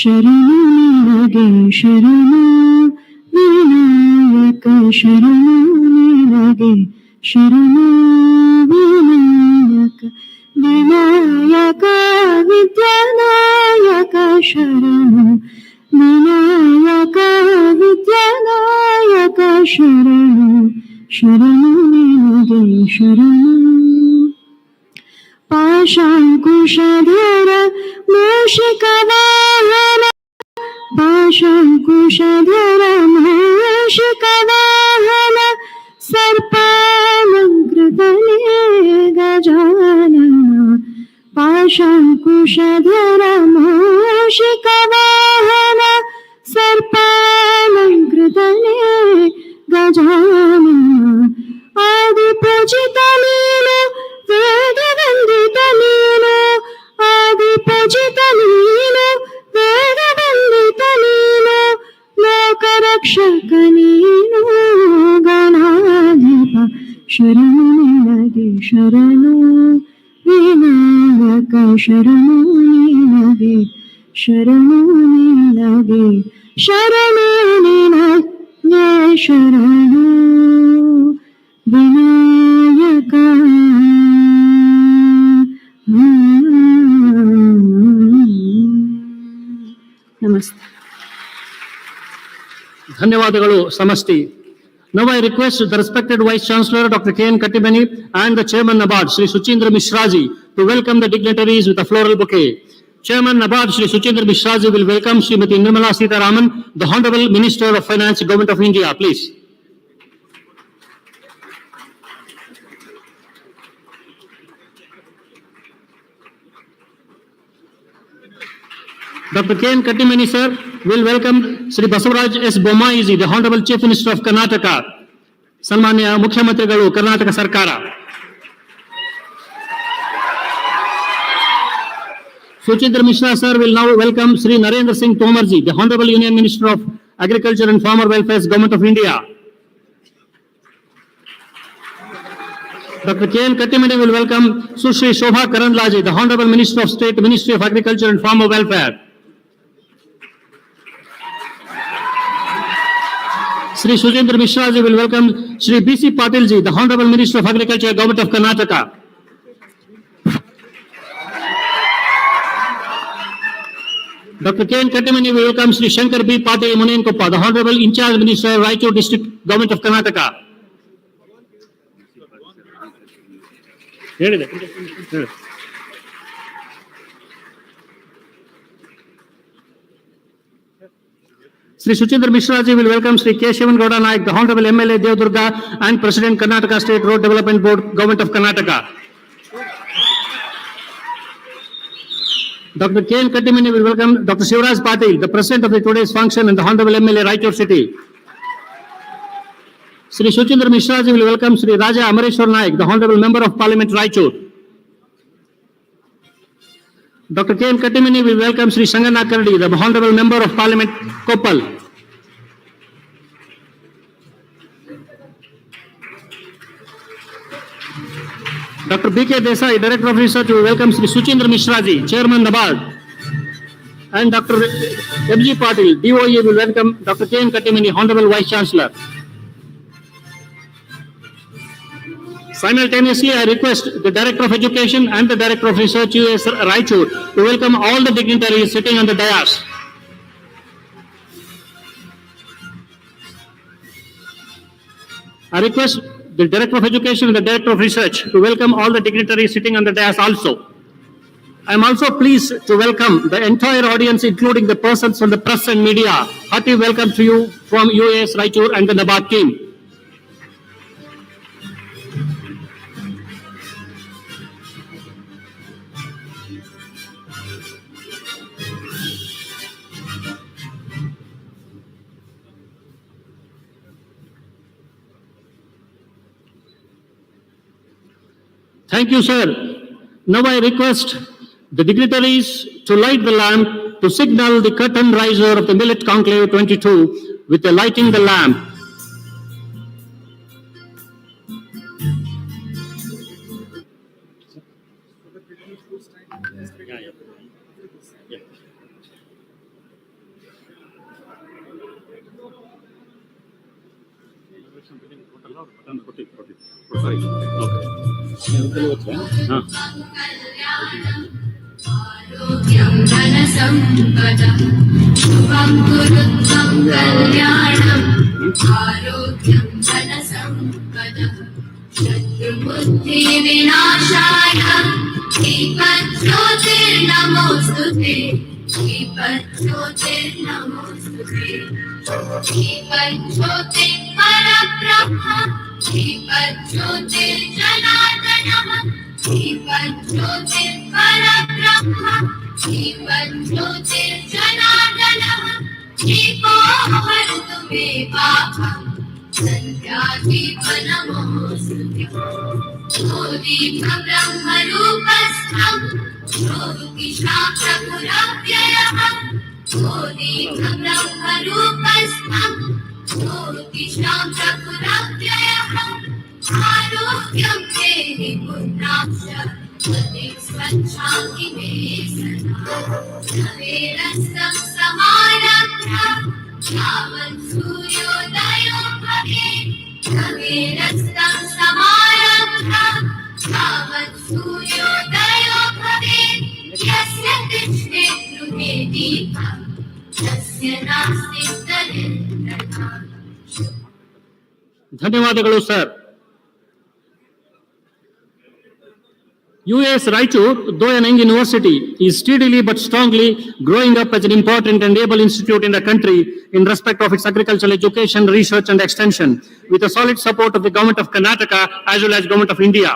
ಶರಣು ನಿನಗೆ ಶರಣು ವಿನಾಯಕ ಶರಣು ನಿನಗೆ ಶರಣು ವಿನಾಯಕ ವಿನಾಯಕ ವಿದ್ಯಾನಾಯಕ ಶರಣು ವಿನಾಯಕ ವಿದ್ಯಾನಾಯಕ ಶರಣು ಶರಣು ನಿನಗೆ ಶರಣು ಪಾಶಾಂಕುಶಧರ ಮೂಷಿಕ ವಾಹನ ಪಾಶಾಂಕುಶಧರ ಮೂಷಿಕ ವಾಹನ ಸರ್ಪಾಲಂಕೃತನೇ ಗಜಾನನ ಪಾಶಾಂಕುಶಧರ ಮೂಷಿಕ ವಾಹನ ಸರ್ಪಾಲಂಕೃತನೇ ಗಜಾನನ ಆದಿಪೂಜಿತ ನೀನು ವೇದವಂದಿತ ನೀನು ಆದಿಪೂಜಿತ ನೀನು ವೇದವಂದಿತ ನೀನು ಲೋಕರಕ್ಷಕ ನೀನು ಗಣಾಧಿಪ ಶರಣು ನಿನಗೆ ಶರಣು ವಿನಾಯಕ ಶರಣು ನಿನಗೆ ಶರಣು ನಿನಗೆ ಶರಣು ನಿನಗೆ ಶರಣು ವಿನಾಯಕ. ನಮಸ್ತೆ. ಧನ್ಯವಾದಗಳು ಸಮಷ್ಟಿ. Now I request the respected Vice Chancellor Dr. K.N. Kattimani and the Chairman NABARD Shri Suchindra Mishraji to welcome the dignitaries with a floral bouquet. Chairman NABARD Shri Suchindra Mishraji will welcome Srimati Nirmala Sitharaman, the Honorable Minister of Finance, Government of India. Please. Dr. K.N. Kattimani sir will welcome Sri Basavaraj S. Bommai, the Honorable Chief Minister of Karnataka. Salmanya Mukhyamantриಗಳು Karnataka Sarkara. Suchindra Mishra sir will now welcome Sri Narendra Singh Tomar ji, the Honorable Union Minister of Agriculture and Farmer Welfare, Government of India. Dr. K.N. Kattimani will welcome Sushri Shobha Karandlaje, the Honorable Minister of State, Ministry of Agriculture and Farmer Welfare. Sri Sujendra Mishra ji will welcome Sri B.C. Patil ji, the Honorable Minister of Agriculture, Government of Karnataka. Dr. K.N. Kattimani will welcome Sri Shankar B. Patil Munenkoppa, the Honorable In Charge Minister, Raichur District, Government of Karnataka. Sri Suchindra Mishra ji will welcome Sri Keshavan Gowda Naik, the Honorable MLA Devdurga and President Karnataka State Road Development Board, Government of Karnataka. Dr. K.N. Kattimani will welcome Dr. Shivraj Patil, the President of the today's function and the Honorable MLA Raichur City. Sri Suchindra Mishra ji will welcome Sri Raja Amareshwar Naik, the Honorable Member of Parliament Raichur. Dr. K.N. Kattimani will welcome Sri Sangana Kardi, the Honorable Member of Parliament Koppal. Dr. B.K. Desai, Director of Research, will welcome Sri Suchindra Mishra ji, Chairman NABARD. And Dr. M.G. Patil, DOE, will welcome Dr. K.N. Kattimani, Honorable Vice Chancellor. Simultaneously, I request the Director of Education and the Director of Research, U.S. Raichur, to welcome all the dignitaries sitting on the dais. I request the Director of Education and the Director of Research to welcome all the dignitaries sitting on the dais also. I am also pleased to welcome the entire audience, including the persons from the press and media. Hearty welcome to you from U.S. Raichur and the NABARD team. Thank you, sir. Now I request the dignitaries to light the lamp to signal the curtain riser of the Millet Conclave 22 with the lighting the lamp. आरोग्यं धनसम्पदः शुभं कुरुत्वं कल्याणम् आरोग्यं धनसम्पदः शत्रुबुद्धिविनाशाय दीपज्योतिर्नमोऽस्तुते दीपज्योतिर्नमोऽस्तुते दीपज्योतिः परब्रह्म दीपज्योतिर्जनार्दनः दीपज्योतिर्परब्रह्म दीपज्योतिर्जनार्दनः दीपो हरतु मे पापम् सन्ध्यादीपनमोऽस्तुते दीपब्रह्मरूपस्थम् ज्योतिषाप्रभुरव्ययः दीपब्रह्मरूपस्थम् ज्योतिषाप्रभुरव्ययः आरोग्यं देहि पुत्राक्ष स्वच्छान्ति मे सदा नवेरस्तं समारभ्य यावत् सूर्योदयो भवेत् नवेरस्तं समारभ्य यावत् सूर्योदयो भवेत् यस्य कृष्णे गृहे दीपं तस्य नास्ति दरिद्रता. ಧನ್ಯವಾದಗಳು sir. US Raichur, though an young university, is steadily but strongly growing up as an important and able institute in the country in respect of its agricultural education, research and extension, with the solid support of the government of Karnataka as well as government of India.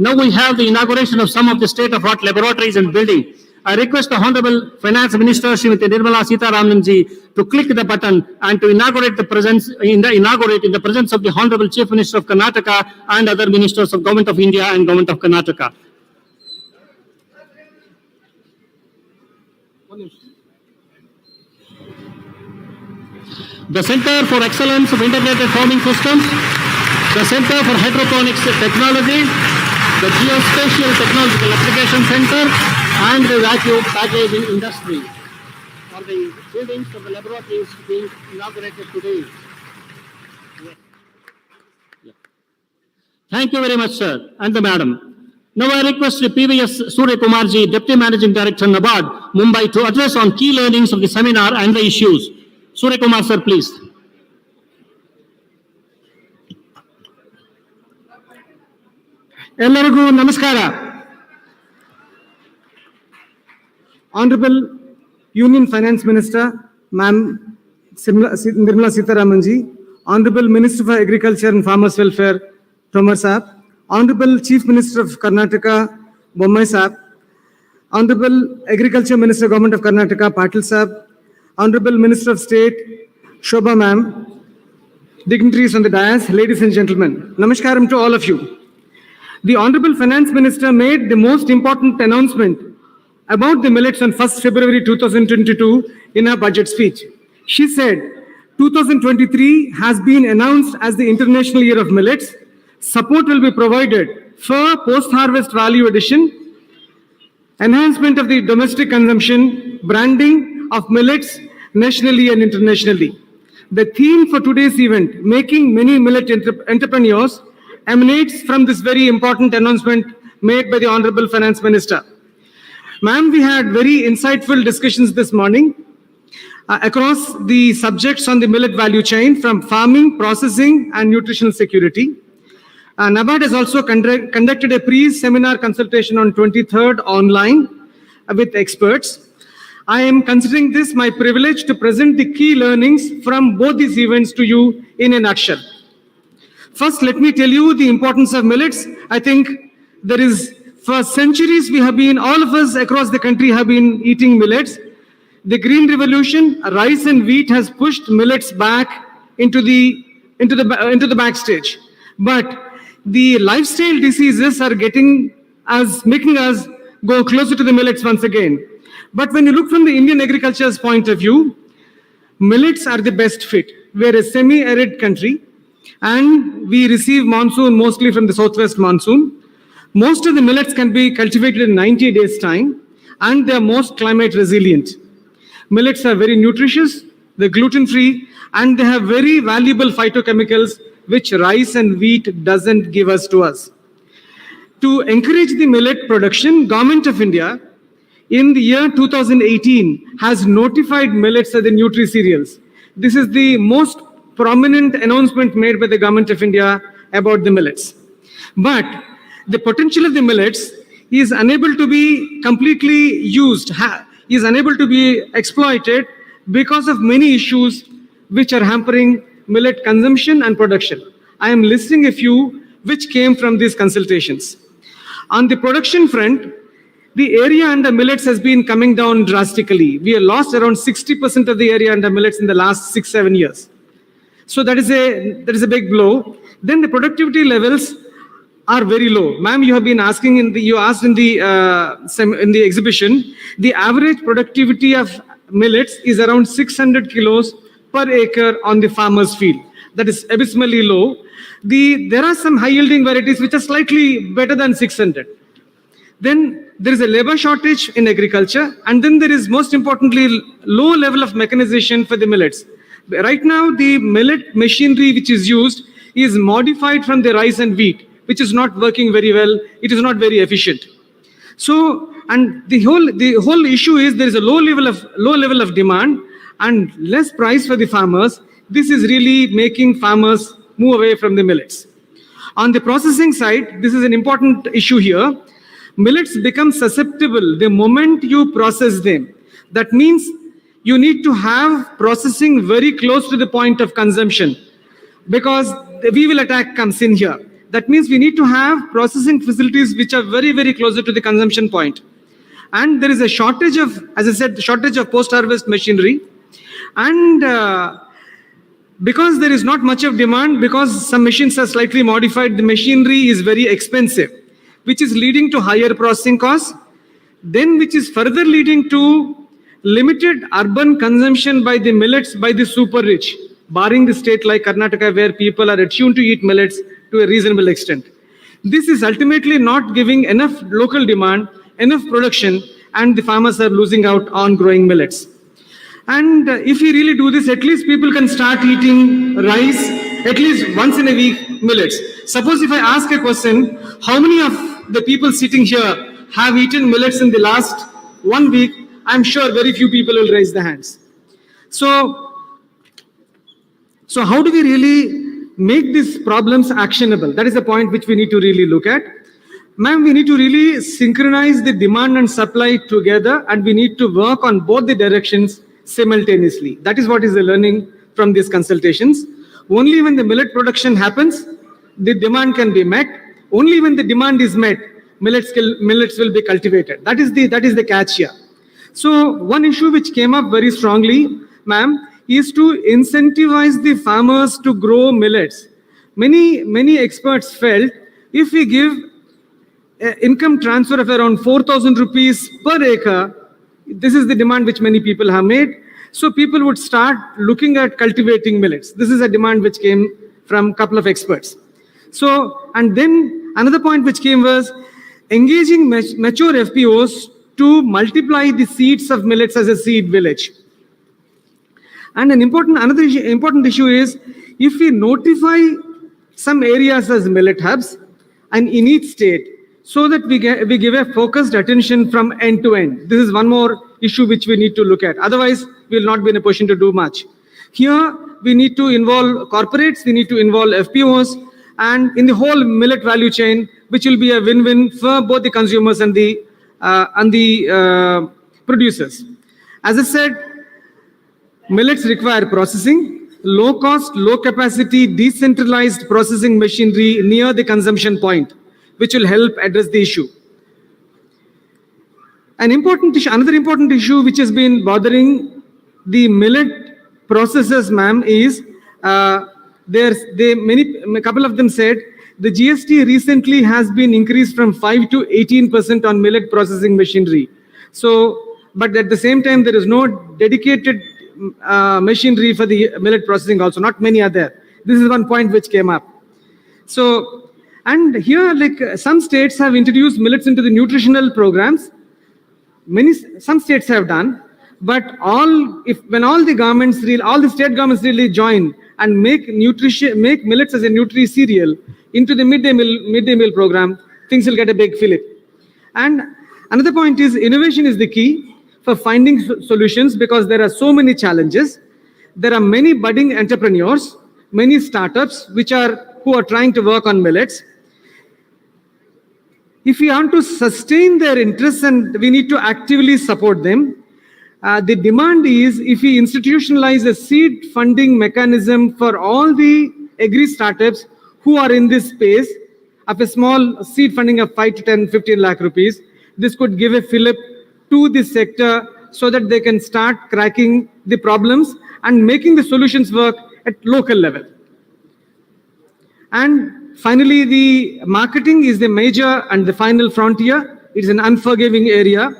Now we have the inauguration of some of the state-of-art laboratories and building. I request the Honorable Finance Minister Srimati Nirmala Sitharamanji to click the button and to inaugurate the presence of the Honorable Chief Minister of Karnataka and other ministers of Government of India and Government of Karnataka. The Center for Excellence of Integrated Farming Systems, the Center for Hydroponics Technology, the Geospatial Technological Application Center, and the Vacuum Packaging Industry are the buildings of the laboratories being inaugurated today. Thank you very much, sir, and the madam. Now I request the PVS Surya Kumarji, Deputy Managing Director, NABARD, Mumbai, to address on key learnings of the seminar and the issues. Surya Kumar, sir, please. ಎಲ್ಲರಿಗೂ ನಮಸ್ಕಾರ. Honorable Union Finance Minister, Ma'am Nirmala Sitharamanji, Honorable Minister for Agriculture and Farmers Welfare, Tomar Saab, Honorable Chief Minister of Karnataka, Bommai Saab, Honorable Agriculture Minister, Government of Karnataka, Patil Saab, Honorable Minister of State, Shobha Ma'am, dignitaries on the dais, ladies and gentlemen, namaskaram to all of you. The Honorable Finance Minister made the most important announcement about the millets on 1st February 2022 in her budget speech. She said, 2023 has been announced as the International Year of Millets. Support will be provided for post-harvest value addition, enhancement of the domestic consumption, branding of millets nationally and internationally. The theme for today's event, Making Many Millet Entrepreneurs, emanates from this very important announcement made by the Honorable Finance Minister. Ma'am, we had very insightful discussions this morning across the subjects on the millet value chain, from farming, processing, and nutritional security. NABARD has also conducted a pre-seminar consultation on 23rd online with experts. I am considering this my privilege to present the key learnings from both these events to you in a nutshell. First, let me tell you the importance of millets. I think there is, for centuries, all of us across the country have been eating millets. The Green Revolution, rice and wheat has pushed millets back into the backstage. But the lifestyle diseases are making us go closer to the millets once again. But when you look from the Indian agriculture's point of view, millets are the best fit. We are a semi-arid country and we receive monsoon mostly from the southwest monsoon. Most of the millets can be cultivated in 90 days' time and they are most climate resilient. Millets are very nutritious, they're gluten-free, and they have very valuable phytochemicals which rice and wheat doesn't give to us. To encourage the millet production, Government of India in the year 2018 has notified millets as the nutri-cereals. This is the most prominent announcement made by the Government of India about the millets. But the potential of the millets is unable to be completely used, is unable to be exploited because of many issues which are hampering millet consumption and production. I am listing a few which came from these consultations. On the production front, the area under millets has been coming down drastically. We have lost around 60% of the area under millets in the last 6-7 years. So that is a big blow. Then the productivity levels are very low. Ma'am, you have been asking you asked in the exhibition, the average productivity of millets is around 600 kilos per acre on the farmer's field. That is abysmally low. There are some high yielding varieties which are slightly better than 600. Then there is a labor shortage in agriculture, and then there is most importantly low level of mechanization for the millets. Right now the millet machinery which is used is modified from the rice and wheat, which is not working very well. It is not very efficient. So, and the whole issue is there is a low level of demand and less price for the farmers. This is really making farmers move away from the millets. On the processing side, this is an important issue here. Millets become susceptible the moment you process them. That means you need to have processing very close to the point of consumption, because the weevil attack comes in here. That means we need to have processing facilities which are very, very closer to the consumption point. And there is a shortage of, as I said, shortage of post-harvest machinery. And because there is not much of demand, because some machines are slightly modified, the machinery is very expensive, which is leading to higher processing costs, then which is further leading to limited urban consumption by the millets by the super rich, barring the state like Karnataka where people are attuned to eat millets to a reasonable extent. This is ultimately not giving enough local demand, enough production, and the farmers are losing out on growing millets. And if we really do this, at least people can start eating rice at least once in a week, millets. Suppose if I ask a question, how many of the people sitting here have eaten millets in the last 1 week? I'm sure very few people will raise their hands. So how do we really make these problems actionable? That is the point which we need to really look at. Ma'am, we need to really synchronize the demand and supply together, and we need to work on both the directions simultaneously. That is what is the learning from these consultations. Only when the millet production happens, the demand can be met. Only when the demand is met, millets will be cultivated. That is the catch here. So one issue which came up very strongly, ma'am, is to incentivize the farmers to grow millets. Many experts felt if we give income transfer of around 4,000 rupees per acre, this is the demand which many people have made. So people would start looking at cultivating millets. This is a demand which came from a couple of experts. So, and then another point which came was engaging mature FPOs to multiply the seeds of millets as a seed village. And another important issue is if we notify some areas as millet hubs and in each state, so that we give a focused attention from end to end. This is one more issue which we need to look at. Otherwise, we will not be in a position to do much. Here, we need to involve corporates, we need to involve FPOs, and in the whole millet value chain, which will be a win-win for both the consumers and the producers. As I said, millets require processing, low cost, low capacity, decentralized processing machinery near the consumption point, which will help address the issue. Another important issue which has been bothering the millet processors, ma'am, is a couple of them said the GST recently has been increased from 5 to 18% on millet processing machinery. So, but at the same time, there is no dedicated machinery for the millet processing also. Not many are there. This is one point which came up. So, and here, like some states have introduced millets into the nutritional programs. Some states have done, But when all the state governments really join and make millets as a nutri cereal into the midday meal program, things will get a big fillip. And another point is innovation is the key for finding solutions, because there are so many challenges. There are many budding entrepreneurs, many startups who are trying to work on millets. If we want to sustain their interests, and we need to actively support them, the demand is if we institutionalize a seed funding mechanism for all the agri startups who are in this space of a small seed funding of 5 to 10, 15 lakh rupees, this could give a fillip to the sector so that they can start cracking the problems and making the solutions work at local level. And finally, the marketing is the major and the final frontier. It is an unforgiving area.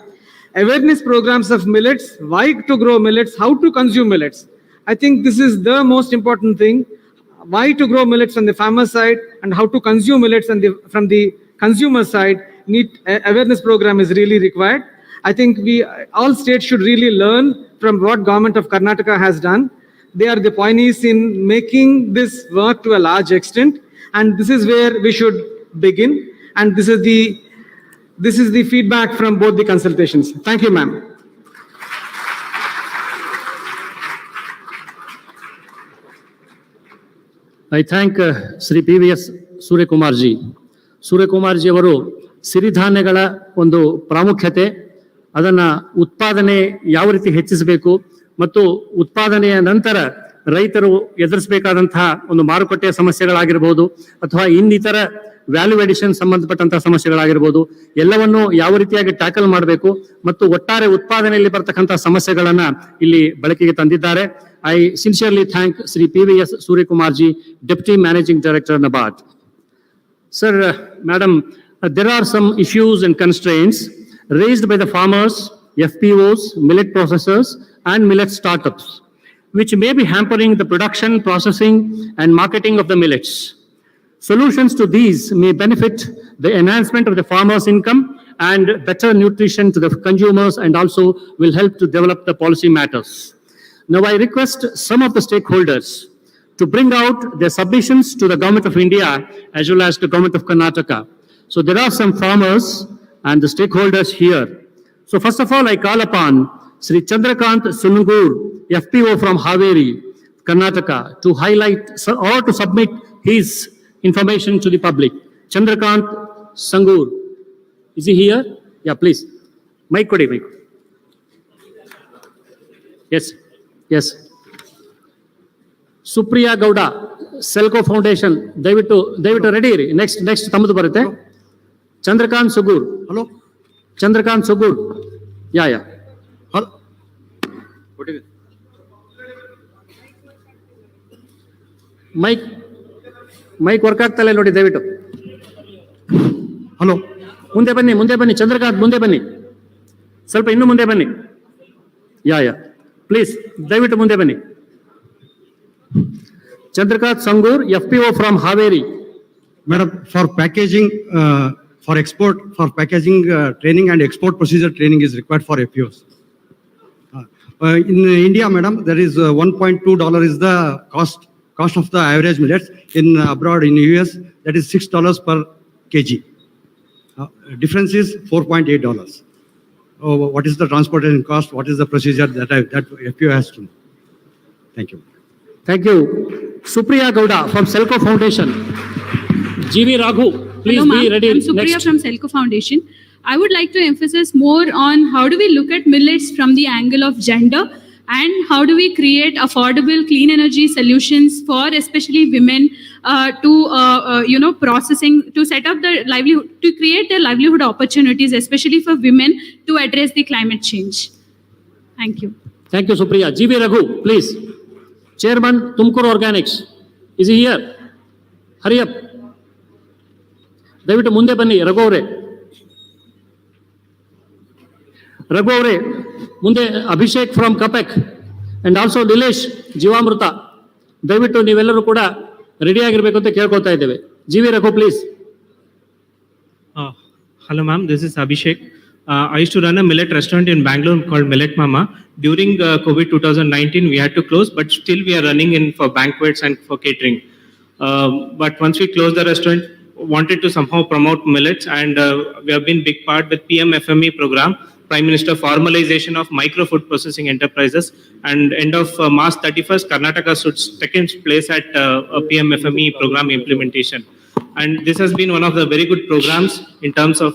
Awareness programs of millets, why to grow millets, how to consume millets. I think this is the most important thing. Why to grow millets on the farmer side and how to consume millets from the consumer side. Awareness program is really required. I think all states should really learn from what government of Karnataka has done. They are the pioneers in making this work to a large extent, and this is where we should begin. And this is the feedback from both the consultations. Thank you, ma'am. I thank Sri PVS Suryakumarji. Suryakumarji ಅವರು ಸಿರಿಧಾನ್ಯಗಳ ಒಂದು ಪ್ರಾಮುಖ್ಯತೆ, ಅದನ್ನು ಉತ್ಪಾದನೆ ಯಾವ ರೀತಿ ಹೆಚ್ಚಿಸಬೇಕು ಮತ್ತು ಉತ್ಪಾದನೆಯ ನಂತರ ರೈತರು ಎದುರಿಸಬೇಕಾದಂತಹ ಒಂದು ಮಾರುಕಟ್ಟೆಯ ಸಮಸ್ಯೆಗಳಾಗಿರ್ಬೋದು ಅಥವಾ ಇನ್ನಿತರ ವ್ಯಾಲ್ಯೂ ಎಡಿಷನ್ ಸಂಬಂಧಪಟ್ಟಂತಹ ಸಮಸ್ಯೆಗಳಾಗಿರ್ಬೋದು, ಎಲ್ಲವನ್ನು ಯಾವ ರೀತಿಯಾಗಿ ಟ್ಯಾಕಲ್ ಮಾಡಬೇಕು ಮತ್ತು ಒಟ್ಟಾರೆ ಉತ್ಪಾದನೆಯಲ್ಲಿ ಬರ್ತಕ್ಕಂತಹ ಸಮಸ್ಯೆಗಳನ್ನ ಇಲ್ಲಿ ಬಳಕೆಗೆ ತಂದಿದ್ದಾರೆ. I sincerely thank Sri PVS Suryakumarji, Deputy Managing Director, NABARD. Sir, Madam, there are some issues and constraints raised by the farmers, FPOs, millet processors, and millet startups, which may be hampering the production, processing, and marketing of the millets. Solutions to these may benefit the enhancement of the farmers' income and better nutrition to the consumers, and also will help to develop the policy matters. Now, I request some of the stakeholders to bring out their submissions to the Government of India as well as the Government of Karnataka. So there are some farmers and the stakeholders here. So first of all, I call upon Sri Chandrakant Sungur, FPO from Haveri, Karnataka, to highlight or to submit his information to the public. Chandrakant Sungur. Is he here? Yeah, please. Mic kodi, mic. Yes. Yes. Supriya Gowda, Selco Foundation. ದಯವಿಟ್ಟು ready ಇರಿ. Next ತಮ್ಮದು ಬರುತ್ತೆ. Chandrakant ಸುಗೂರ್. Hello, Chandrakant ಸುಗೂರ್. ಯಾ hello, mic work ಆಗ್ತಾ ಇಲ್ಲ ನೋಡಿ, ದಯವಿಟ್ಟು hello, ಮುಂದೆ ಬನ್ನಿ. ಚಂದ್ರಕಾಂತ್ ಮುಂದೆ ಬನ್ನಿ, ಸ್ವಲ್ಪ ಇನ್ನು ಮುಂದೆ ಬನ್ನಿ. ಯಾ ಪ್ಲೀಸ್, ದಯವಿಟ್ಟು ಮುಂದೆ ಬನ್ನಿ. Chandrakant Sangur, FPO from Haveri. Madam, for packaging, for export, for packaging training and export procedure training is required for FPOs. In India, madam, there is $1.2 is the cost of the average millets. In abroad, in US, that is $6 per kg. Difference is $4.8. What is the transportation cost? What is the procedure that FPO has to know? Thank you. Thank you. Supriya Gowda from Selco Foundation. GV Raghu, please. Hello, be ready. I'm Supriya from Selco Foundation. I would like to emphasize more on how do we look at millets from the angle of gender, and how do we create affordable clean energy solutions for especially women to processing, to set up the livelihood, to create their livelihood opportunities, especially for women, to address the climate change. Thank you. Thank you, Supriya. GV Raghu, please. Chairman, Tumkur Organics. Is he here? Hurry up. ದಯವಿಟ್ಟು ಮುಂದೆ ಬನ್ನಿ. ರಘು ಅವರೇ ಮುಂದೆ. Abhishek from KAPPEC and also Nilesh ಜೀವಾಮೃತ. ದಯವಿಟ್ಟು ನೀವೆಲ್ಲರೂ ಕೂಡ ready ಆಗಿರ್ಬೇಕು ಅಂತ ಕೇಳ್ಕೊತಾ ಇದ್ದೇವೆ. GV Raghu, please. Hello, ma'am. This is Abhishek I used to run a millet restaurant in Bangalore called Millet Mama. During COVID 2019, we had to close, but still we are running in for banquets and for catering. But once we closed the restaurant, wanted to somehow promote millets, and we have been big part with PM-FME program, Prime Minister formalization of micro food processing enterprises, and end of March 31st, Karnataka stood second place at a PM-FME program implementation. And this has been one of the very good programs in terms of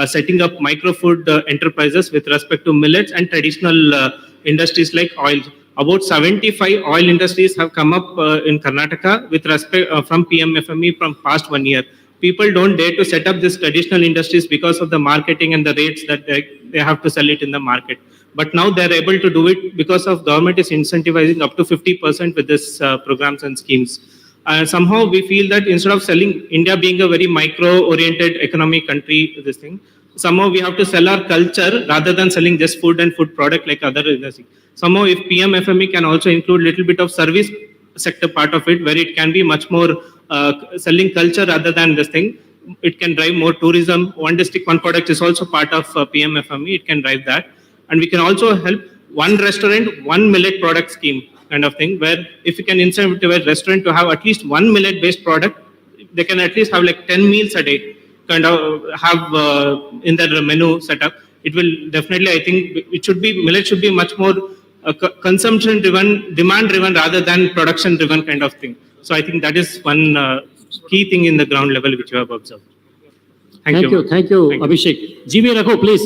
setting up micro food enterprises with respect to millets and traditional industries like oil. About 75 oil industries have come up in Karnataka with respect from PM-FME from past 1 year. People don't dare to set up these traditional industries because of the marketing and the rates that they have to sell it in the market. But now they're able to do it because of government is incentivizing up to 50% with this programs and schemes. Somehow we feel that instead of selling, India being a very micro-oriented economic country, this thing, somehow we have to sell our culture rather than selling just food and food product like other industries. Somehow if PM-FME can also include little bit of service sector part of it, where it can be much more selling culture rather than this thing, it can drive more tourism. One district, one product is also part of PM-FME, it can drive that. And we can also help one restaurant, one millet product scheme kind of thing, where if you can incentivize a restaurant to have at least one millet based product, they can at least have like 10 meals a day, kind of have in their menu setup. It will definitely, I think it should be, millet should be much more consumption driven, demand driven rather than production driven kind of thing. So I think that is one key thing in the ground level which you have observed. Thank you. Thank you, Abhishek. GV Raghu, please.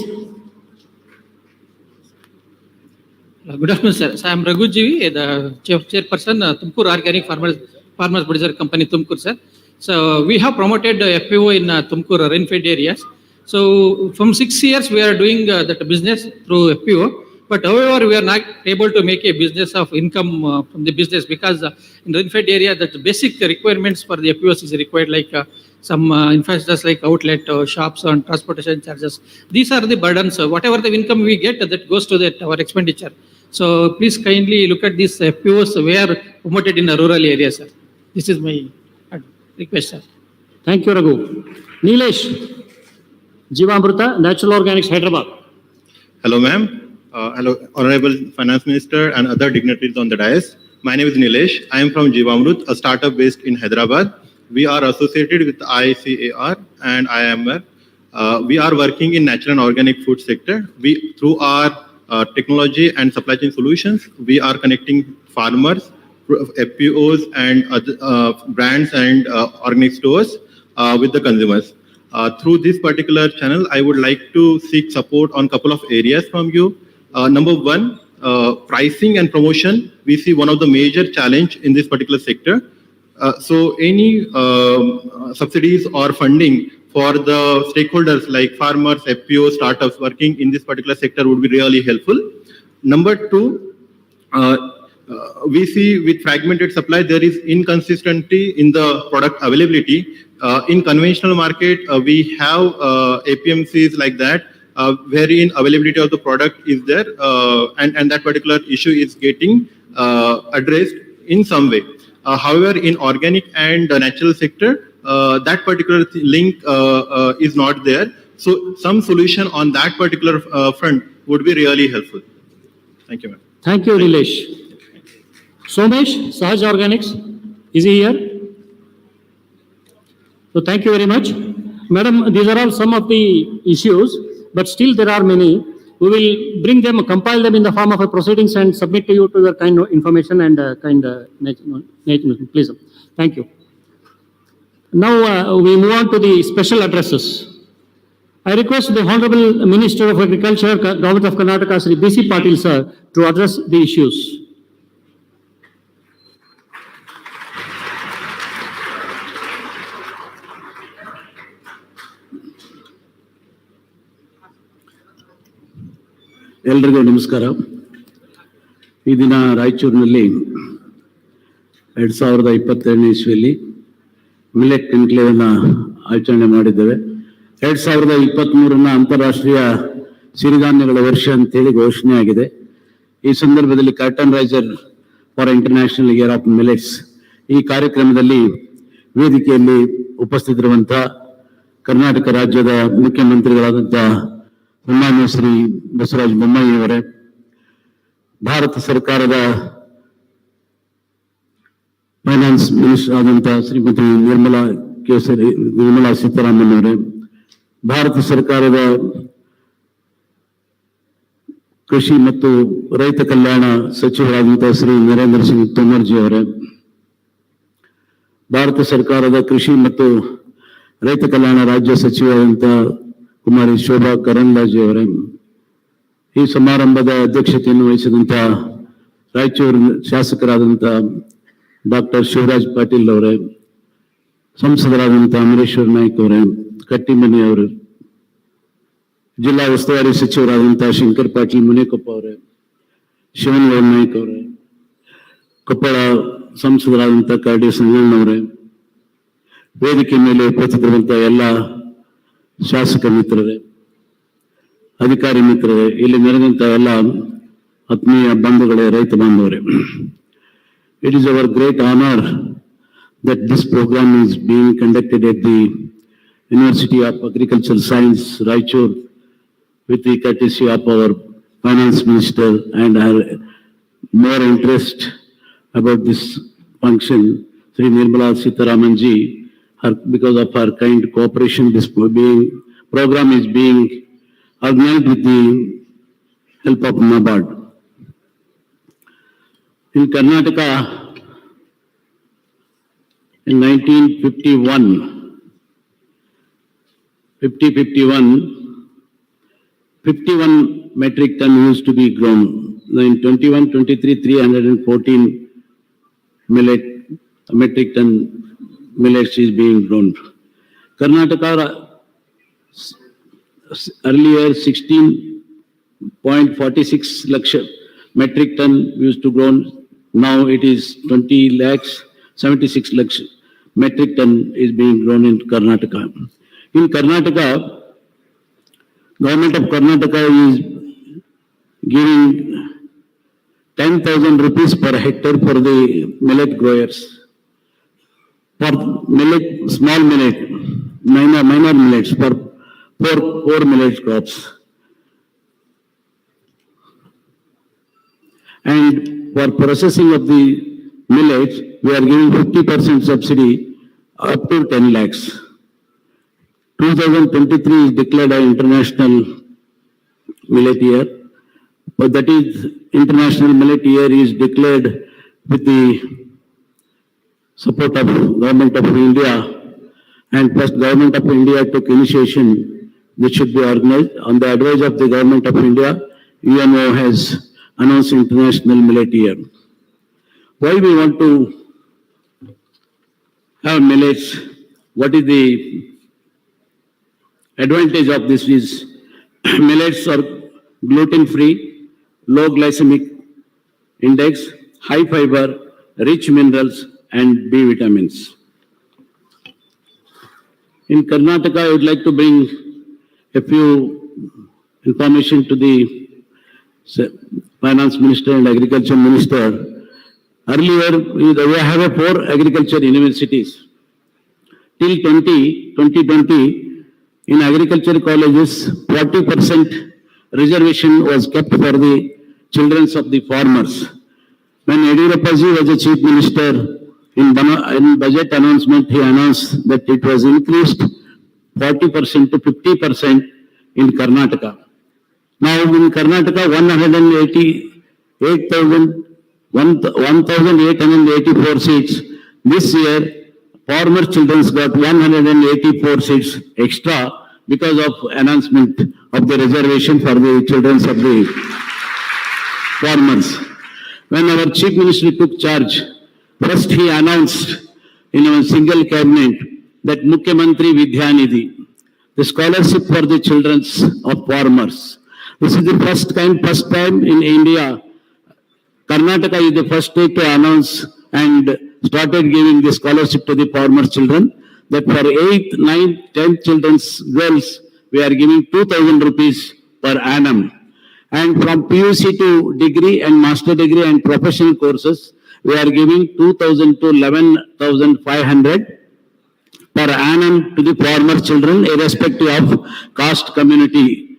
Good afternoon, sir. So I am Raghu GV, the chairperson, Tumkur Organic Farmers Producer Company, Tumkur, sir. So we have promoted FPO in Tumkur rainfed areas. So from 6 years we are doing that business through FPO. But however, we are not able to make a business of income from the business because in the rainfed area, the basic requirements for the FPOs is required, like some infrastructures like outlet, shops, and transportation charges. These are the burdens. Whatever the income we get, that goes to that our expenditure. So please kindly look at these FPOs where promoted in the rural areas, sir. This is my request, sir. Thank you, Raghu. Nilesh, Jivamruta, Natural Organics, Hyderabad. Hello, ma'am. Hello, Honorable Finance Minister and other dignitaries on the dais. My name is Nilesh. I am from Jivamrut, a startup based in Hyderabad. We are associated with ICAR and IMR. We are working in natural and organic food sector. We, through our technology and supply chain solutions, we are connecting farmers, FPOs and brands and organic stores with the consumers. Through this particular channel, I would like to seek support on a couple of areas from you. Number one, pricing and promotion. We see one of the major challenge in this particular sector. So any subsidies or funding for the stakeholders like farmers, FPOs, startups working in this particular sector would be really helpful. Number two, we see with fragmented supply, there is inconsistency in the product availability. In conventional market, we have APMCs like that, wherein availability of the product is there, and that particular issue is getting addressed in some way. However, in organic and natural sector, that particular link is not there. So some solution on that particular front would be really helpful. Thank you, ma'am. Thank you, Nilesh. Somesh, Sahaj Organics, is he here? So thank you very much. Madam, these are all some of the issues, but still there are many. We will bring them, compile them in the form of a proceedings and submit to you to your kind of information and please. Thank you. Now we move on to the special addresses. I request the Honorable Minister of Agriculture, Government of Karnataka, Sri B.C. Patil, sir, to address the issues. ಎಲ್ರಿಗೂ ನಮಸ್ಕಾರ. ಈ ದಿನ ರಾಯಚೂರಿನಲ್ಲಿ 2022ನೇ ಇಸ್ವಿಯಲ್ಲಿ millet ಕನ್ಕ್ಲೇವ್ ಅನ್ನು ಆಚರಣೆ ಮಾಡಿದ್ದೇವೆ. 2023 ಅಂತಾರಾಷ್ಟ್ರೀಯ ಸಿರಿಧಾನ್ಯಗಳ ವರ್ಷ ಅಂತೇಳಿ ಘೋಷಣೆ ಆಗಿದೆ. ಈ ಸಂದರ್ಭದಲ್ಲಿ curtain riser for international year of millets ಈ ಕಾರ್ಯಕ್ರಮದಲ್ಲಿ ವೇದಿಕೆಯಲ್ಲಿ ಉಪಸ್ಥಿತರಿರುವಂತಹ ಕರ್ನಾಟಕ ರಾಜ್ಯದ ಮುಖ್ಯಮಂತ್ರಿಗಳಾದಂತಹ ಸನ್ಮಾನ್ಯ ಶ್ರೀ ಬಸವರಾಜ ಬೊಮ್ಮಾಯಿಯವರೇ, ಭಾರತ ಸರ್ಕಾರದ ಫೈನಾನ್ಸ್ ಮಿನಿಸ್ಟರ್ ಆದಂತಹ ಶ್ರೀಮತಿ ನಿರ್ಮಲಾ ಸೀತಾರಾಮನ್ ಅವರೇ, ಭಾರತ ಸರ್ಕಾರದ ಕೃಷಿ ಮತ್ತು ರೈತ ಕಲ್ಯಾಣ ಸಚಿವರಾದಂತಹ ಶ್ರೀ ನರೇಂದ್ರ ಸಿಂಗ್ ತೋಮರ್ಜಿ ಅವರೇ, ಭಾರತ ಸರ್ಕಾರದ ಕೃಷಿ ಮತ್ತು ರೈತ ಕಲ್ಯಾಣ ರಾಜ್ಯ ಸಚಿವರಾದಂತಹ ಕುಮಾರಿ ಶೋಭಾ ಕರಂದ್ಲಾಜೆ ಅವರೇ, ಈ ಸಮಾರಂಭದ ಅಧ್ಯಕ್ಷತೆಯನ್ನು ವಹಿಸಿದಂತಹ ರಾಯಚೂರು ಶಾಸಕರಾದಂತಹ ಡಾಕ್ಟರ್ ಶಿವರಾಜ್ ಪಾಟೀಲ್ ಅವರೇ, ಸಂಸದರಾದಂತಹ ಅಮರೇಶ್ವರ್ ನಾಯ್ಕ್ ಅವರೇ, ಕಟ್ಟಿಮನಿ ಅವರು, ಜಿಲ್ಲಾ ಉಸ್ತುವಾರಿ ಸಚಿವರಾದಂತಹ ಶಂಕರ್ ಪಾಟೀಲ್ ಮುನೇಕೊಪ್ಪ ಅವರೇ, ಶಿವನಗೌಡ ನಾಯ್ಕ್ ಅವರೇ, ಕೊಪ್ಪಳ ಸಂಸದರಾದಂತಹ ಕರಡಿ ಸಂಗಣ್ಣವರೇ, ವೇದಿಕೆ ಮೇಲೆ ಉಪಸ್ಥಿತರಿರುವಂತಹ ಎಲ್ಲ ಶಾಸಕ ಮಿತ್ರರೇ, ಅಧಿಕಾರಿ ಮಿತ್ರರೇ, ಇಲ್ಲಿ ನೆರೆದಂತಹ ಎಲ್ಲ ಆತ್ಮೀಯ ಬಂಧುಗಳೇ, ರೈತ ಬಾಂಧವರೇ, it is our great honor that this program is being conducted at the University of Agricultural Science, Raichur, with the courtesy of our Finance Minister and her more interest about this function, Sri Nirmala Sitharaman ji, because of her kind cooperation, this program is being organized with the help of NABARD. In Karnataka, in 1951, 51 metric ton used to be grown. In 21-23, 314 metric ton millets is being grown. Karnataka earlier 16.46 lakh metric ton used to grown. Now it is 20 lakhs, 76 lakhs metric ton is being grown in Karnataka. In Karnataka, government of Karnataka is giving 10,000 rupees per hectare for the millet growers. For millet, small millet, minor millets, for four millet crops. And for processing of the millets, we are giving 50% subsidy up to 10 lakhs. 2023 is declared an international millet year, but that is international millet year is declared with the support of Government of India, and first Government of India took initiation. This should be organized on the advice of the Government of India. UNO has announced International Millet Year. Why we want to have millets? What is the advantage of this is millets are gluten-free, low glycemic index, high fiber, rich minerals and B vitamins. In Karnataka, I would like to bring a few information to the Finance Minister and Agriculture Minister. Earlier, we have 4 agriculture universities. Till 2020, in agriculture colleges, 40% reservation was kept for the children of the farmers. When Yediyurappa ji was the chief minister, in budget announcement, he announced that it was increased 40% to 50% in Karnataka. Now in Karnataka, 1,884 seats. This year, farmer children got 184 seats extra because of announcement of the reservation for the children of the farmers. When our chief minister took charge, first he announced in a single cabinet that Mukhyamantri Vidyanidhi, the scholarship for the children of farmers. This is the first time in India. Karnataka is the first state to announce and started giving the scholarship to the farmer children, that for 8th, 9th, 10th children's girls, we are giving 2,000 rupees per annum. And from PUC to degree and master degree and professional courses, we are giving 2,000 to 11,500 per annum to the farmer children, irrespective of caste community.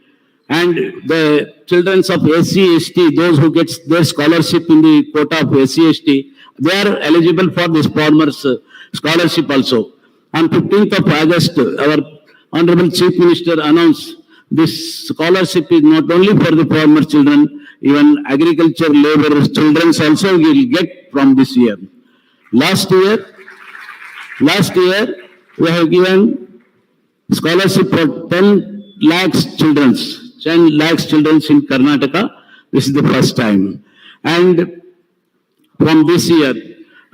And the children of SC, ST, those who get their scholarship in the quota of SC, ST, they are eligible for this farmers scholarship also. On 15th of August, our Honorable Chief Minister announced this scholarship is not only for the farmer children, even agriculture laborers children also will get from this year. Last year, we have given scholarship for 10 lakhs children in Karnataka. This is the first time. And from this year,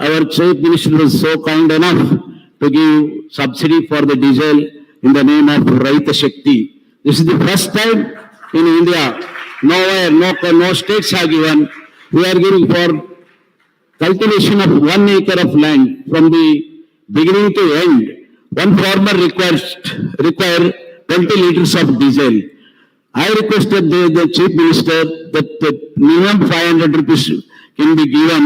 our Chief Minister was so kind enough to give subsidy for the diesel in the name of Raita Shakti. This is the first time in India. Nowhere, no states have given. We are giving for cultivation of 1 acre of land from the beginning to end. One farmer require 20 liters of diesel. I requested the Chief Minister that the minimum 500 rupees can be given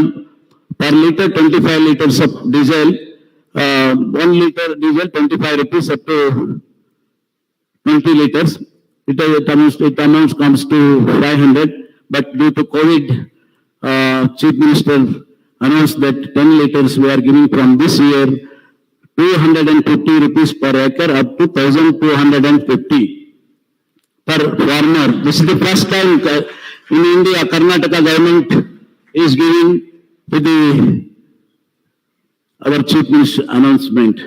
per liter, 25 liters of diesel. 1 liter diesel, 25 rupees up to 20 liters. It amounts comes to 500. But due to COVID, Chief Minister announced that 10 liters we are giving from this year 250 rupees per acre up to 1,250 per farmer. This is the first time in India, Karnataka government is giving to our Chief Minister's announcement.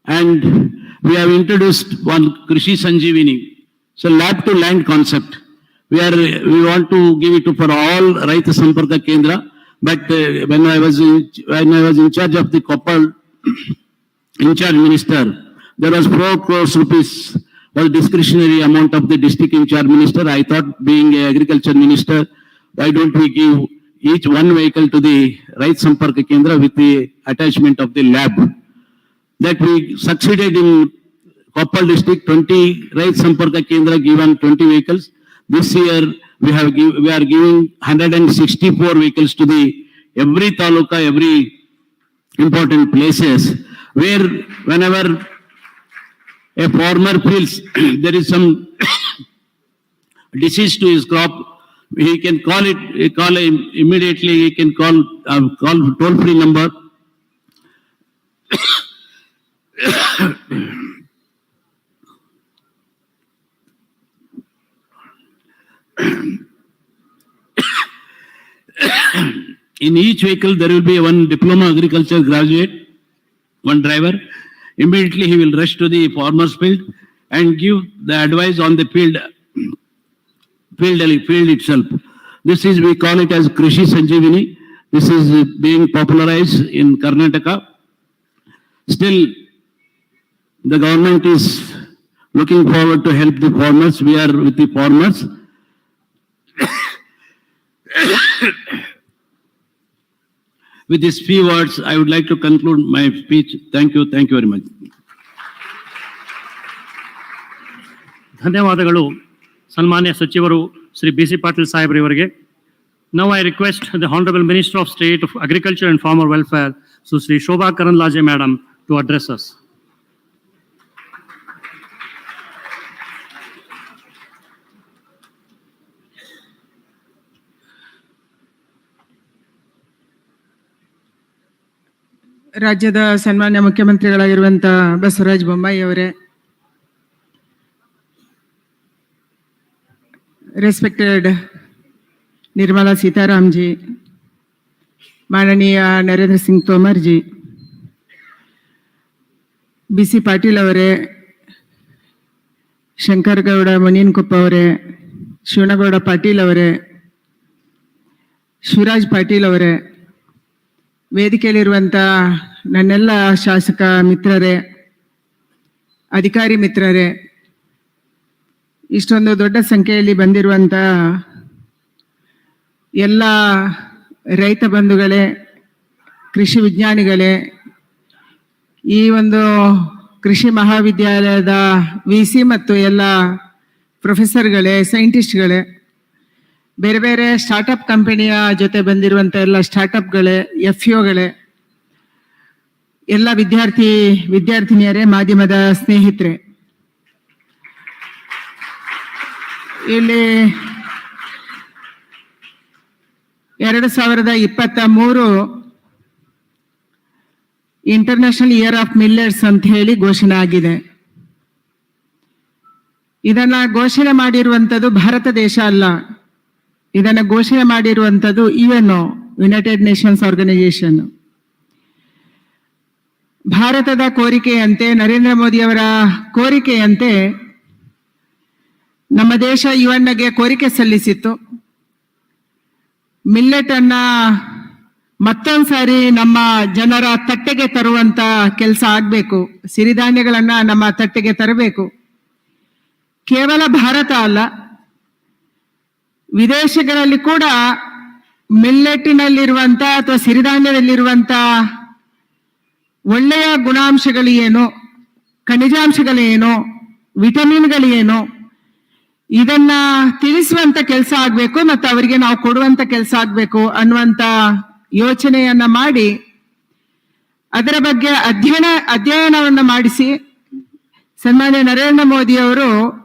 And we have introduced one Krishi Sanjeevani. It's a lab to land concept. We want to give it for all Raita Samparka Kendra. But when I was in charge of the Koppal, in charge minister, there was 4 crores rupees was discretionary amount of the district in charge minister. I thought, being an agriculture minister, why don't we give each one vehicle to the Raita Samparka Kendra with the attachment of the lab? That we succeeded in Koppal district, 20 Raita Samparka Kendra given 20 vehicles. This year we are giving 164 vehicles to every taluka, every important places where whenever a farmer feels there is some disease to his crop, he can call immediately. He can call toll-free number. In each vehicle, there will be one diploma agriculture graduate, one driver. Immediately, he will rush to the farmer's field and give the advice on the field itself. This is, we call it as Krishi Sanjeevani. This is being popularized in Karnataka. Still, the government is looking forward to help the farmers. We are with the farmers. With these few words, I would like to conclude my speech. Thank you very much. ಧನ್ಯವಾದಗಳು ಸನ್ಮಾನ್ಯ ಸಚಿವರು Shri B C Patil ಸಾಹೇಬ್ರವರಿಗೆ. Now I request the Honorable Minister of State of Agriculture and Farmer Welfare, so Sri Shobha Karanlaje Madam, to address us. ರಾಜ್ಯದ ಸನ್ಮಾನ್ಯ ಮುಖ್ಯಮಂತ್ರಿಗಳಾಗಿರುವಂಥ ಬಸವರಾಜ ಬೊಮ್ಮಾಯಿ ಅವರೇ, respected Nirmala Sitaram ji, ಮಾನನೀಯ Narendra Singh Tomar ji, B C Patil ಅವರೇ, ಶಂಕರಗೌಡ ಮುನಿಯನ್ಕೊಪ್ಪ ಅವರೇ, ಶಿವನಗೌಡ ಪಾಟೀಲ್ ಅವರೇ, ಶಿವರಾಜ್ ಪಾಟೀಲ್ ಅವರೇ, ವೇದಿಕೆಯಲ್ಲಿರುವಂಥ ನನ್ನೆಲ್ಲ ಶಾಸಕ ಮಿತ್ರರೇ, ಅಧಿಕಾರಿ ಮಿತ್ರರೇ, ಇಷ್ಟೊಂದು ದೊಡ್ಡ ಸಂಖ್ಯೆಯಲ್ಲಿ ಬಂದಿರುವಂಥ ಎಲ್ಲ ರೈತ ಬಂಧುಗಳೇ, ಕೃಷಿ ವಿಜ್ಞಾನಿಗಳೇ, ಈ ಒಂದು ಕೃಷಿ ಮಹಾವಿದ್ಯಾಲಯದ VC ಮತ್ತು ಎಲ್ಲ ಪ್ರೊಫೆಸರ್ಗಳೇ, ಸೈಂಟಿಸ್ಟ್ಗಳೇ, ಬೇರೆ ಬೇರೆ ಸ್ಟಾರ್ಟಪ್ ಕಂಪನಿಯ ಜೊತೆ ಬಂದಿರುವಂಥ ಎಲ್ಲ ಸ್ಟಾರ್ಟಪ್ಗಳೇ, FEOಗಳೇ, ಎಲ್ಲ ವಿದ್ಯಾರ್ಥಿನಿಯರೇ, ಮಾಧ್ಯಮದ ಸ್ನೇಹಿತರೆ, ಇಲ್ಲಿ 2023 ಇಂಟರ್ನ್ಯಾಷನಲ್ ಇಯರ್ ಆಫ್ ಮಿಲ್ಲೆಟ್ಸ್ ಅಂತ ಹೇಳಿ ಘೋಷಣೆ ಆಗಿದೆ. ಇದನ್ನ ಘೋಷಣೆ ಮಾಡಿರುವಂಥದ್ದು ಭಾರತ ದೇಶ ಅಲ್ಲ, ಇದನ್ನ ಘೋಷಣೆ ಮಾಡಿರುವಂಥದ್ದು UNO, ಯುನೈಟೆಡ್ ನೇಷನ್ಸ್ ಆರ್ಗನೈಸೇಷನ್. ಭಾರತದ ಕೋರಿಕೆಯಂತೆ, ನರೇಂದ್ರ ಮೋದಿಯವರ ಕೋರಿಕೆಯಂತೆ ನಮ್ಮ ದೇಶ UN-ಗೆ ಕೋರಿಕೆ ಸಲ್ಲಿಸಿತ್ತು. ಮಿಲ್ಲೆಟ್ ಅನ್ನ ಮತ್ತೊಂದ್ಸಾರಿ ನಮ್ಮ ಜನರ ತಟ್ಟೆಗೆ ತರುವಂತ ಕೆಲಸ ಆಗ್ಬೇಕು, ಸಿರಿಧಾನ್ಯಗಳನ್ನ ನಮ್ಮ ತಟ್ಟೆಗೆ ತರಬೇಕು. ಕೇವಲ ಭಾರತ ಅಲ್ಲ, ವಿದೇಶಗಳಲ್ಲಿ ಕೂಡ ಮಿಲ್ಲೆಟ್ಟಿನಲ್ಲಿರುವಂತ ಅಥವಾ ಸಿರಿಧಾನ್ಯದಲ್ಲಿರುವಂತ ಒಳ್ಳೆಯ ಗುಣಾಂಶಗಳು ಏನು, ಖನಿಜಾಂಶಗಳೇನು, ವಿಟಮಿನ್ಗಳೇನು, ಇದನ್ನ ತಿಳಿಸುವಂತ ಕೆಲಸ ಆಗ್ಬೇಕು ಮತ್ತು ಅವರಿಗೆ ನಾವು ಕೊಡುವಂತ ಕೆಲಸ ಆಗ್ಬೇಕು ಅನ್ನುವಂತ ಯೋಚನೆಯನ್ನ ಮಾಡಿ ಅದರ ಬಗ್ಗೆ ಅಧ್ಯಯನವನ್ನ ಮಾಡಿಸಿ ಸನ್ಮಾನ್ಯ ನರೇಂದ್ರ ಮೋದಿ ಅವರು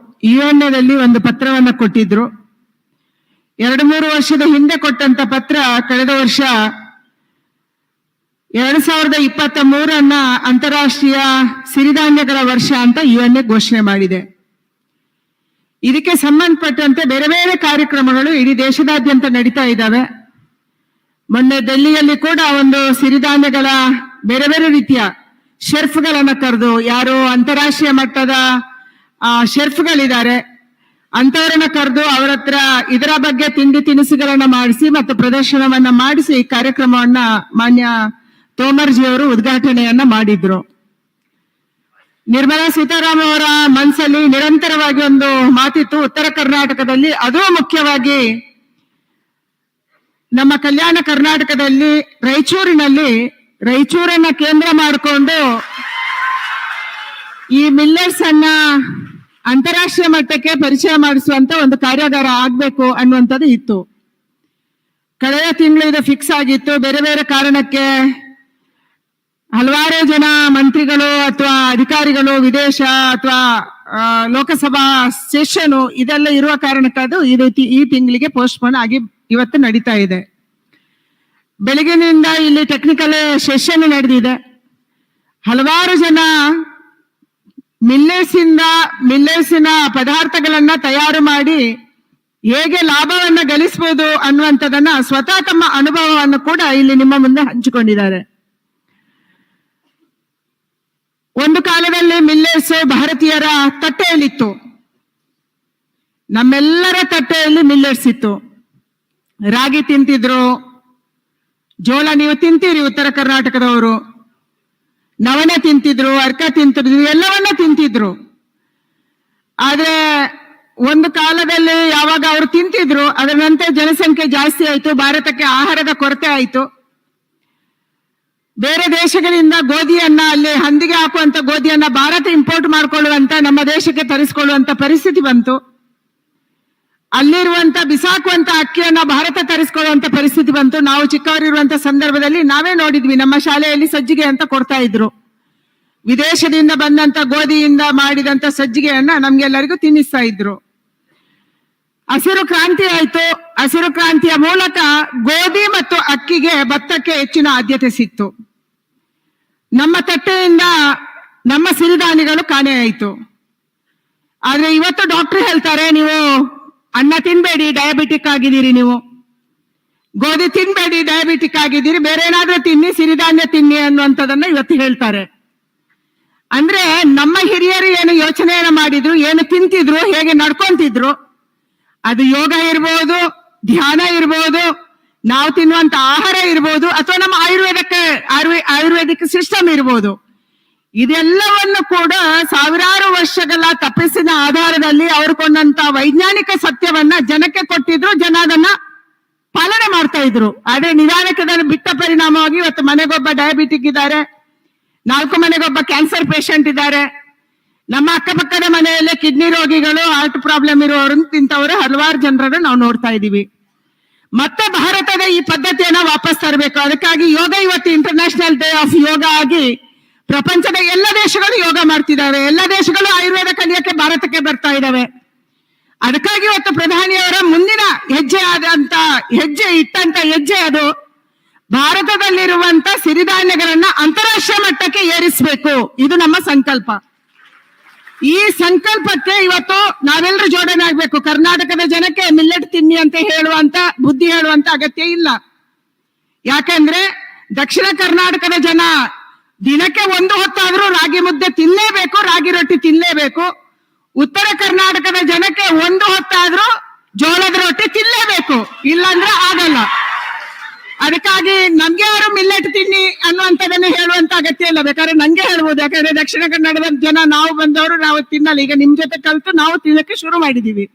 UN-ದಲ್ಲಿ ಒಂದು ಪತ್ರವನ್ನ ಕೊಟ್ಟಿದ್ರು. 2-3 ವರ್ಷದ ಹಿಂದೆ ಕೊಟ್ಟಂತ ಪತ್ರ ಕಳೆದ ವರ್ಷ 2023 ಅಂತಾರಾಷ್ಟ್ರೀಯ ಸಿರಿಧಾನ್ಯಗಳ ವರ್ಷ ಅಂತ UN ಘೋಷಣೆ ಮಾಡಿದೆ. ಇದಕ್ಕೆ ಸಂಬಂಧಪಟ್ಟಂತೆ ಬೇರೆ ಬೇರೆ ಕಾರ್ಯಕ್ರಮಗಳು ಇಡೀ ದೇಶದಾದ್ಯಂತ ನಡೀತಾ ಇದ್ದಾವೆ. ಮೊನ್ನೆ ಡೆಲ್ಲಿಯಲ್ಲಿ ಕೂಡ ಒಂದು ಸಿರಿಧಾನ್ಯಗಳ ಬೇರೆ ಬೇರೆ ರೀತಿಯ ಶೆರ್ಫ್ಗಳನ್ನ ಕರೆದು, ಯಾರು ಅಂತಾರಾಷ್ಟ್ರೀಯ ಮಟ್ಟದ ಶೆರ್ಫ್ಗಳಿದ್ದಾರೆ ಅಂತವರನ್ನ ಕರೆದು ಅವರ ಹತ್ರ ಇದರ ಬಗ್ಗೆ ತಿಂಡಿ ತಿನಿಸುಗಳನ್ನ ಮಾಡಿಸಿ ಮತ್ತು ಪ್ರದರ್ಶನವನ್ನ ಮಾಡಿಸಿ ಕಾರ್ಯಕ್ರಮವನ್ನ ಮಾನ್ಯ ತೋಮರ್ಜಿ ಅವರು ಉದ್ಘಾಟನೆಯನ್ನ ಮಾಡಿದ್ರು. ನಿರ್ಮಲಾ ಸೀತಾರಾಮನ್ ಅವರ ಮನಸ್ಸಲ್ಲಿ ನಿರಂತರವಾಗಿ ಒಂದು ಮಾತಿತ್ತು, ಉತ್ತರ ಕರ್ನಾಟಕದಲ್ಲಿ, ಅದೂ ಮುಖ್ಯವಾಗಿ ನಮ್ಮ ಕಲ್ಯಾಣ ಕರ್ನಾಟಕದಲ್ಲಿ ರಾಯಚೂರನ್ನ ಕೇಂದ್ರ ಮಾಡಿಕೊಂಡು ಈ ಮಿಲ್ಲೆಟ್ಸ್ ಅನ್ನ ಅಂತಾರಾಷ್ಟ್ರೀಯ ಮಟ್ಟಕ್ಕೆ ಪರಿಚಯ ಮಾಡಿಸುವಂತ ಒಂದು ಕಾರ್ಯಾಗಾರ ಆಗ್ಬೇಕು ಅನ್ನುವಂಥದ್ದು ಇತ್ತು. ಕಳೆದ ತಿಂಗಳು ಇದು ಫಿಕ್ಸ್ ಆಗಿತ್ತು. ಬೇರೆ ಬೇರೆ ಕಾರಣಕ್ಕೆ ಹಲವಾರು ಜನ ಮಂತ್ರಿಗಳು ಅಥವಾ ಅಧಿಕಾರಿಗಳು ವಿದೇಶ ಅಥವಾ ಲೋಕಸಭಾ ಸೆಷನ್ ಇದೆಲ್ಲ ಇರುವ ಕಾರಣಕ್ಕದು ಈ ತಿಂಗಳಿಗೆ ಪೋಸ್ಟ್ಪೋನ್ ಆಗಿ ಇವತ್ತು ನಡೀತಾ ಇದೆ. ಬೆಳಗಿನಿಂದ ಇಲ್ಲಿ ಟೆಕ್ನಿಕಲ್ ಸೆಷನ್ ನಡೆದಿದೆ. ಹಲವಾರು ಜನ ಮಿಲ್ಲೆಟ್ಸಿನ ಪದಾರ್ಥಗಳನ್ನ ತಯಾರು ಮಾಡಿ ಹೇಗೆ ಲಾಭವನ್ನ ಗಳಿಸಬಹುದು ಅನ್ನುವಂಥದ್ದನ್ನ ಸ್ವತಃ ತಮ್ಮ ಅನುಭವವನ್ನು ಕೂಡ ಇಲ್ಲಿ ನಿಮ್ಮ ಮುಂದೆ ಹಂಚಿಕೊಂಡಿದ್ದಾರೆ. ಒಂದು ಕಾಲದಲ್ಲಿ ಮಿಲ್ಲೆಟ್ಸ್ ಭಾರತೀಯರ ತಟ್ಟೆಯಲ್ಲಿತ್ತು, ನಮ್ಮೆಲ್ಲರ ತಟ್ಟೆಯಲ್ಲಿ ಮಿಲ್ಲೆಟ್ಸ್ ಇತ್ತು. ರಾಗಿ ತಿಂತಿದ್ರು, ಜೋಳ ನೀವು ತಿಂತೀರಿ ಉತ್ತರ ಕರ್ನಾಟಕದವರು, ನವಣೆ ತಿಂತಿದ್ರು, ಅರ್ಕ ತಿಂತಿದ್ರು, ಎಲ್ಲವನ್ನ ತಿಂತಿದ್ರು. ಆದ್ರೆ ಒಂದು ಕಾಲದಲ್ಲಿ ಯಾವಾಗ ಅವರು ತಿಂತಿದ್ರು ಅದರ ನಂತರ ಜನಸಂಖ್ಯೆ ಜಾಸ್ತಿ ಆಯ್ತು, ಭಾರತಕ್ಕೆ ಆಹಾರದ ಕೊರತೆ ಆಯ್ತು. ಬೇರೆ ದೇಶಗಳಿಂದ ಗೋಧಿಯನ್ನ, ಅಲ್ಲಿ ಹಂದಿಗೆ ಹಾಕುವಂತ ಗೋಧಿಯನ್ನ ಭಾರತ ಇಂಪೋರ್ಟ್ ಮಾಡ್ಕೊಳ್ಳುವಂತ, ನಮ್ಮ ದೇಶಕ್ಕೆ ತರಿಸ್ಕೊಳ್ಳುವಂತ ಪರಿಸ್ಥಿತಿ ಬಂತು. ಅಲ್ಲಿರುವಂತ ಬಿಸಾಕುವಂತ ಅಕ್ಕಿಯನ್ನ ಭಾರತ ತರಿಸ್ಕೊಳ್ಳುವಂತ ಪರಿಸ್ಥಿತಿ ಬಂತು. ನಾವು ಚಿಕ್ಕವರಿರುವಂತ ಸಂದರ್ಭದಲ್ಲಿ ನಾವೇ ನೋಡಿದ್ವಿ, ನಮ್ಮ ಶಾಲೆಯಲ್ಲಿ ಸಜ್ಜಿಗೆ ಅಂತ ಕೊಡ್ತಾ ಇದ್ರು. ವಿದೇಶದಿಂದ ಬಂದಂತ ಗೋಧಿಯಿಂದ ಮಾಡಿದಂತ ಸಜ್ಜಿಗೆಯನ್ನ ನಮ್ಗೆಲ್ಲರಿಗೂ ತಿನ್ನಿಸ್ತಾ ಇದ್ರು. ಹಸಿರು ಕ್ರಾಂತಿ ಆಯ್ತು. ಹಸಿರು ಕ್ರಾಂತಿಯ ಮೂಲಕ ಗೋಧಿ ಮತ್ತು ಅಕ್ಕಿಗೆ, ಭತ್ತಕ್ಕೆ ಹೆಚ್ಚಿನ ಆದ್ಯತೆ ಸಿಕ್ತು. ನಮ್ಮ ತಟ್ಟೆಯಿಂದ ನಮ್ಮ ಸಿರಿಧಾನ್ಯಗಳು ಕಾಣೆಯಾಯಿತು. ಆದ್ರೆ ಇವತ್ತು ಡಾಕ್ಟರ್ ಹೇಳ್ತಾರೆ, ನೀವು ಅನ್ನ ತಿನ್ಬೇಡಿ, ಡಯಾಬಿಟಿಕ್ ಆಗಿದ್ದೀರಿ, ನೀವು ಗೋಧಿ ತಿನ್ಬೇಡಿ, ಡಯಾಬಿಟಿಕ್ ಆಗಿದ್ದೀರಿ, ಬೇರೆ ಏನಾದ್ರೂ ತಿನ್ನಿ, ಸಿರಿಧಾನ್ಯ ತಿನ್ನಿ ಅನ್ನುವಂಥದ್ದನ್ನ ಇವತ್ತು ಹೇಳ್ತಾರೆ. ಅಂದ್ರೆ ನಮ್ಮ ಹಿರಿಯರು ಏನು ಯೋಚನೆಯನ್ನ ಮಾಡಿದ್ರು, ಏನು ತಿಂತಿದ್ರು, ಹೇಗೆ ನಡ್ಕೊಂತಿದ್ರು, ಅದು ಯೋಗ ಇರ್ಬೋದು, ಧ್ಯಾನ ಇರ್ಬೋದು, ನಾವು ತಿನ್ನುವಂತ ಆಹಾರ ಇರ್ಬೋದು, ಅಥವಾ ನಮ್ಮ ಆಯುರ್ವೇದಿಕ್ ಸಿಸ್ಟಮ್ ಇರ್ಬೋದು, ಇದೆಲ್ಲವನ್ನು ಕೂಡ ಸಾವಿರಾರು ವರ್ಷಗಳ ತಪಸ್ಸಿನ ಆಧಾರದಲ್ಲಿ ಅವರು ಕೊಂಡಂತ ವೈಜ್ಞಾನಿಕ ಸತ್ಯವನ್ನ ಜನಕ್ಕೆ ಕೊಟ್ಟಿದ್ರು. ಜನ ಅದನ್ನ ಪಾಲನೆ ಮಾಡ್ತಾ ಇದ್ರು. ಆದ್ರೆ ನಿಧಾನಕ್ಕೆ ಬಿಟ್ಟ ಪರಿಣಾಮವಾಗಿ ಇವತ್ತು ಮನೆಗೊಬ್ಬ ಡಯಾಬಿಟಿಕ್ ಇದ್ದಾರೆ, 4 ಮನೆಗೊಬ್ಬ ಕ್ಯಾನ್ಸರ್ ಪೇಷಂಟ್ ಇದ್ದಾರೆ. ನಮ್ಮ ಅಕ್ಕಪಕ್ಕದ ಮನೆಯಲ್ಲೇ ಕಿಡ್ನಿ ರೋಗಿಗಳು, ಹಾರ್ಟ್ ಪ್ರಾಬ್ಲಮ್ ಇರುವವರು, ಇಂಥವರು ಹಲವಾರು ಜನರನ್ನು ನಾವು ನೋಡ್ತಾ ಇದ್ದೀವಿ. ಮತ್ತೆ ಭಾರತದ ಈ ಪದ್ಧತಿಯನ್ನ ವಾಪಸ್ ತರಬೇಕು. ಅದಕ್ಕಾಗಿ ಯೋಗ ಇವತ್ತು ಇಂಟರ್ನ್ಯಾಷನಲ್ ಡೇ ಆಫ್ ಯೋಗ ಆಗಿ ಪ್ರಪಂಚದ ಎಲ್ಲ ದೇಶಗಳು ಯೋಗ ಮಾಡ್ತಿದ್ದಾವೆ. ಎಲ್ಲ ದೇಶಗಳು ಆಯುರ್ವೇದ ಕಲಿಯಕ್ಕೆ ಭಾರತಕ್ಕೆ ಬರ್ತಾ ಇದ್ದಾವೆ. ಅದಕ್ಕಾಗಿ ಇವತ್ತು ಪ್ರಧಾನಿಯವರ ಮುಂದಿನ ಹೆಜ್ಜೆ ಇಟ್ಟಂತ ಹೆಜ್ಜೆ ಅದು ಭಾರತದಲ್ಲಿರುವಂತ ಸಿರಿಧಾನ್ಯಗಳನ್ನ ಅಂತಾರಾಷ್ಟ್ರೀಯ ಮಟ್ಟಕ್ಕೆ ಏರಿಸಬೇಕು. ಇದು ನಮ್ಮ ಸಂಕಲ್ಪ. ಈ ಸಂಕಲ್ಪಕ್ಕೆ ಇವತ್ತು ನಾವೆಲ್ಲರೂ ಜೋಡಣೆ ಆಗ್ಬೇಕು. ಕರ್ನಾಟಕದ ಜನಕ್ಕೆ ಮಿಲ್ಲೆಟ್ ತಿನ್ನಿ ಅಂತ ಹೇಳುವಂತ ಬುದ್ಧಿ ಹೇಳುವಂತ ಅಗತ್ಯ ಇಲ್ಲ. ಯಾಕಂದ್ರೆ ದಕ್ಷಿಣ ಕರ್ನಾಟಕದ ಜನ ದಿನಕ್ಕೆ ಒಂದು ಹೊತ್ತಾದ್ರೂ ರಾಗಿ ಮುದ್ದೆ ತಿನ್ಲೇಬೇಕು, ರಾಗಿ ರೊಟ್ಟಿ ತಿನ್ಲೇಬೇಕು. ಉತ್ತರ ಕರ್ನಾಟಕದ ಜನಕ್ಕೆ ಒಂದು ಹೊತ್ತಾದ್ರೂ ಜೋಳದ ರೊಟ್ಟಿ ತಿನ್ಲೇಬೇಕು, ಇಲ್ಲಾಂದ್ರೆ ಆಗಲ್ಲ. ಅದಕ್ಕಾಗಿ ನಮ್ಗೆ ಯಾರು ಮಿಲ್ಲೆಟ್ ತಿನ್ನಿ ಅನ್ನುವಂಥದ್ದನ್ನು ಹೇಳುವಂತ ಅಗತ್ಯ ಇಲ್ಲ. ಬೇಕಾದ್ರೆ ನಂಗೆ ಹೇಳ್ಬೋದು, ಯಾಕಂದ್ರೆ ದಕ್ಷಿಣ ಕನ್ನಡದ ಜನ ನಾವು ಬಂದವರು, ನಾವು ತಿನ್ನಲ್ಲ. ಈಗ ನಿಮ್ ಜೊತೆ ಕಲ್ತು ನಾವು ತಿನ್ನಕ್ಕೆ ಶುರು ಮಾಡಿದೀವಿ.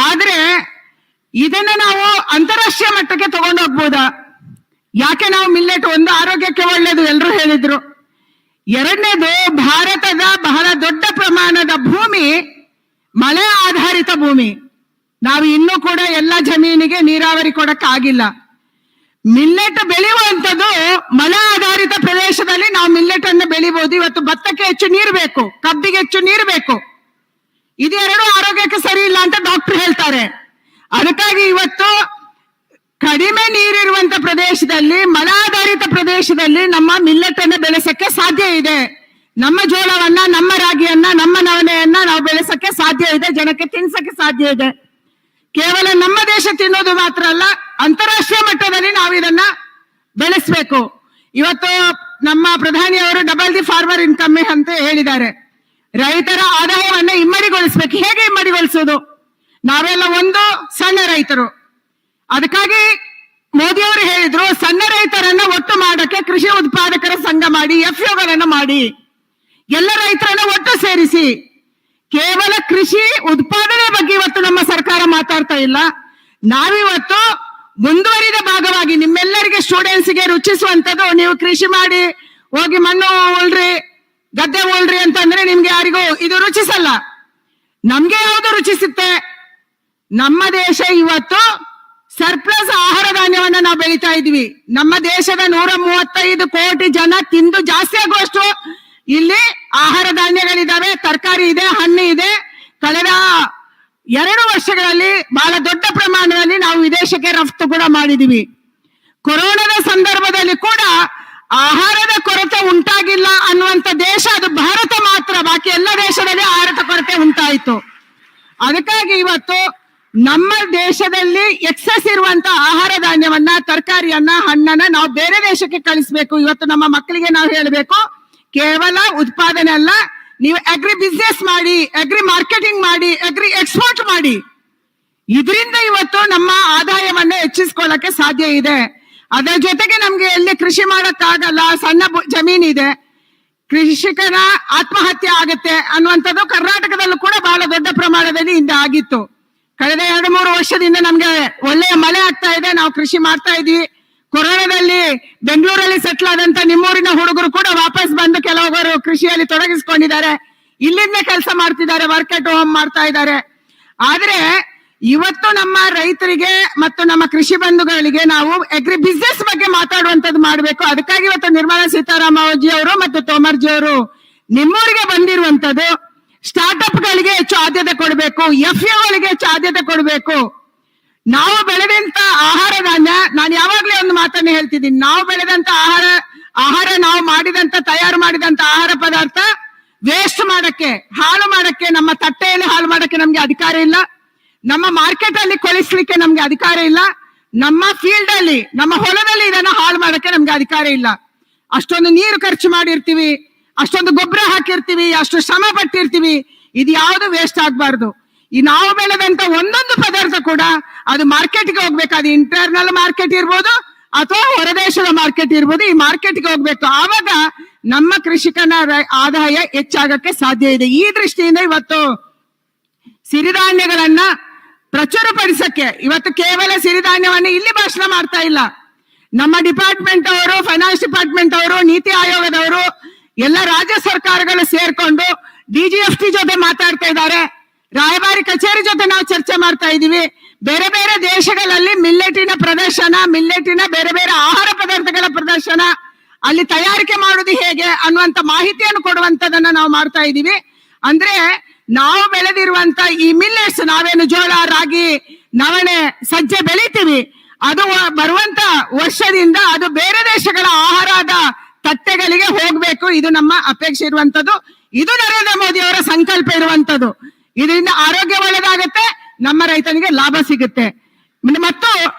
ಆದ್ರೆ ಇದನ್ನ ನಾವು ಅಂತಾರಾಷ್ಟ್ರೀಯ ಮಟ್ಟಕ್ಕೆ ತಗೊಂಡು ಹೋಗ್ಬೋದಾ? ಯಾಕೆ ನಾವು ಮಿಲ್ಲೆಟ್ ಒಂದು ಆರೋಗ್ಯಕ್ಕೆ ಒಳ್ಳೇದು ಎಲ್ಲರೂ ಹೇಳಿದ್ರು. ಎರಡನೇದು, ಭಾರತದ ಬಹಳ ದೊಡ್ಡ ಪ್ರಮಾಣದ ಭೂಮಿ ಮಳೆ ಆಧಾರಿತ ಭೂಮಿ. ನಾವು ಇನ್ನೂ ಕೂಡ ಎಲ್ಲ ಜಮೀನಿಗೆ ನೀರಾವರಿ ಕೊಡಕ್ಕಾಗಿಲ್ಲ. ಮಿಲ್ಲೆಟ್ ಬೆಳೆಯುವಂಥದ್ದು ಮಳೆ ಆಧಾರಿತ ಪ್ರದೇಶದಲ್ಲಿ ನಾವು ಮಿಲ್ಲೆಟ್ ಅನ್ನು ಬೆಳಿಬಹುದು. ಇವತ್ತು ಭತ್ತಕ್ಕೆ ಹೆಚ್ಚು ನೀರು ಬೇಕು, ಕಬ್ಬಿಗೆ ಹೆಚ್ಚು ನೀರು ಬೇಕು. ಇದೆರಡು ಆರೋಗ್ಯಕ್ಕೆ ಸರಿ ಇಲ್ಲ ಅಂತ ಡಾಕ್ಟರ್ ಹೇಳ್ತಾರೆ. ಅದಕ್ಕಾಗಿ ಇವತ್ತು ಕಡಿಮೆ ನೀರಿರುವಂತ ಪ್ರದೇಶದಲ್ಲಿ, ಮಳೆಯಾಧಾರಿತ ಪ್ರದೇಶದಲ್ಲಿ ನಮ್ಮ ಮಿಲ್ಲೆಟ್ ಅನ್ನು ಬೆಳೆಸಕ್ಕೆ ಸಾಧ್ಯ ಇದೆ. ನಮ್ಮ ಜೋಳವನ್ನ, ನಮ್ಮ ರಾಗಿಯನ್ನ, ನಮ್ಮ ನವಣೆಯನ್ನ ನಾವು ಬೆಳೆಸಕ್ಕೆ ಸಾಧ್ಯ ಇದೆ, ಜನಕ್ಕೆ ತಿನ್ಸಕ್ಕೆ ಸಾಧ್ಯ ಇದೆ. ಕೇವಲ ನಮ್ಮ ದೇಶ ತಿನ್ನೋದು ಮಾತ್ರ ಅಲ್ಲ, ಅಂತಾರಾಷ್ಟ್ರೀಯ ಮಟ್ಟದಲ್ಲಿ ನಾವು ಇದನ್ನ ಬೆಳೆಸಬೇಕು. ಇವತ್ತು ನಮ್ಮ ಪ್ರಧಾನಿಯವರು ಡಬಲ್ ದಿ ಫಾರ್ಮರ್ ಇನ್ಕಮ್ ಅಂತ ಹೇಳಿದ್ದಾರೆ. ರೈತರ ಆದಾಯವನ್ನ ಇಮ್ಮಡಿಗೊಳಿಸ್ಬೇಕು. ಹೇಗೆ ಇಮ್ಮಡಿಗೊಳಿಸೋದು? ನಾವೆಲ್ಲ ಒಂದು ಸಣ್ಣ ರೈತರು. ಅದಕ್ಕಾಗಿ ಮೋದಿಯವರು ಹೇಳಿದ್ರು, ಸಣ್ಣ ರೈತರನ್ನ ಒಟ್ಟು ಮಾಡಕ್ಕೆ ಕೃಷಿ ಉತ್ಪಾದಕರ ಸಂಘ ಮಾಡಿ, FAOಗಳನ್ನ ಮಾಡಿ, ಎಲ್ಲ ರೈತರನ್ನ ಒಟ್ಟು ಸೇರಿಸಿ. ಕೇವಲ ಕೃಷಿ ಉತ್ಪಾದನೆ ಬಗ್ಗೆ ಇವತ್ತು ನಮ್ಮ ಸರ್ಕಾರ ಮಾತಾಡ್ತಾ ಇಲ್ಲ. ನಾವಿವತ್ತು ಮುಂದುವರಿದ ಭಾಗವಾಗಿ ನಿಮ್ಮೆಲ್ಲರಿಗೆ ಸ್ಟೂಡೆಂಟ್ಸ್ಗೆ ರುಚಿಸುವಂತದ್ದು, ನೀವು ಕೃಷಿ ಮಾಡಿ ಹೋಗಿ ಮಣ್ಣು ಉಳ್ರಿ, ಗದ್ದೆ ಉಳ್ರಿ ಅಂತಂದ್ರೆ ನಿಮ್ಗೆ ಯಾರಿಗೂ ಇದು ರುಚಿಸಲ್ಲ. ನಮ್ಗೆ ಯಾವುದು ರುಚಿಸುತ್ತೆ? ನಮ್ಮ ದೇಶ ಇವತ್ತು ಸರ್ಪ್ಲಸ್ ಆಹಾರ ಧಾನ್ಯವನ್ನ ನಾವು ಬೆಳೀತಾ ಇದೀವಿ. ನಮ್ಮ ದೇಶದ 135 ಕೋಟಿ ಜನ ತಿಂದು ಜಾಸ್ತಿ ಆಗುವಷ್ಟು ಇಲ್ಲಿ ಆಹಾರ ಧಾನ್ಯಗಳಿದಾವೆ, ತರಕಾರಿ ಇದೆ, ಹಣ್ಣು ಇದೆ. ಕಳೆದ 2 ವರ್ಷಗಳಲ್ಲಿ ಬಹಳ ದೊಡ್ಡ ಪ್ರಮಾಣದಲ್ಲಿ ನಾವು ವಿದೇಶಕ್ಕೆ ರಫ್ತು ಕೂಡ ಮಾಡಿದೀವಿ. ಕೊರೋನಾದ ಸಂದರ್ಭದಲ್ಲಿ ಕೂಡ ಆಹಾರದ ಕೊರತೆ ಉಂಟಾಗಿಲ್ಲ ಅನ್ನುವಂತ ದೇಶ ಅದು ಭಾರತ ಮಾತ್ರ. ಬಾಕಿ ಎಲ್ಲ ದೇಶದಲ್ಲಿ ಆಹಾರದ ಕೊರತೆ ಉಂಟಾಯಿತು. ಅದಕ್ಕಾಗಿ ಇವತ್ತು ನಮ್ಮ ದೇಶದಲ್ಲಿ ಎಕ್ಸೆಸ್ ಇರುವಂತ ಆಹಾರ ಧಾನ್ಯವನ್ನ, ತರಕಾರಿಯನ್ನ, ಹಣ್ಣನ್ನ ನಾವು ಬೇರೆ ದೇಶಕ್ಕೆ ಕಳಿಸ್ಬೇಕು. ಇವತ್ತು ನಮ್ಮ ಮಕ್ಕಳಿಗೆ ನಾವು ಹೇಳಬೇಕು, ಕೇವಲ ಉತ್ಪಾದನೆ ಅಲ್ಲ, ನೀವು ಅಗ್ರಿ ಬಿಸ್ನೆಸ್ ಮಾಡಿ, ಅಗ್ರಿ ಮಾರ್ಕೆಟಿಂಗ್ ಮಾಡಿ, ಅಗ್ರಿ ಎಕ್ಸ್ಪೋರ್ಟ್ ಮಾಡಿ. ಇದರಿಂದ ಇವತ್ತು ನಮ್ಮ ಆದಾಯವನ್ನ ಹೆಚ್ಚಿಸ್ಕೊಳ್ಳಕ್ಕೆ ಸಾಧ್ಯ ಇದೆ. ಅದರ ಜೊತೆಗೆ ನಮ್ಗೆ ಎಲ್ಲಿ ಕೃಷಿ ಮಾಡಕ್ಕಾಗಲ್ಲ, ಸಣ್ಣ ಜಮೀನಿದೆ, ಕೃಷಿಕನ ಆತ್ಮಹತ್ಯೆ ಆಗುತ್ತೆ ಅನ್ನುವಂಥದ್ದು ಕರ್ನಾಟಕದಲ್ಲೂ ಕೂಡ ಬಹಳ ದೊಡ್ಡ ಪ್ರಮಾಣದಲ್ಲಿ ಹಿಂದೆ ಆಗಿತ್ತು. ಕಳೆದ 2-3 ವರ್ಷದಿಂದ ನಮ್ಗೆ ಒಳ್ಳೆಯ ಮಳೆ ಆಗ್ತಾ ಇದೆ, ನಾವು ಕೃಷಿ ಮಾಡ್ತಾ ಇದೀವಿ. ಕೊರೋನಾದಲ್ಲಿ ಬೆಂಗಳೂರಲ್ಲಿ ಸೆಟ್ಲ್ ಆದಂತ ನಿಮ್ಮೂರಿನ ಹುಡುಗರು ಕೂಡ ವಾಪಸ್ ಬಂದು ಕೆಲವರು ಕೃಷಿಯಲ್ಲಿ ತೊಡಗಿಸಿಕೊಂಡಿದ್ದಾರೆ. ಇಲ್ಲಿಂದ ಕೆಲಸ ಮಾಡ್ತಿದ್ದಾರೆ, ವರ್ಕ್ ಅಟ್ ಹೋಮ್ ಮಾಡ್ತಾ ಇದ್ದಾರೆ. ಆದ್ರೆ ಇವತ್ತು ನಮ್ಮ ರೈತರಿಗೆ ಮತ್ತು ನಮ್ಮ ಕೃಷಿ ಬಂಧುಗಳಿಗೆ ನಾವು ಅಗ್ರಿ ಬಿಸ್ನೆಸ್ ಬಗ್ಗೆ ಮಾತಾಡುವಂತದ್ದು ಮಾಡಬೇಕು. ಅದಕ್ಕಾಗಿ ಇವತ್ತು ನಿರ್ಮಲಾ ಸೀತಾರಾಮನ್ ಅವರು ಮತ್ತು ತೋಮರ್ ಜಿ ಅವರು ನಿಮ್ಮೂರಿಗೆ ಬಂದಿರುವಂತದ್ದು. ಸ್ಟಾರ್ಟ್ಅಪ್ ಗಳಿಗೆ ಹೆಚ್ಚು ಆದ್ಯತೆ ಕೊಡಬೇಕು, FAOಗಳಿಗೆ ಹೆಚ್ಚು ಆದ್ಯತೆ ಕೊಡಬೇಕು. ನಾವು ಬೆಳೆದಂತ ಆಹಾರ ಧಾನ್ಯ, ನಾನು ಯಾವಾಗ್ಲೇ ಒಂದು ಮಾತನ್ನ ಹೇಳ್ತಿದ್ದೀನಿ, ನಾವು ಬೆಳೆದಂತ ಆಹಾರ ನಾವು ತಯಾರು ಮಾಡಿದಂತ ಆಹಾರ ಪದಾರ್ಥ ವೇಸ್ಟ್ ಮಾಡಕ್ಕೆ, ಹಾಳು ಮಾಡಕ್ಕೆ, ನಮ್ಮ ತಟ್ಟೆಯಲ್ಲಿ ಹಾಳು ಮಾಡಕ್ಕೆ ನಮ್ಗೆ ಅಧಿಕಾರ ಇಲ್ಲ. ನಮ್ಮ ಮಾರ್ಕೆಟ್ ಅಲ್ಲಿ ಕೊಳಿಸ್ಲಿಕ್ಕೆ ನಮ್ಗೆ ಅಧಿಕಾರ ಇಲ್ಲ. ನಮ್ಮ ಫೀಲ್ಡ್ ಅಲ್ಲಿ, ನಮ್ಮ ಹೊಲದಲ್ಲಿ ಇದನ್ನ ಹಾಳು ಮಾಡಕ್ಕೆ ನಮ್ಗೆ ಅಧಿಕಾರ ಇಲ್ಲ. ಅಷ್ಟೊಂದು ನೀರು ಖರ್ಚು ಮಾಡಿರ್ತೀವಿ, ಅಷ್ಟೊಂದು ಗೊಬ್ಬರ ಹಾಕಿರ್ತೀವಿ, ಅಷ್ಟು ಶ್ರಮ ಪಟ್ಟಿರ್ತೀವಿ. ಇದು ಯಾವುದು ವೇಸ್ಟ್ ಆಗ್ಬಾರ್ದು. ಈ ನಾವು ಬೆಳೆದಂತ ಒಂದೊಂದು ಪದಾರ್ಥ ಕೂಡ ಅದು ಮಾರ್ಕೆಟ್ಗೆ ಹೋಗ್ಬೇಕು. ಅದು ಇಂಟರ್ನಲ್ ಮಾರ್ಕೆಟ್ ಇರ್ಬೋದು ಅಥವಾ ಹೊರದೇಶದ ಮಾರ್ಕೆಟ್ ಇರ್ಬೋದು, ಈ ಮಾರ್ಕೆಟ್ಗೆ ಹೋಗ್ಬೇಕು. ಆವಾಗ ನಮ್ಮ ಕೃಷಿಕನ ಆದಾಯ ಹೆಚ್ಚಾಗಕ್ಕೆ ಸಾಧ್ಯ ಇದೆ. ಈ ದೃಷ್ಟಿಯಿಂದ ಇವತ್ತು ಸಿರಿಧಾನ್ಯಗಳನ್ನ ಪ್ರಚುರಪಡಿಸಕ್ಕೆ ಇವತ್ತು ಕೇವಲ ಸಿರಿಧಾನ್ಯವನ್ನು ಇಲ್ಲಿ ಭಾಷಣ ಮಾಡ್ತಾ ಇಲ್ಲ. ನಮ್ಮ ಡಿಪಾರ್ಟ್ಮೆಂಟ್ ಅವರು, ಫೈನಾನ್ಸ್ ಡಿಪಾರ್ಟ್ಮೆಂಟ್ ಅವರು, ನೀತಿ ಆಯೋಗದವರು, ಎಲ್ಲ ರಾಜ್ಯ ಸರ್ಕಾರಗಳು ಸೇರ್ಕೊಂಡು DGFT ಜೊತೆ ಮಾತಾಡ್ತಾ ಇದ್ದಾರೆ. ರಾಯಭಾರಿ ಕಚೇರಿ ಜೊತೆ ನಾವು ಚರ್ಚೆ ಮಾಡ್ತಾ ಇದೀವಿ. ಬೇರೆ ಬೇರೆ ದೇಶಗಳಲ್ಲಿ ಮಿಲ್ಲೆಟಿನ ಪ್ರದರ್ಶನ, ಮಿಲ್ಲೆಟಿನ ಬೇರೆ ಬೇರೆ ಆಹಾರ ಪದಾರ್ಥಗಳ ಪ್ರದರ್ಶನ, ಅಲ್ಲಿ ತಯಾರಿಕೆ ಮಾಡುವುದು ಹೇಗೆ ಅನ್ನುವಂತ ಮಾಹಿತಿಯನ್ನು ಕೊಡುವಂತದನ್ನ ನಾವು ಮಾಡ್ತಾ ಇದೀವಿ. ಅಂದ್ರೆ ನಾವು ಬೆಳೆದಿರುವಂತ ಈ ಮಿಲ್ಲೆಟ್ಸ್, ನಾವೇನು ಜೋಳ, ರಾಗಿ, ನವಣೆ, ಸಜ್ಜೆ ಬೆಳಿತೀವಿ, ಅದು ಬರುವಂತ ವರ್ಷದಿಂದ ಅದು ಬೇರೆ ದೇಶಗಳ ಆಹಾರದ ತಟ್ಟೆಗಳಿಗೆ ಹೋಗ್ಬೇಕು. ಇದು ನಮ್ಮ ಅಪೇಕ್ಷೆ ಇರುವಂತದ್ದು. ಇದು ನರೇಂದ್ರ ಮೋದಿ ಅವರ ಸಂಕಲ್ಪ ಇರುವಂತದ್ದು. ಇದರಿಂದ ಆರೋಗ್ಯ ಒಳ್ಳೆದಾಗತ್ತೆ, ನಮ್ಮ ರೈತನಿಗೆ ಲಾಭ ಸಿಗುತ್ತೆ. ಮತ್ತು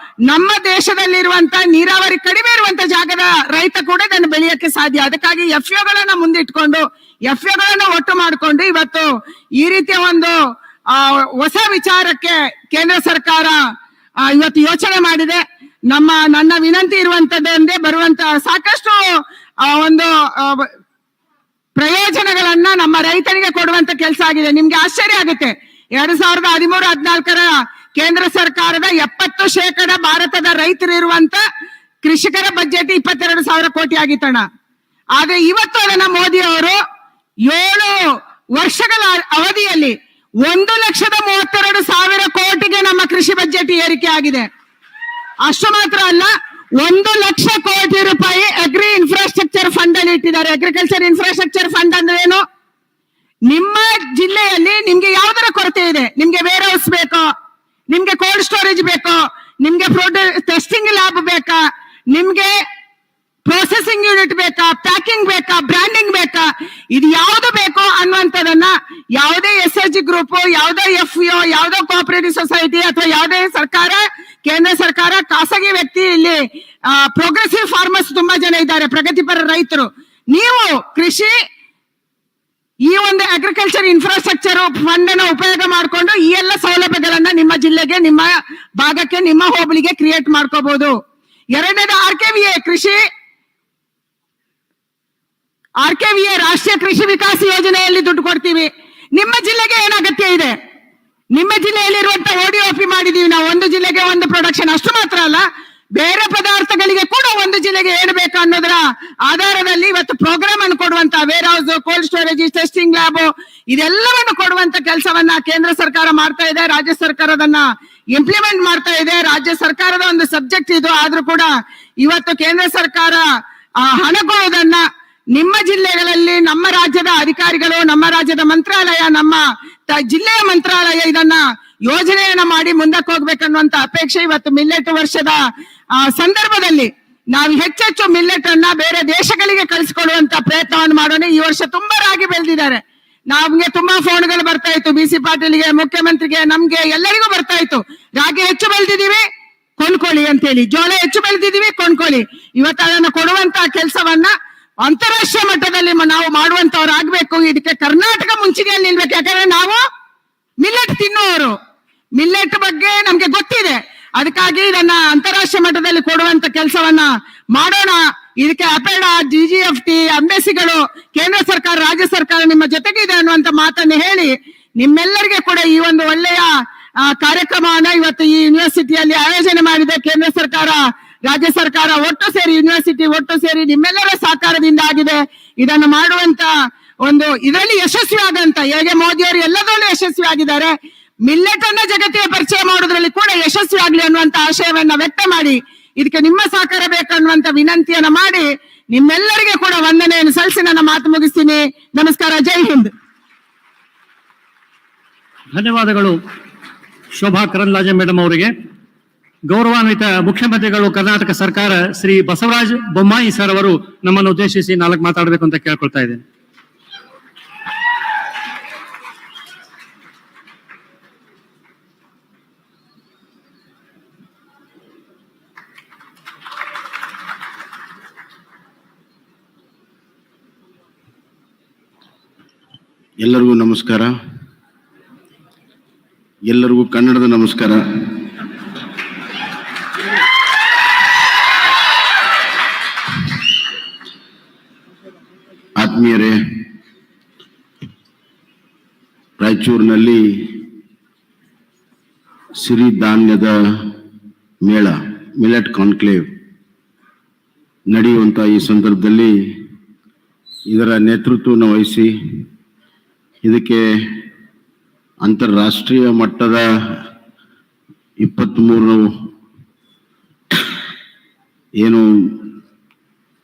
ನಮ್ಮ ದೇಶದಲ್ಲಿರುವಂತ ನೀರಾವರಿ ಕಡಿಮೆ ಇರುವಂತ ಜಾಗದ ರೈತ ಕೂಡ ಇದನ್ನು ಬೆಳೆಯಕ್ಕೆ ಸಾಧ್ಯ. ಅದಕ್ಕಾಗಿ ಎಫ್ಒಗಳನ್ನ ಮುಂದಿಟ್ಕೊಂಡು, ಎಫ್ಒಗಳನ್ನ ಒಟ್ಟು ಮಾಡಿಕೊಂಡು ಇವತ್ತು ಈ ರೀತಿಯ ಒಂದು ಹೊಸ ವಿಚಾರಕ್ಕೆ ಕೇಂದ್ರ ಸರ್ಕಾರ ಇವತ್ತು ಯೋಚನೆ ಮಾಡಿದೆ. ನನ್ನ ವಿನಂತಿ ಇರುವಂತದ್ದೇ ಬರುವಂತ ಸಾಕಷ್ಟು ಒಂದು ಪ್ರಯೋಜನಗಳನ್ನ ನಮ್ಮ ರೈತರಿಗೆ ಕೊಡುವಂತ ಕೆಲಸ ಆಗಿದೆ. ನಿಮ್ಗೆ ಆಶ್ಚರ್ಯ ಆಗುತ್ತೆ, 2013-14 ಕೇಂದ್ರ ಸರ್ಕಾರದ 70% ಭಾರತದ ರೈತರಿರುವಂತ ಕೃಷಿಕರ ಬಜೆಟ್ 22,000 ಕೋಟಿ ಆಗಿತ್ತಣ್ಣ. ಆದ್ರೆ ಇವತ್ತು ಅದನ್ನ ಮೋದಿ ಅವರು 7 ವರ್ಷಗಳ ಅವಧಿಯಲ್ಲಿ 1,32,000 ಕೋಟಿಗೆ ನಮ್ಮ ಕೃಷಿ ಬಜೆಟ್ ಏರಿಕೆ ಆಗಿದೆ. ಅಷ್ಟು ಮಾತ್ರ ಅಲ್ಲ, 1 ಲಕ್ಷ ಕೋಟಿ ರೂಪಾಯಿ ಅಗ್ರಿ ಇನ್ಫ್ರಾಸ್ಟ್ರಕ್ಚರ್ ಫಂಡ್ ಅಲ್ಲಿ ಇಟ್ಟಿದ್ದಾರೆ. ಅಗ್ರಿಕಲ್ಚರ್ ಇನ್ಫ್ರಾಸ್ಟ್ರಕ್ಚರ್ ಫಂಡ್ ಅಂದ್ರೆ ಏನು? ನಿಮ್ಮ ಜಿಲ್ಲೆಯಲ್ಲಿ ನಿಮ್ಗೆ ಯಾವ್ದರ ಕೊರತೆ ಇದೆ, ನಿಮ್ಗೆ ವೇರ್ ಹೌಸ್ ಬೇಕೋ, ನಿಮ್ಗೆ ಕೋಲ್ಡ್ ಸ್ಟೋರೇಜ್ ಬೇಕೋ, ನಿಮ್ಗೆ ಟೆಸ್ಟಿಂಗ್ ಲ್ಯಾಬ್ ಬೇಕಾ, ನಿಮ್ಗೆ ಪ್ರೊಸೆಸಿಂಗ್ ಯೂನಿಟ್ ಬೇಕಾ, ಪ್ಯಾಕಿಂಗ್ ಬೇಕಾ, ಬ್ರ್ಯಾಂಡಿಂಗ್ ಬೇಕಾ, ಇದು ಯಾವ್ದು ಬೇಕೋ ಅನ್ನುವಂಥದನ್ನ ಯಾವುದೇ SHG ಗ್ರೂಪ್, ಯಾವುದೇ FPO, ಯಾವುದೋ ಕೋಆಪರೇಟಿವ್ ಸೊಸೈಟಿ ಅಥವಾ ಯಾವುದೇ ಸರ್ಕಾರ, ಕೇಂದ್ರ ಸರ್ಕಾರ, ಖಾಸಗಿ ವ್ಯಕ್ತಿ, ಇಲ್ಲಿ ಪ್ರೋಗ್ರೆಸಿವ್ ಫಾರ್ಮರ್ಸ್ ತುಂಬಾ ಜನ ಇದ್ದಾರೆ, ಪ್ರಗತಿಪರ ರೈತರು. ನೀವು ಕೃಷಿ ಈ ಒಂದು ಅಗ್ರಿಕಲ್ಚರ್ ಇನ್ಫ್ರಾಸ್ಟ್ರಕ್ಚರ್ ಫಂಡ್ ಅನ್ನು ಉಪಯೋಗ ಮಾಡಿಕೊಂಡು ಈ ಎಲ್ಲ ಸೌಲಭ್ಯಗಳನ್ನ ನಿಮ್ಮ ಜಿಲ್ಲೆಗೆ, ನಿಮ್ಮ ಭಾಗಕ್ಕೆ, ನಿಮ್ಮ ಹೋಬಳಿಗೆ ಕ್ರಿಯೇಟ್ ಮಾಡ್ಕೋಬಹುದು. ಎರಡನೇದು RKVA ರಾಷ್ಟ್ರೀಯ ಕೃಷಿ ವಿಕಾಸ ಯೋಜನೆಯಲ್ಲಿ ದುಡ್ಡು ಕೊಡ್ತೀವಿ. ನಿಮ್ಮ ಜಿಲ್ಲೆಗೆ ಏನ್ ಅಗತ್ಯ ಇದೆ? ನಿಮ್ಮ ಜಿಲ್ಲೆಯಲ್ಲಿರುವಂತ ODOP ಮಾಡಿದೀವಿ ನಾವು, ಒಂದು ಜಿಲ್ಲೆಗೆ ಒಂದು ಪ್ರೊಡಕ್ಷನ್. ಅಷ್ಟು ಮಾತ್ರ ಅಲ್ಲ, ಬೇರೆ ಪದಾರ್ಥಗಳಿಗೆ ಕೂಡ ಒಂದು ಜಿಲ್ಲೆಗೆ ಏನು ಬೇಕು ಅನ್ನೋದರ ಆಧಾರದಲ್ಲಿ ಇವತ್ತು ಪ್ರೋಗ್ರಾಮ್ ಅನ್ನು ಕೊಡುವಂತ warehouse, cold storage, testing lab, ಇದೆಲ್ಲವನ್ನು ಕೊಡುವಂತ ಕೆಲಸವನ್ನ ಕೇಂದ್ರ ಸರ್ಕಾರ ಮಾಡ್ತಾ ಇದೆ. ರಾಜ್ಯ ಸರ್ಕಾರ ಅದನ್ನ ಇಂಪ್ಲಿಮೆಂಟ್ ಮಾಡ್ತಾ ಇದೆ. ರಾಜ್ಯ ಸರ್ಕಾರದ ಒಂದು ಸಬ್ಜೆಕ್ಟ್ ಇದು. ಆದ್ರೂ ಕೂಡ ಇವತ್ತು ಕೇಂದ್ರ ಸರ್ಕಾರ ಹಣಗೊಳ್ಳುವುದನ್ನ ನಿಮ್ಮ ಜಿಲ್ಲೆಗಳಲ್ಲಿ ನಮ್ಮ ರಾಜ್ಯದ ಅಧಿಕಾರಿಗಳು, ನಮ್ಮ ರಾಜ್ಯದ ಮಂತ್ರಾಲಯ, ನಮ್ಮ ಜಿಲ್ಲೆಯ ಮಂತ್ರಾಲಯ ಇದನ್ನ ಯೋಜನೆಯನ್ನ ಮಾಡಿ ಮುಂದಕ್ಕೆ ಹೋಗ್ಬೇಕನ್ನುವಂತ ಅಪೇಕ್ಷೆ. ಇವತ್ತು ಮಿಲ್ಲೆಟ್ ವರ್ಷದ ಸಂದರ್ಭದಲ್ಲಿ ನಾವು ಹೆಚ್ಚೆಚ್ಚು ಮಿಲ್ಲೆಟ್ ಅನ್ನ ಬೇರೆ ದೇಶಗಳಿಗೆ ಕಳಿಸಿಕೊಡುವಂತ ಪ್ರಯತ್ನವನ್ನು ಮಾಡೋಣ. ಈ ವರ್ಷ ತುಂಬಾ ರಾಗಿ ಬೆಳೆದಿದ್ದಾರೆ. ನಮ್ಗೆ ತುಂಬಾ ಫೋನ್ಗಳು ಬರ್ತಾ ಇತ್ತು, BC ಪಾಟೀಲ್ಗೆ, ಮುಖ್ಯಮಂತ್ರಿಗೆ, ನಮ್ಗೆ ಎಲ್ಲರಿಗೂ ಬರ್ತಾ ಇತ್ತು, ರಾಗಿ ಹೆಚ್ಚು ಬೆಳೆದಿದ್ದೀವಿ ಕೊಂಡ್ಕೊಳ್ಳಿ ಅಂತ ಹೇಳಿ, ಜೋಳ ಹೆಚ್ಚು ಬೆಳೆದಿದ್ದೀವಿ ಕೊಂಡ್ಕೊಳ್ಳಿ. ಇವತ್ತು ಅದನ್ನ ಕೊಡುವಂತ ಕೆಲಸವನ್ನ ಅಂತಾರಾಷ್ಟ್ರೀಯ ಮಟ್ಟದಲ್ಲಿ ನಾವು ಮಾಡುವಂತವ್ರು ಆಗ್ಬೇಕು. ಇದಕ್ಕೆ ಕರ್ನಾಟಕ ಮುಂಚೂಣಿಯಲ್ಲಿ ನಿಲ್ಬೇಕು. ಯಾಕಂದ್ರೆ ನಾವು ಮಿಲ್ಲೆಟ್ ತಿನ್ನುವವರು, ಮಿಲ್ಲೆಟ್ ಬಗ್ಗೆ ನಮ್ಗೆ ಗೊತ್ತಿದೆ. ಅದಕ್ಕಾಗಿ ಇದನ್ನ ಅಂತಾರಾಷ್ಟ್ರೀಯ ಮಟ್ಟದಲ್ಲಿ ಕೊಡುವಂತ ಕೆಲಸವನ್ನ ಮಾಡೋಣ. ಇದಕ್ಕೆ ಅಪೇಡ, GGFT, ಎಂಬೆಸಿಗಳು, ಕೇಂದ್ರ ಸರ್ಕಾರ, ರಾಜ್ಯ ಸರ್ಕಾರ ನಿಮ್ಮ ಜೊತೆಗಿದೆ ಅನ್ನುವಂತ ಮಾತನ್ನು ಹೇಳಿ, ನಿಮ್ಮೆಲ್ಲರಿಗೆ ಕೂಡ ಈ ಒಂದು ಒಳ್ಳೆಯ ಕಾರ್ಯಕ್ರಮವನ್ನ ಇವತ್ತು ಈ ಯೂನಿವರ್ಸಿಟಿಯಲ್ಲಿ ಆಯೋಜನೆ ಮಾಡಿದೆ. ಕೇಂದ್ರ ಸರ್ಕಾರ, ರಾಜ್ಯ ಸರ್ಕಾರ ಒಟ್ಟು ಸೇರಿ, ಯೂನಿವರ್ಸಿಟಿ ಒಟ್ಟು ಸೇರಿ ನಿಮ್ಮೆಲ್ಲರ ಸಹಕಾರದಿಂದ ಆಗಿದೆ. ಇದನ್ನು ಮಾಡುವಂತ ಒಂದು ಇದರಲ್ಲಿ ಯಶಸ್ವಿ ಆಗಂತ, ಹೇಗೆ ಮೋದಿ ಅವರು ಎಲ್ಲದರಲ್ಲೂ ಯಶಸ್ವಿ ಆಗಿದ್ದಾರೆ, ಮಿಲ್ಲೆಟ್ ಅನ್ನ ಜಗತ್ತಿಗೆ ಪರಿಚಯ ಮಾಡೋದ್ರಲ್ಲಿ ಕೂಡ ಯಶಸ್ವಿ ಆಗ್ಲಿ ಅನ್ನುವಂತ ಆಶಯವನ್ನ ವ್ಯಕ್ತ ಮಾಡಿ, ಇದಕ್ಕೆ ನಿಮ್ಮ ಸಹಕಾರ ಬೇಕನ್ನುವಂತ ವಿನಂತಿಯನ್ನ ಮಾಡಿ, ನಿಮ್ಮೆಲ್ಲರಿಗೆ ಕೂಡ ವಂದನೆಯನ್ನು ಸಲ್ಲಿಸಿ ನನ್ನ ಮಾತು ಮುಗಿಸ್ತೀನಿ. ನಮಸ್ಕಾರ, ಜೈ ಹಿಂದ್. ಧನ್ಯವಾದಗಳು ಶೋಭಾ ಕರಂದ್ಲಾಜೆ ಮೇಡಮ್ ಅವರಿಗೆ. ಗೌರವಾನ್ವಿತ ಮುಖ್ಯಮಂತ್ರಿಗಳು ಕರ್ನಾಟಕ ಸರ್ಕಾರ ಶ್ರೀ ಬಸವರಾಜ ಬೊಮ್ಮಾಯಿ ಸರ್ ಅವರು ನಮ್ಮನ್ನು ಉದ್ದೇಶಿಸಿ 4 ಮಾತಾಡಬೇಕು ಅಂತ ಕೇಳ್ಕೊಳ್ತಾ ಇದ್ದೇನೆ. ಎಲ್ಲರಿಗೂ ನಮಸ್ಕಾರ. ಎಲ್ಲರಿಗೂ ಕನ್ನಡದ ನಮಸ್ಕಾರ. ಆತ್ಮೀಯರೇ, ರಾಯಚೂರಿನಲ್ಲಿ ಸಿರಿಧಾನ್ಯದ ಮೇಳ, ಮಿಲೆಟ್ ಕಾನ್ಕ್ಲೇವ್ ನಡೆಯುವಂಥ ಈ ಸಂದರ್ಭದಲ್ಲಿ ಇದರ ನೇತೃತ್ವವನ್ನು ವಹಿಸಿ ಇದಕ್ಕೆ ಅಂತಾರಾಷ್ಟ್ರೀಯ ಮಟ್ಟದ 23 ಏನು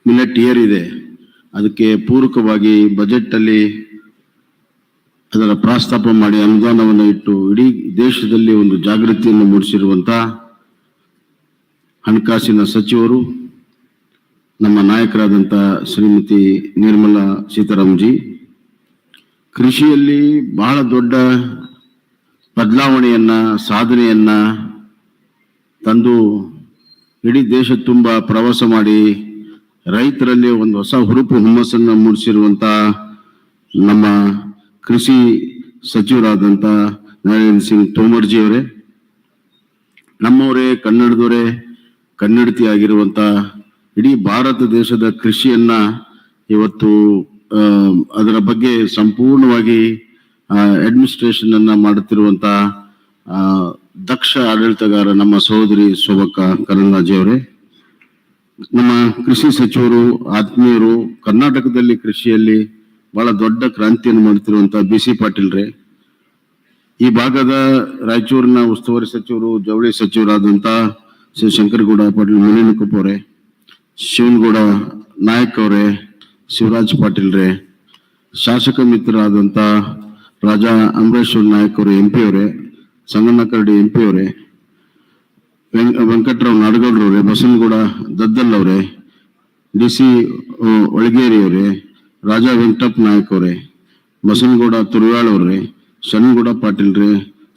ಮಿಲೆಟ್ ಇಯರ್ ಇದೆ, ಅದಕ್ಕೆ ಪೂರಕವಾಗಿ ಬಜೆಟಲ್ಲಿ ಅದರ ಪ್ರಸ್ತಾಪ ಮಾಡಿ ಅನುದಾನವನ್ನು ಇಟ್ಟು ಇಡೀ ದೇಶದಲ್ಲಿ ಒಂದು ಜಾಗೃತಿಯನ್ನು ಮೂಡಿಸಿರುವಂತ ಹಣಕಾಸಿನ ಸಚಿವರು ನಮ್ಮ ನಾಯಕರಾದಂಥ ಶ್ರೀಮತಿ ನಿರ್ಮಲಾ ಸೀತಾರಾಮನ್ಜಿ ಕೃಷಿಯಲ್ಲಿ ಬಹಳ ದೊಡ್ಡ ಬದಲಾವಣೆಯನ್ನ ಸಾಧನೆಯನ್ನ ತಂದು ಇಡೀ ದೇಶ ತುಂಬ ಪ್ರವಾಸ ಮಾಡಿ ರೈತರಲ್ಲಿ ಒಂದು ಹೊಸ ಹುರುಪು ಹುಮ್ಮಸ್ಸನ್ನು ಮೂಡಿಸಿರುವಂತ ನಮ್ಮ ಕೃಷಿ ಸಚಿವರಾದಂಥ ನರೇಂದ್ರ ಸಿಂಗ್ ತೋಮರ್ಜಿ ಅವರೇ, ನಮ್ಮವರೇ, ಕನ್ನಡದವರೇ, ಕನ್ನಡತಿ ಆಗಿರುವಂತ ಇಡೀ ಭಾರತ ದೇಶದ ಕೃಷಿಯನ್ನ ಇವತ್ತು ಅದರ ಬಗ್ಗೆ ಸಂಪೂರ್ಣವಾಗಿ ಅಡ್ಮಿನಿಸ್ಟ್ರೇಷನ್ ಅನ್ನ ಮಾಡುತ್ತಿರುವಂತ ದಕ್ಷ ಆಡಳಿತಗಾರ ನಮ್ಮ ಸಹೋದರಿ ಶೋಭಕ್ಕ ಕರಂದ್ಲಾಜೆ ಅವರೇ, ನಮ್ಮ ಕೃಷಿ ಸಚಿವರು, ಆತ್ಮೀಯರು, ಕರ್ನಾಟಕದಲ್ಲಿ ಕೃಷಿಯಲ್ಲಿ ಬಹಳ ದೊಡ್ಡ ಕ್ರಾಂತಿಯನ್ನು ಮಾಡುತ್ತಿರುವಂತಹ BC ಪಾಟೀಲ್ರೇ, ಈ ಭಾಗದ ರಾಯಚೂರಿನ ಉಸ್ತುವಾರಿ ಸಚಿವರು, ಜವಳಿ ಸಚಿವರಾದಂತ ಶ್ರೀ ಶಂಕರಗೌಡ ಪಾಟೀಲ್ ಮುನಿನಕೊಪ್ಪ ಅವರೇ, ಶಿವನಗೌಡ ನಾಯಕ್ ಅವರೇ, ಶಿವರಾಜ್ ಪಾಟೀಲ್ರೇ, ಶಾಸಕ ಮಿತ್ರರಾದಂತ ರಾಜಾ ಅಂಬರೀಶ್ ನಾಯಕ್ ಅವರು MP ಅವರೇ, ಸಂಗಣ್ಣ ಕರಡಿ MP ಅವರೇ, ವೆಂಕಟರಾವ್ ನಾಡಗೌಡ್ರವರೇ, ಬಸನಗೌಡ ದದ್ದಲ್ ಅವರೇ, DC ಒಳಗೇರಿ ಅವರೇ, ರಾಜಾ ವೆಂಕಟಪ್ಪ ನಾಯಕ್ ಅವರೇ, ಬಸನಗೌಡ ತುರ್ಯಾಳ್ ಅವರೇ, ಶರಣಗೌಡ ಪಾಟೀಲ್ರೇ,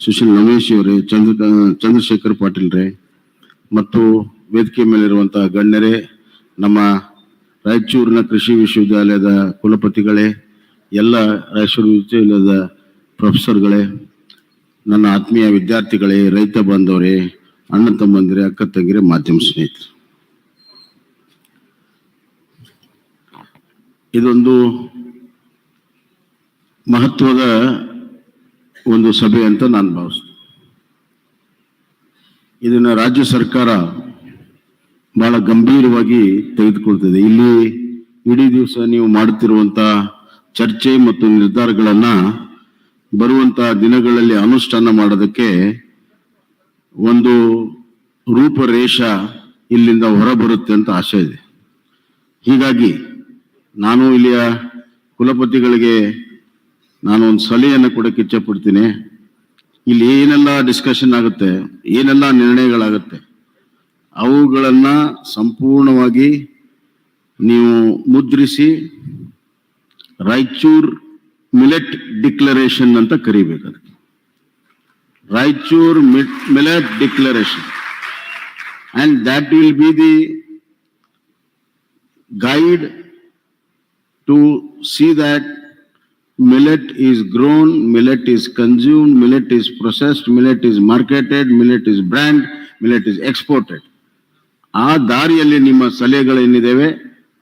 ಸುಶೀಲ್ ನಮೇಶ್ ಅವರೇ, ಚಂದ್ರಶೇಖರ್ ಪಾಟೀಲ್ರೇ ಮತ್ತು ವೇದಿಕೆ ಮೇಲಿರುವಂತಹ ಗಣ್ಯರೇ, ನಮ್ಮ ರಾಯಚೂರಿನ ಕೃಷಿ ವಿಶ್ವವಿದ್ಯಾಲಯದ ಕುಲಪತಿಗಳೇ, ಎಲ್ಲ ರಾಯಚೂರು ವಿಶ್ವವಿದ್ಯಾಲಯದ ಪ್ರೊಫೆಸರ್ಗಳೇ, ನನ್ನ ಆತ್ಮೀಯ ವಿದ್ಯಾರ್ಥಿಗಳೇ, ರೈತ ಬಾಂಧವರೇ, ಅಣ್ಣ ತಮ್ಮಂದಿರೇ, ಅಕ್ಕ ತಂಗಿರೇ, ಮಾಧ್ಯಮ ಸ್ನೇಹಿತರು, ಇದೊಂದು ಮಹತ್ವದ ಒಂದು ಸಭೆ ಅಂತ ನಾನು ಭಾವಿಸ್ತೇನೆ. ಇದನ್ನ ರಾಜ್ಯ ಸರ್ಕಾರ ಬಹಳ ಗಂಭೀರವಾಗಿ ತೆಗೆದುಕೊಳ್ತದೆ. ಇಲ್ಲಿ ಇಡೀ ದಿವಸ ನೀವು ಮಾಡುತ್ತಿರುವಂತ ಚರ್ಚೆ ಮತ್ತು ನಿರ್ಧಾರಗಳನ್ನ ಬರುವಂತಹ ದಿನಗಳಲ್ಲಿ ಅನುಷ್ಠಾನ ಮಾಡೋದಕ್ಕೆ ಒಂದು ರೂಪರೇಷ ಇಲ್ಲಿಂದ ಹೊರಬರುತ್ತೆ ಅಂತ ಆಶೆ ಇದೆ. ಹೀಗಾಗಿ ನಾನು ಇಲ್ಲಿಯ ಕುಲಪತಿಗಳಿಗೆ ನಾನು ಒಂದು ಸಲಹೆಯನ್ನು ಕೊಡಕ್ಕೆ ಇಚ್ಛೆ ಪಡ್ತೀನಿ. ಇಲ್ಲಿ ಏನೆಲ್ಲ ಡಿಸ್ಕಷನ್ ಆಗುತ್ತೆ, ಏನೆಲ್ಲ ನಿರ್ಣಯಗಳಾಗುತ್ತೆ, ಅವುಗಳನ್ನ ಸಂಪೂರ್ಣವಾಗಿ ನೀವು ಮುದ್ರಿಸಿ ರಾಯಚೂರ್ ಮಿಲೆಟ್ ಡಿಕ್ಲರೇಷನ್ ಅಂತ ಕರಿಬೇಕು. ಅದಕ್ಕೆ Raichur millet declaration, and that will be the guide to see that millet is grown, millet is consumed, millet is processed, millet is marketed, millet is brand, millet is exported. ಆ ದಾರಿಯಲ್ಲಿ ನಿಮ್ಮ ಸಲಹೆಗಳೇನಿದ್ದೇವೆ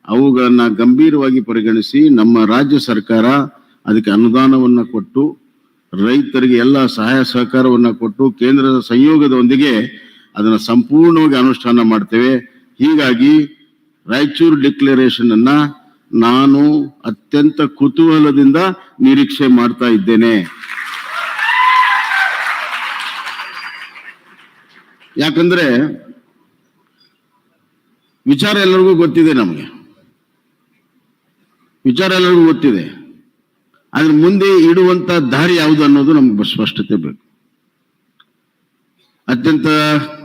ಅವುಗಳನ್ನ ಗಂಭೀರವಾಗಿ ಪರಿಗಣಿಸಿ ನಮ್ಮ ರಾಜ್ಯ ಸರ್ಕಾರ ಅದಕ್ಕೆ ಅನುದಾನವನ್ನ ಕೊಟ್ಟು ರೈತರಿಗೆ ಎಲ್ಲ ಸಹಾಯ ಸಹಕಾರವನ್ನ ಕೊಟ್ಟು ಕೇಂದ್ರದ ಸಂಯೋಗದೊಂದಿಗೆ ಅದನ್ನ ಸಂಪೂರ್ಣವಾಗಿ ಅನುಷ್ಠಾನ ಮಾಡ್ತೇವೆ. ಹೀಗಾಗಿ ರಾಯಚೂರು ಡಿಕ್ಲರೇಷನ್ ಅನ್ನ ನಾನು ಅತ್ಯಂತ ಕುತೂಹಲದಿಂದ ನಿರೀಕ್ಷೆ ಮಾಡ್ತಾ ಇದ್ದೇನೆ. ಯಾಕಂದ್ರೆ ವಿಚಾರ ಎಲ್ಲರಿಗೂ ಗೊತ್ತಿದೆ, ನಮಗೆ ವಿಚಾರ ಎಲ್ಲರಿಗೂ ಗೊತ್ತಿದೆ. ಅದ್ರ ಮುಂದೆ ಇಡುವಂತ ದಾರಿ ಯಾವುದು ಅನ್ನೋದು ನಮ್ಗೆ ಸ್ಪಷ್ಟತೆ ಬೇಕು. ಅತ್ಯಂತ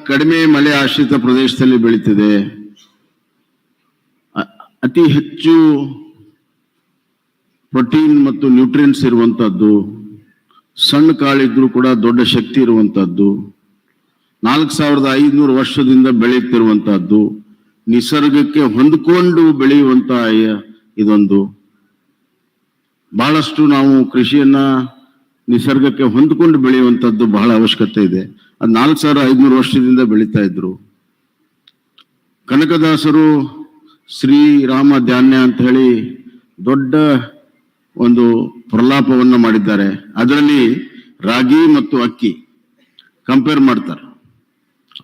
ಕಡಿಮೆ ಮಳೆ ಆಶ್ರಿತ ಪ್ರದೇಶದಲ್ಲಿ ಬೆಳೀತಿದೆ, ಅತಿ ಹೆಚ್ಚು ಪ್ರೋಟೀನ್ ಮತ್ತು ನ್ಯೂಟ್ರಿಯೆಂಟ್ಸ್ ಇರುವಂತಹದ್ದು, ಸಣ್ಣ ಕಾಳಿದ್ರೂ ಕೂಡ ದೊಡ್ಡ ಶಕ್ತಿ ಇರುವಂತಹದ್ದು, 4500 ವರ್ಷದಿಂದ ಬೆಳೆಯುತ್ತಿರುವಂತಹದ್ದು, ನಿಸರ್ಗಕ್ಕೆ ಹೊಂದಿಕೊಂಡು ಬೆಳೆಯುವಂತ ಇದೊಂದು. ಬಹಳಷ್ಟು ನಾವು ಕೃಷಿಯನ್ನ ನಿಸರ್ಗಕ್ಕೆ ಹೊಂದಿಕೊಂಡು ಬೆಳೆಯುವಂತದ್ದು ಬಹಳ ಅವಶ್ಯಕತೆ ಇದೆ. ಅದು 4500 ವರ್ಷದಿಂದ ಬೆಳೀತಾ ಇದ್ರು. ಕನಕದಾಸರು ಶ್ರೀರಾಮ ಧಾನ್ಯ ಅಂತ ಹೇಳಿ ದೊಡ್ಡ ಒಂದು ಪ್ರಲಾಪವನ್ನ ಮಾಡಿದ್ದಾರೆ. ಅದರಲ್ಲಿ ರಾಗಿ ಮತ್ತು ಅಕ್ಕಿ ಕಂಪೇರ್ ಮಾಡ್ತಾರೆ.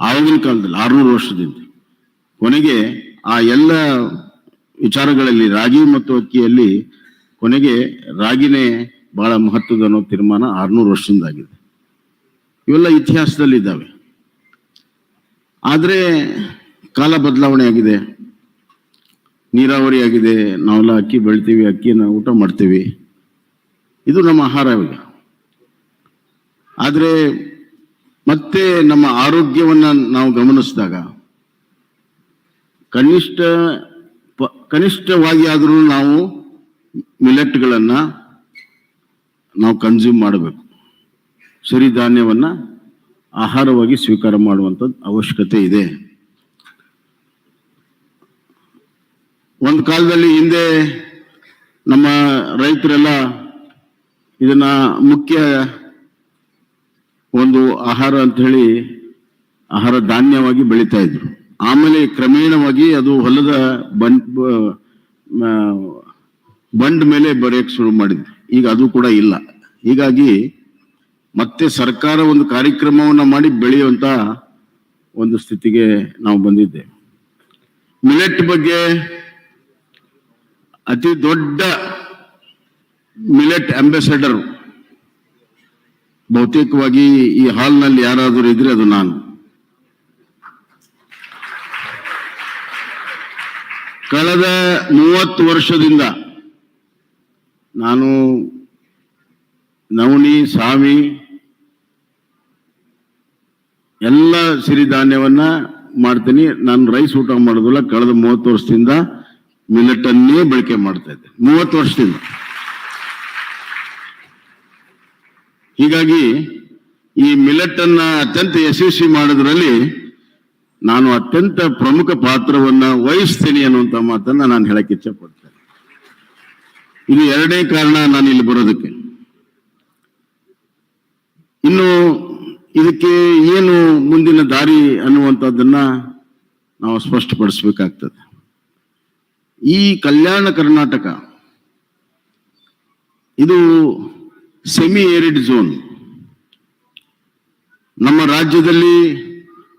ಆವಾಗಿನ ಕಾಲದಲ್ಲಿ 600 ವರ್ಷದಿಂದ ಕೊನೆಗೆ ಆ ಎಲ್ಲ ವಿಚಾರಗಳಲ್ಲಿ ರಾಗಿ ಮತ್ತು ಅಕ್ಕಿಯಲ್ಲಿ ಕೊನೆಗೆ ರಾಗಿನೇ ಬಹಳ ಮಹತ್ವದ ಅನ್ನೋ ತೀರ್ಮಾನ 600 ವರ್ಷದಿಂದ ಆಗಿದೆ. ಇವೆಲ್ಲ ಇತಿಹಾಸದಲ್ಲಿ ಇದ್ದಾವೆ. ಆದ್ರೆ ಕಾಲ ಬದಲಾವಣೆ ಆಗಿದೆ, ನೀರಾವರಿ ಆಗಿದೆ, ನಾವೆಲ್ಲ ಅಕ್ಕಿ ಬೆಳಿತೀವಿ, ಅಕ್ಕಿನ ಊಟ ಮಾಡ್ತೀವಿ. ಇದು ನಮ್ಮ ಆಹಾರವಿದೆ. ಆದರೆ ಮತ್ತೆ ನಮ್ಮ ಆರೋಗ್ಯವನ್ನು ನಾವು ಗಮನಿಸಿದಾಗ ಕನಿಷ್ಠವಾಗಿ ಆದರೂ ನಾವು ಮಿಲೆಟ್ಗಳನ್ನು ನಾವು ಕನ್ಸ್ಯೂಮ್ ಮಾಡಬೇಕು. ಸಿರಿಧಾನ್ಯವನ್ನು ಆಹಾರವಾಗಿ ಸ್ವೀಕಾರ ಮಾಡುವಂಥದ್ದು ಅವಶ್ಯಕತೆ ಇದೆ. ಒಂದು ಕಾಲದಲ್ಲಿ ಹಿಂದೆ ನಮ್ಮ ರೈತರೆಲ್ಲ ಇದನ್ನ ಮುಖ್ಯ ಒಂದು ಆಹಾರ ಅಂತ ಹೇಳಿ ಆಹಾರ ಧಾನ್ಯವಾಗಿ ಬೆಳೀತಾ ಇದ್ರು. ಆಮೇಲೆ ಕ್ರಮೇಣವಾಗಿ ಅದು ಹೊಲದ ಬಂಡ್ ಮೇಲೆ ಬರೆಯಕ್ಕೆ ಶುರು ಮಾಡಿದ್ರು. ಈಗ ಅದು ಕೂಡ ಇಲ್ಲ. ಹೀಗಾಗಿ ಮತ್ತೆ ಸರ್ಕಾರ ಒಂದು ಕಾರ್ಯಕ್ರಮವನ್ನು ಮಾಡಿ ಬೆಳೆಯುವಂತ ಒಂದು ಸ್ಥಿತಿಗೆ ನಾವು ಬಂದಿದ್ದೇವೆ. ಮಿಲೆಟ್ ಬಗ್ಗೆ ಅತಿ ದೊಡ್ಡ ಮಿಲೆಟ್ ಅಂಬಾಸಡರ್ ಬಹುತೇಕವಾಗಿ ಈ ಹಾಲ್ನಲ್ಲಿ ಯಾರಾದರೂ ಇದ್ರೆ ಅದು ನಾನು. ಕಳೆದ 30 ವರ್ಷದಿಂದ ನಾನು ನವಣಿ, ಸಾವಿ ಎಲ್ಲ ಸಿರಿಧಾನ್ಯವನ್ನ ಮಾಡ್ತೀನಿ. ನಾನು ರೈಸ್ ಊಟ ಮಾಡೋದಿಲ್ಲ. ಕಳೆದ 30 ವರ್ಷದಿಂದ ಮಿಲೆಟ್ ಅನ್ನೇ ಬಳಕೆ ಮಾಡ್ತಾ ಇದ್ದೆ, 30 ವರ್ಷದಿಂದ. ಹೀಗಾಗಿ ಈ ಮಿಲೆಟ್ ಅನ್ನ ಅತ್ಯಂತ ಯಶಸ್ವಿ ಮಾಡೋದ್ರಲ್ಲಿ ನಾನು ಅತ್ಯಂತ ಪ್ರಮುಖ ಪಾತ್ರವನ್ನ ವಹಿಸ್ತೀನಿ ಅನ್ನುವಂಥ ಮಾತನ್ನ ನಾನು ಹೇಳಕ್ಕೆ ಇಚ್ಛೆ ಪಡ್ತೇನೆ. ಇದು ಎರಡನೇ ಕಾರಣ ನಾನು ಇಲ್ಲಿ ಬರೋದಕ್ಕೆ. ಇನ್ನು ಇದಕ್ಕೆ ಏನು ಮುಂದಿನ ದಾರಿ ಅನ್ನುವಂಥದ್ದನ್ನ ನಾವು ಸ್ಪಷ್ಟಪಡಿಸಬೇಕಾಗ್ತದೆ. ಈ ಕಲ್ಯಾಣ ಕರ್ನಾಟಕ ಇದು ಸೆಮಿ ಏರಿಡ್ ಝೋನ್. ನಮ್ಮ ರಾಜ್ಯದಲ್ಲಿ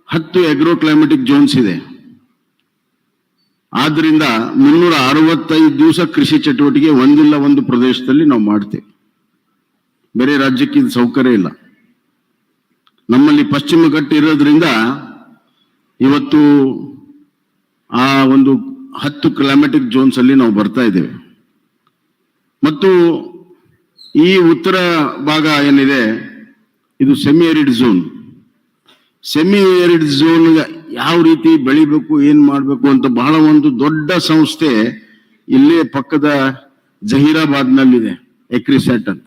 10 ಅಗ್ರೋ ಕ್ಲೈಮೆಟಿಕ್ ಝೋನ್ಸ್ ಇದೆ. ಆದ್ರಿಂದ 365 ದಿವಸ ಕೃಷಿ ಚಟುವಟಿಕೆ ಒಂದಿಲ್ಲ ಒಂದು ಪ್ರದೇಶದಲ್ಲಿ ನಾವು ಮಾಡ್ತೇವೆ. ಬೇರೆ ರಾಜ್ಯಕ್ಕೆ ಇದು ಸೌಕರ್ಯ ಇಲ್ಲ. ನಮ್ಮಲ್ಲಿ ಪಶ್ಚಿಮ ಘಟ್ಟ ಇರೋದ್ರಿಂದ ಇವತ್ತು ಆ ಒಂದು 10 ಕ್ಲೈಮೆಟಿಕ್ ಝೋನ್ಸ್ ಅಲ್ಲಿ ನಾವು ಬರ್ತಾ ಇದ್ದೇವೆ. ಮತ್ತು ಈ ಉತ್ತರ ಭಾಗ ಏನಿದೆ ಇದು semi arid zone. Semi arid zone ಯಾವ ರೀತಿ ಬೆಳಿಬೇಕು, ಏನ್ ಮಾಡಬೇಕು ಅಂತ ಬಹಳ ಒಂದು ದೊಡ್ಡ ಸಂಸ್ಥೆ ಇಲ್ಲೇ ಪಕ್ಕದ ಜಹೀರಾಬಾದ್ನಲ್ಲಿದೆ, ಎಕ್ರಿಸ್ಯಾಟ್ ಅಂತ.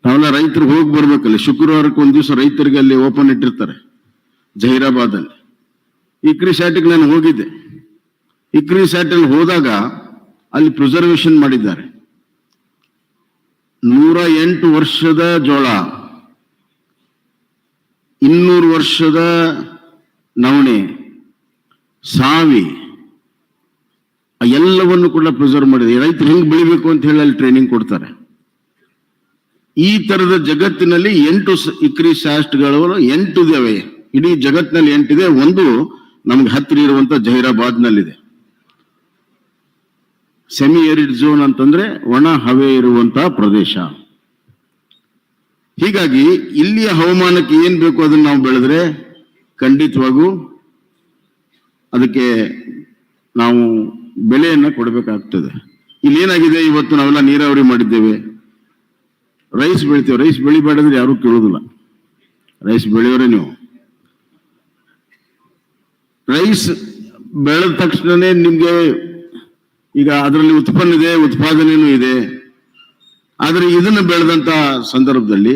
ನಾವೆಲ್ಲ ರೈತರು ಹೋಗಿ ಬರ್ಬೇಕಲ್ಲಿ. ಶುಕ್ರವಾರಕ್ಕೆ ಒಂದ್ ದಿವಸ ರೈತರಿಗೆ ಅಲ್ಲಿ ಓಪನ್ ಇಟ್ಟಿರ್ತಾರೆ ಜಹೀರಾಬಾದ್ ಅಲ್ಲಿ. ಇಕ್ರಿಸ್ಯಾಟ್ಗೆ ನಾನು ಹೋಗಿದ್ದೆ. ಇಕ್ರಿಸ್ಯಾಟ್ ಅಲ್ಲಿ ಹೋದಾಗ ಅಲ್ಲಿ ಪ್ರಿಸರ್ವೇಶನ್ ಮಾಡಿದ್ದಾರೆ. 108 ವರ್ಷದ ಜೋಳ, 200 ವರ್ಷದ ನವಣೆ, ಸಾವಿ ಎಲ್ಲವನ್ನು ಕೂಡ ಪ್ರಿಸರ್ವ್ ಮಾಡಿದೆ. ರೈತರು ಹೆಂಗ್ ಬೆಳಿಬೇಕು ಅಂತ ಹೇಳಿ ಅಲ್ಲಿ ಟ್ರೈನಿಂಗ್ ಕೊಡ್ತಾರೆ. ಈ ತರದ ಜಗತ್ತಿನಲ್ಲಿ 8 ಇಕ್ರಿಸ್ಯಾಟ್ಗಳು 8 ಇದಾವೆ. ಇಡೀ ಜಗತ್ತಿನಲ್ಲಿ 8 ಇದೆ. ಒಂದು ನಮ್ಗೆ ಹತ್ತಿರ ಇರುವಂತ ಜಹೀರಾಬಾದ್ನಲ್ಲಿದೆ. ಸೆಮಿ ಏರಿಡ್ ಝೋನ್ ಅಂತಂದ್ರೆ ಒಣ ಹವೆ ಇರುವಂತಹ ಪ್ರದೇಶ. ಹೀಗಾಗಿ ಇಲ್ಲಿಯ ಹವಾಮಾನಕ್ಕೆ ಏನ್ ಬೇಕು ಅದನ್ನ ನಾವು ಬೆಳೆದ್ರೆ ಖಂಡಿತವಾಗೂ ಅದಕ್ಕೆ ನಾವು ಬೆಲೆಯನ್ನ ಕೊಡಬೇಕಾಗ್ತದೆ. ಇಲ್ಲಿ ಏನಾಗಿದೆ, ಇವತ್ತು ನಾವೆಲ್ಲ ನೀರಾವರಿ ಮಾಡಿದ್ದೇವೆ, ರೈಸ್ ಬೆಳಿತೇವೆ. ರೈಸ್ ಬೆಳಿಬೇಡಿದ್ರೆ ಯಾರು ಕೇಳೋದಿಲ್ಲ. ರೈಸ್ ಬೆಳೆಯೋರೆ ನೀವು. ರೈಸ್ ಬೆಳೆದ ತಕ್ಷಣನೇ ನಿಮ್ಗೆ ಈಗ ಅದರಲ್ಲಿ ಉತ್ಪನ್ನ ಇದೆ, ಉತ್ಪಾದನೆಯೂ ಇದೆ. ಆದರೆ ಇದನ್ನು ಬೆಳೆದಂತ ಸಂದರ್ಭದಲ್ಲಿ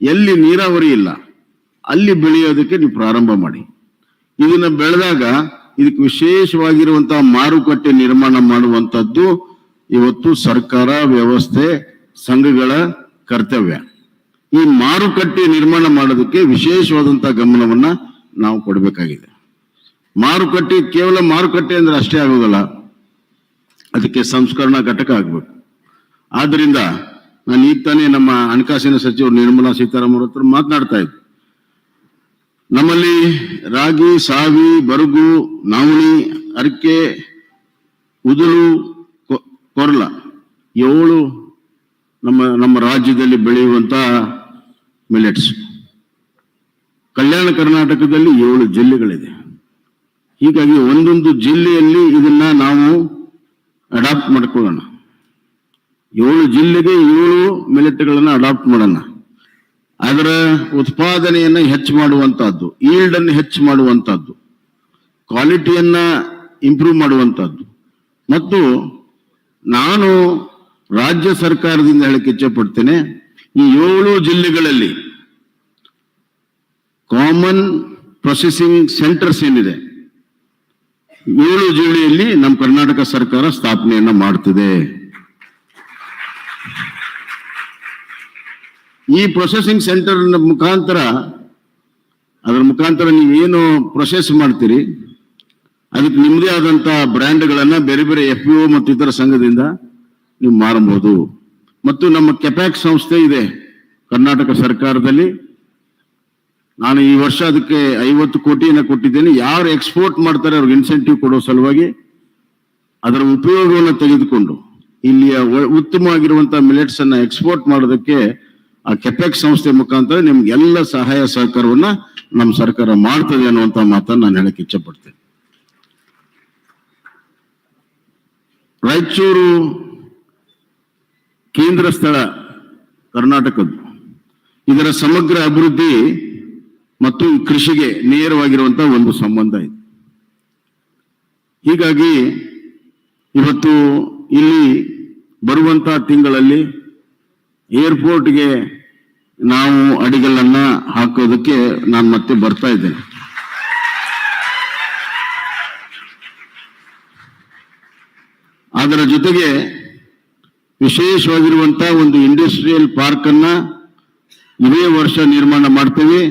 ಎಲ್ಲಿ ನೀರಾವರಿ ಇಲ್ಲ ಅಲ್ಲಿ ಬೆಳೆಯೋದಕ್ಕೆ ನೀವು ಪ್ರಾರಂಭ ಮಾಡಿ. ಇದನ್ನ ಬೆಳೆದಾಗ ಇದಕ್ಕೆ ವಿಶೇಷವಾಗಿರುವಂತಹ ಮಾರುಕಟ್ಟೆ ನಿರ್ಮಾಣ ಮಾಡುವಂತದ್ದು ಇವತ್ತು ಸರ್ಕಾರ, ವ್ಯವಸ್ಥೆ, ಸಂಘಗಳ ಕರ್ತವ್ಯ. ಈ ಮಾರುಕಟ್ಟೆ ನಿರ್ಮಾಣ ಮಾಡೋದಕ್ಕೆ ವಿಶೇಷವಾದಂತಹ ಗಮನವನ್ನ ನಾವು ಕೊಡಬೇಕಾಗಿದೆ. ಮಾರುಕಟ್ಟೆ ಕೇವಲ ಮಾರುಕಟ್ಟೆ ಅಂದ್ರೆ ಅಷ್ಟೇ ಆಗೋದಲ್ಲ, ಅದಕ್ಕೆ ಸಂಸ್ಕರಣಾ ಘಟಕ ಆಗ್ಬೇಕು. ಆದ್ರಿಂದ ನಾನು ಈಗ ತಾನೇ ನಮ್ಮ ಹಣಕಾಸಿನ ಸಚಿವರು ನಿರ್ಮಲಾ ಸೀತಾರಾಮನ್ ಹತ್ರ ಮಾತನಾಡ್ತಾ ಇದ್ದೆ. ನಮ್ಮಲ್ಲಿ ರಾಗಿ, ಸಾವಿ, ಬರಗು, ನವಣಿ, ಅರಿಕೆ, ಉದುರು, ಕೊರ್ಲ 7 ನಮ್ಮ ರಾಜ್ಯದಲ್ಲಿ ಬೆಳೆಯುವಂತ ಮಿಲೆಟ್ಸ್. ಕಲ್ಯಾಣ ಕರ್ನಾಟಕದಲ್ಲಿ 7 ಜಿಲ್ಲೆಗಳಿದೆ. ಹೀಗಾಗಿ ಒಂದೊಂದು ಜಿಲ್ಲೆಯಲ್ಲಿ ಇದನ್ನ ನಾವು ಅಡಾಪ್ಟ್ ಮಾಡ್ಕೊಳ್ಳೋಣ. 7 ಜಿಲ್ಲೆಗೆ 7 ಮಿಲೆಟ್ಗಳನ್ನು ಅಡಾಪ್ಟ್ ಮಾಡೋಣ. ಅದರ ಉತ್ಪಾದನೆಯನ್ನು ಹೆಚ್ಚು ಮಾಡುವಂತಹದ್ದು, ಈಲ್ಡ್ ಅನ್ನು ಹೆಚ್ಚು ಮಾಡುವಂತಹದ್ದು, ಕ್ವಾಲಿಟಿಯನ್ನ ಇಂಪ್ರೂವ್ ಮಾಡುವಂತಹದ್ದು. ಮತ್ತು ನಾನು ರಾಜ್ಯ ಸರ್ಕಾರದಿಂದ ಹೇಳಕ್ಕೆ ಇಚ್ಛೆ ಪಡ್ತೇನೆ, ಈ 7 ಜಿಲ್ಲೆಗಳಲ್ಲಿ ಕಾಮನ್ ಪ್ರೊಸೆಸಿಂಗ್ ಸೆಂಟರ್ಸ್ ಏನಿದೆ, 7 ಜಿಲ್ಲೆಯಲ್ಲಿ ನಮ್ಮ ಕರ್ನಾಟಕ ಸರ್ಕಾರ ಸ್ಥಾಪನೆಯನ್ನ ಮಾಡ್ತಿದೆ. ಈ ಪ್ರೊಸೆಸಿಂಗ್ ಸೆಂಟರ್ ಮುಖಾಂತರ, ಅದರ ಮುಖಾಂತರ ನೀವೇನು ಪ್ರೊಸೆಸ್ ಮಾಡ್ತೀರಿ ಅದಕ್ಕೆ ನಿಮ್ಮದೇ ಆದಂತ ಬ್ರ್ಯಾಂಡ್ಗಳನ್ನ ಬೇರೆ ಬೇರೆ FPO ಮತ್ತು ಇತರ ಸಂಘದಿಂದ ನೀವು ಮಾರಬಹುದು. ಮತ್ತು ನಮ್ಮ ಕೆಪ್ಯಾಕ್ ಸಂಸ್ಥೆ ಇದೆ ಕರ್ನಾಟಕ ಸರ್ಕಾರದಲ್ಲಿ. ನಾನು ಈ ವರ್ಷ ಅದಕ್ಕೆ 50 ಕೋಟಿಯನ್ನು ಕೊಟ್ಟಿದ್ದೇನೆ. ಯಾರು ಎಕ್ಸ್ಪೋರ್ಟ್ ಮಾಡ್ತಾರೆ ಅವ್ರಿಗೆ ಇನ್ಸೆಂಟಿವ್ ಕೊಡೋ ಸಲುವಾಗಿ ಅದರ ಉಪಯೋಗವನ್ನು ತೆಗೆದುಕೊಂಡು ಇಲ್ಲಿಯ ಉತ್ತಮವಾಗಿರುವಂತಹ ಮಿಲೆಟ್ಸ್ ಅನ್ನ ಎಕ್ಸ್ಪೋರ್ಟ್ ಮಾಡೋದಕ್ಕೆ ಆ ಕೆಪೆಕ್ ಸಂಸ್ಥೆ ಮುಖಾಂತರ ನಿಮ್ಗೆಲ್ಲ ಸಹಾಯ ಸಹಕಾರವನ್ನ ನಮ್ಮ ಸರ್ಕಾರ ಮಾಡ್ತದೆ ಅನ್ನುವಂತ ಮಾತನ್ನು ನಾನು ಹೇಳಕ್ಕೆ ಇಚ್ಛೆ ಪಡ್ತೇನೆ. ರಾಯಚೂರು ಕೇಂದ್ರ ಸ್ಥಳ ಕರ್ನಾಟಕದ್ದು. ಇದರ ಸಮಗ್ರ ಅಭಿವೃದ್ಧಿ ಮತ್ತು ಕೃಷಿಗೆ ನೇರವಾಗಿರುವಂತಹ ಒಂದು ಸಂಬಂಧ ಇದೆ. ಹೀಗಾಗಿ ಇವತ್ತು ಇಲ್ಲಿ ಬರುವಂತಹ ತಿಂಗಳಲ್ಲಿ ಏರ್ಪೋರ್ಟ್ಗೆ ನಾವು ಅಡಿಗಲನ್ನ ಹಾಕೋದಕ್ಕೆ ನಾನು ಮತ್ತೆ ಬರ್ತಾ ಇದ್ದೇನೆ. ಅದರ ಜೊತೆಗೆ ವಿಶೇಷವಾಗಿರುವಂತಹ ಒಂದು ಇಂಡಸ್ಟ್ರಿಯಲ್ ಪಾರ್ಕ್ ಅನ್ನ ಇದೇ ವರ್ಷ ನಿರ್ಮಾಣ ಮಾಡ್ತೇವೆ.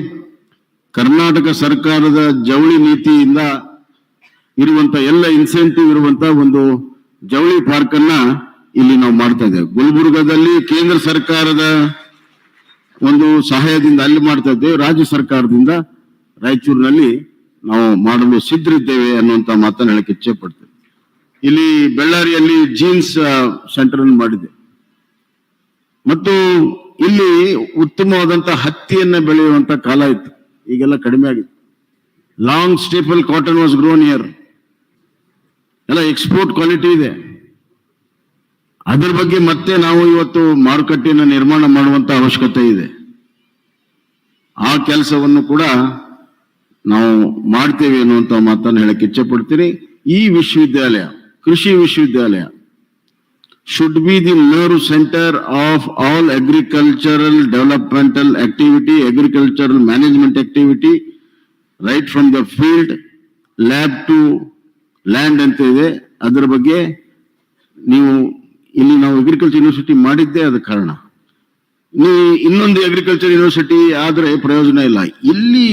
ಕರ್ನಾಟಕ ಸರ್ಕಾರದ ಜವಳಿ ನೀತಿಯಿಂದ ಇರುವಂತಹ ಎಲ್ಲ ಇನ್ಸೆಂಟಿವ್ ಇರುವಂತಹ ಒಂದು ಜವಳಿ ಪಾರ್ಕ್ ಅನ್ನ ಇಲ್ಲಿ ನಾವು ಮಾಡ್ತಾ ಇದ್ದೇವೆ. ಗುಲ್ಬರ್ಗದಲ್ಲಿ ಕೇಂದ್ರ ಸರ್ಕಾರದ ಒಂದು ಸಹಾಯದಿಂದ ಅಲ್ಲಿ ಮಾಡ್ತಾ ಇದ್ದೇವೆ. ರಾಜ್ಯ ಸರ್ಕಾರದಿಂದ ರಾಯಚೂರಿನಲ್ಲಿ ನಾವು ಮಾಡಲು ಸಿದ್ಧರಿದ್ದೇವೆ ಅನ್ನುವಂತ ಮಾತನ್ನು ಹೇಳಕ್ಕೆ ಇಚ್ಛೆ ಪಡ್ತೇವೆ. ಇಲ್ಲಿ ಬೆಳ್ಳಾರಿಯಲ್ಲಿ ಜೀನ್ಸ್ ಸೆಂಟರ್ ಅನ್ನು ಮಾಡಿದೆ. ಮತ್ತು ಇಲ್ಲಿ ಉತ್ತಮವಾದಂತಹ ಹತ್ತಿಯನ್ನ ಬೆಳೆಯುವಂತ ಕಾಲ ಇತ್ತು, ಈಗೆಲ್ಲ ಕಡಿಮೆ ಆಗಿದೆ. Long staple cotton was grown here. ಎಲ್ಲ ಎಕ್ಸ್ಪೋರ್ಟ್ ಕ್ವಾಲಿಟಿ ಇದೆ. ಅದರ ಬಗ್ಗೆ ಮತ್ತೆ ನಾವು ಇವತ್ತು ಮಾರುಕಟ್ಟೆಯನ್ನು ನಿರ್ಮಾಣ ಮಾಡುವಂತ ಅವಶ್ಯಕತೆ ಇದೆ. ಆ ಕೆಲಸವನ್ನು ಕೂಡ ನಾವು ಮಾಡ್ತೇವೆ ಅನ್ನುವಂತ ಮಾತನ್ನು ಹೇಳಕ್ಕೆ ಇಚ್ಛೆ ಪಡ್ತೀನಿ. ಈ ವಿಶ್ವವಿದ್ಯಾಲಯ, ಕೃಷಿ ವಿಶ್ವವಿದ್ಯಾಲಯ should be the nerve center of all agricultural developmental activity, agricultural management activity, right from the field, lab to land ಅಂತ ಇದೆ. ಅದರ ಬಗ್ಗೆ ನೀವು ಇಲ್ಲಿ ನಾವು ಅಗ್ರಿಕಲ್ಚರ್ ಯೂನಿವರ್ಸಿಟಿ ಮಾಡಿದ್ದೇ ಅದ ಕಾರಣ. ನೀವು ಇನ್ನೊಂದು ಅಗ್ರಿಕಲ್ಚರ್ ಯೂನಿವರ್ಸಿಟಿ ಆದ್ರೆ ಪ್ರಯೋಜನ ಇಲ್ಲ. ಇಲ್ಲಿ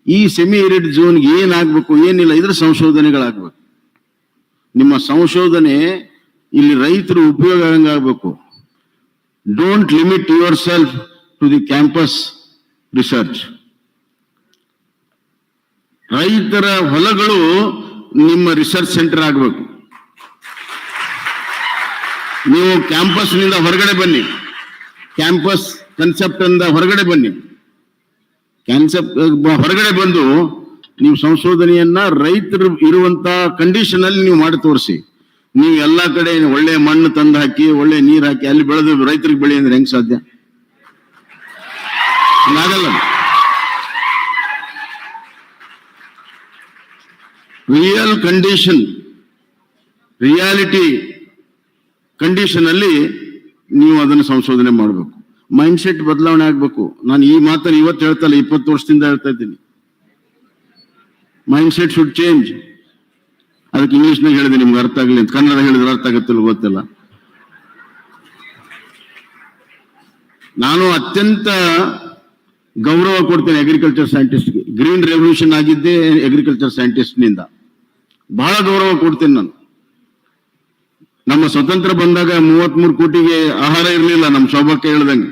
ಈ ಸೆಮಿ ಏರಿಡ್ ಝೋನ್ಗೆ ಏನಾಗಬೇಕು, ಏನಿಲ್ಲ, ಇದರ ಸಂಶೋಧನೆಗಳಾಗಬೇಕು. ನಿಮ್ಮ ಸಂಶೋಧನೆ ಇಲ್ಲಿ ರೈತರು ಉಪಯೋಗ ಆಗಬೇಕು. Don't limit yourself to the campus research. ರೈತರ ಹೊಲಗಳು ನಿಮ್ಮ ರಿಸರ್ಚ್ ಸೆಂಟರ್ ಆಗಬೇಕು. ನೀವು ಕ್ಯಾಂಪಸ್ನಿಂದ ಹೊರಗಡೆ ಬನ್ನಿ, ಕ್ಯಾಂಪಸ್ ಕನ್ಸೆಪ್ಟ್ ಇಂದ ಹೊರಗಡೆ ಬನ್ನಿ. ಕಾನ್ಸೆಪ್ಟ್ ಹೊರಗಡೆ ಬಂದು ನೀವು ಸಂಶೋಧನೆಯನ್ನ ರೈತರು ಇರುವಂತ ಕಂಡೀಷನ್ ಅಲ್ಲಿ ನೀವು ಮಾಡಿ ತೋರಿಸಿ. ನೀವು ಎಲ್ಲಾ ಕಡೆ ಒಳ್ಳೆ ಮಣ್ಣು ತಂದು ಹಾಕಿ, ಒಳ್ಳೆ ನೀರು ಹಾಕಿ ಅಲ್ಲಿ ಬೆಳೆದು ರೈತರಿಗೆ ಬೆಳೆ ಅಂದ್ರೆ ಹೆಂಗ್ ಸಾಧ್ಯ? ಆಗಲ್ಲ. ರಿಯಲ್ ಕಂಡೀಷನ್, ರಿಯಾಲಿಟಿ ಕಂಡೀಷನ್ ಅಲ್ಲಿ ನೀವು ಅದನ್ನು ಸಂಶೋಧನೆ ಮಾಡಬೇಕು. ಮೈಂಡ್ ಸೆಟ್ ಬದಲಾವಣೆ ಆಗ್ಬೇಕು. ನಾನು ಈ ಮಾತನ್ನು ಇವತ್ತು ಹೇಳ್ತಲ್ಲ, 20 ವರ್ಷದಿಂದ ಹೇಳ್ತಾ ಇದ್ದೀನಿ. Mind set should change. ಅದಕ್ಕೆ ಇಂಗ್ಲಿಷ್ನಾಗ ಹೇಳಿದೆ, ನಿಮ್ಗೆ ಅರ್ಥ ಆಗಲಿ ಅಂತ. ಕನ್ನಡ ಹೇಳಿದ್ರೆ ಅರ್ಥ ಆಗುತ್ತಿಲ್ಲ ಗೊತ್ತಿಲ್ಲ. ನಾನು ಅತ್ಯಂತ ಗೌರವ ಕೊಡ್ತೇನೆ ಅಗ್ರಿಕಲ್ಚರ್ ಸೈಂಟಿಸ್ಟ್ಗೆ. ಗ್ರೀನ್ ರೆವಲ್ಯೂಷನ್ ಆಗಿದ್ದೆ ಅಗ್ರಿಕಲ್ಚರ್ ಸೈಂಟಿಸ್ಟ್ ನಿಂದ. ಬಹಳ ಗೌರವ ಕೊಡ್ತೇನೆ ನಾನು. ನಮ್ಮ ಸ್ವತಂತ್ರ ಬಂದಾಗ 33 ಕೋಟಿಗೆ ಆಹಾರ ಇರಲಿಲ್ಲ, ನಮ್ಮ ಸೌಭಾಗ್ಯ ಹೇಳ್ದಂಗೆ.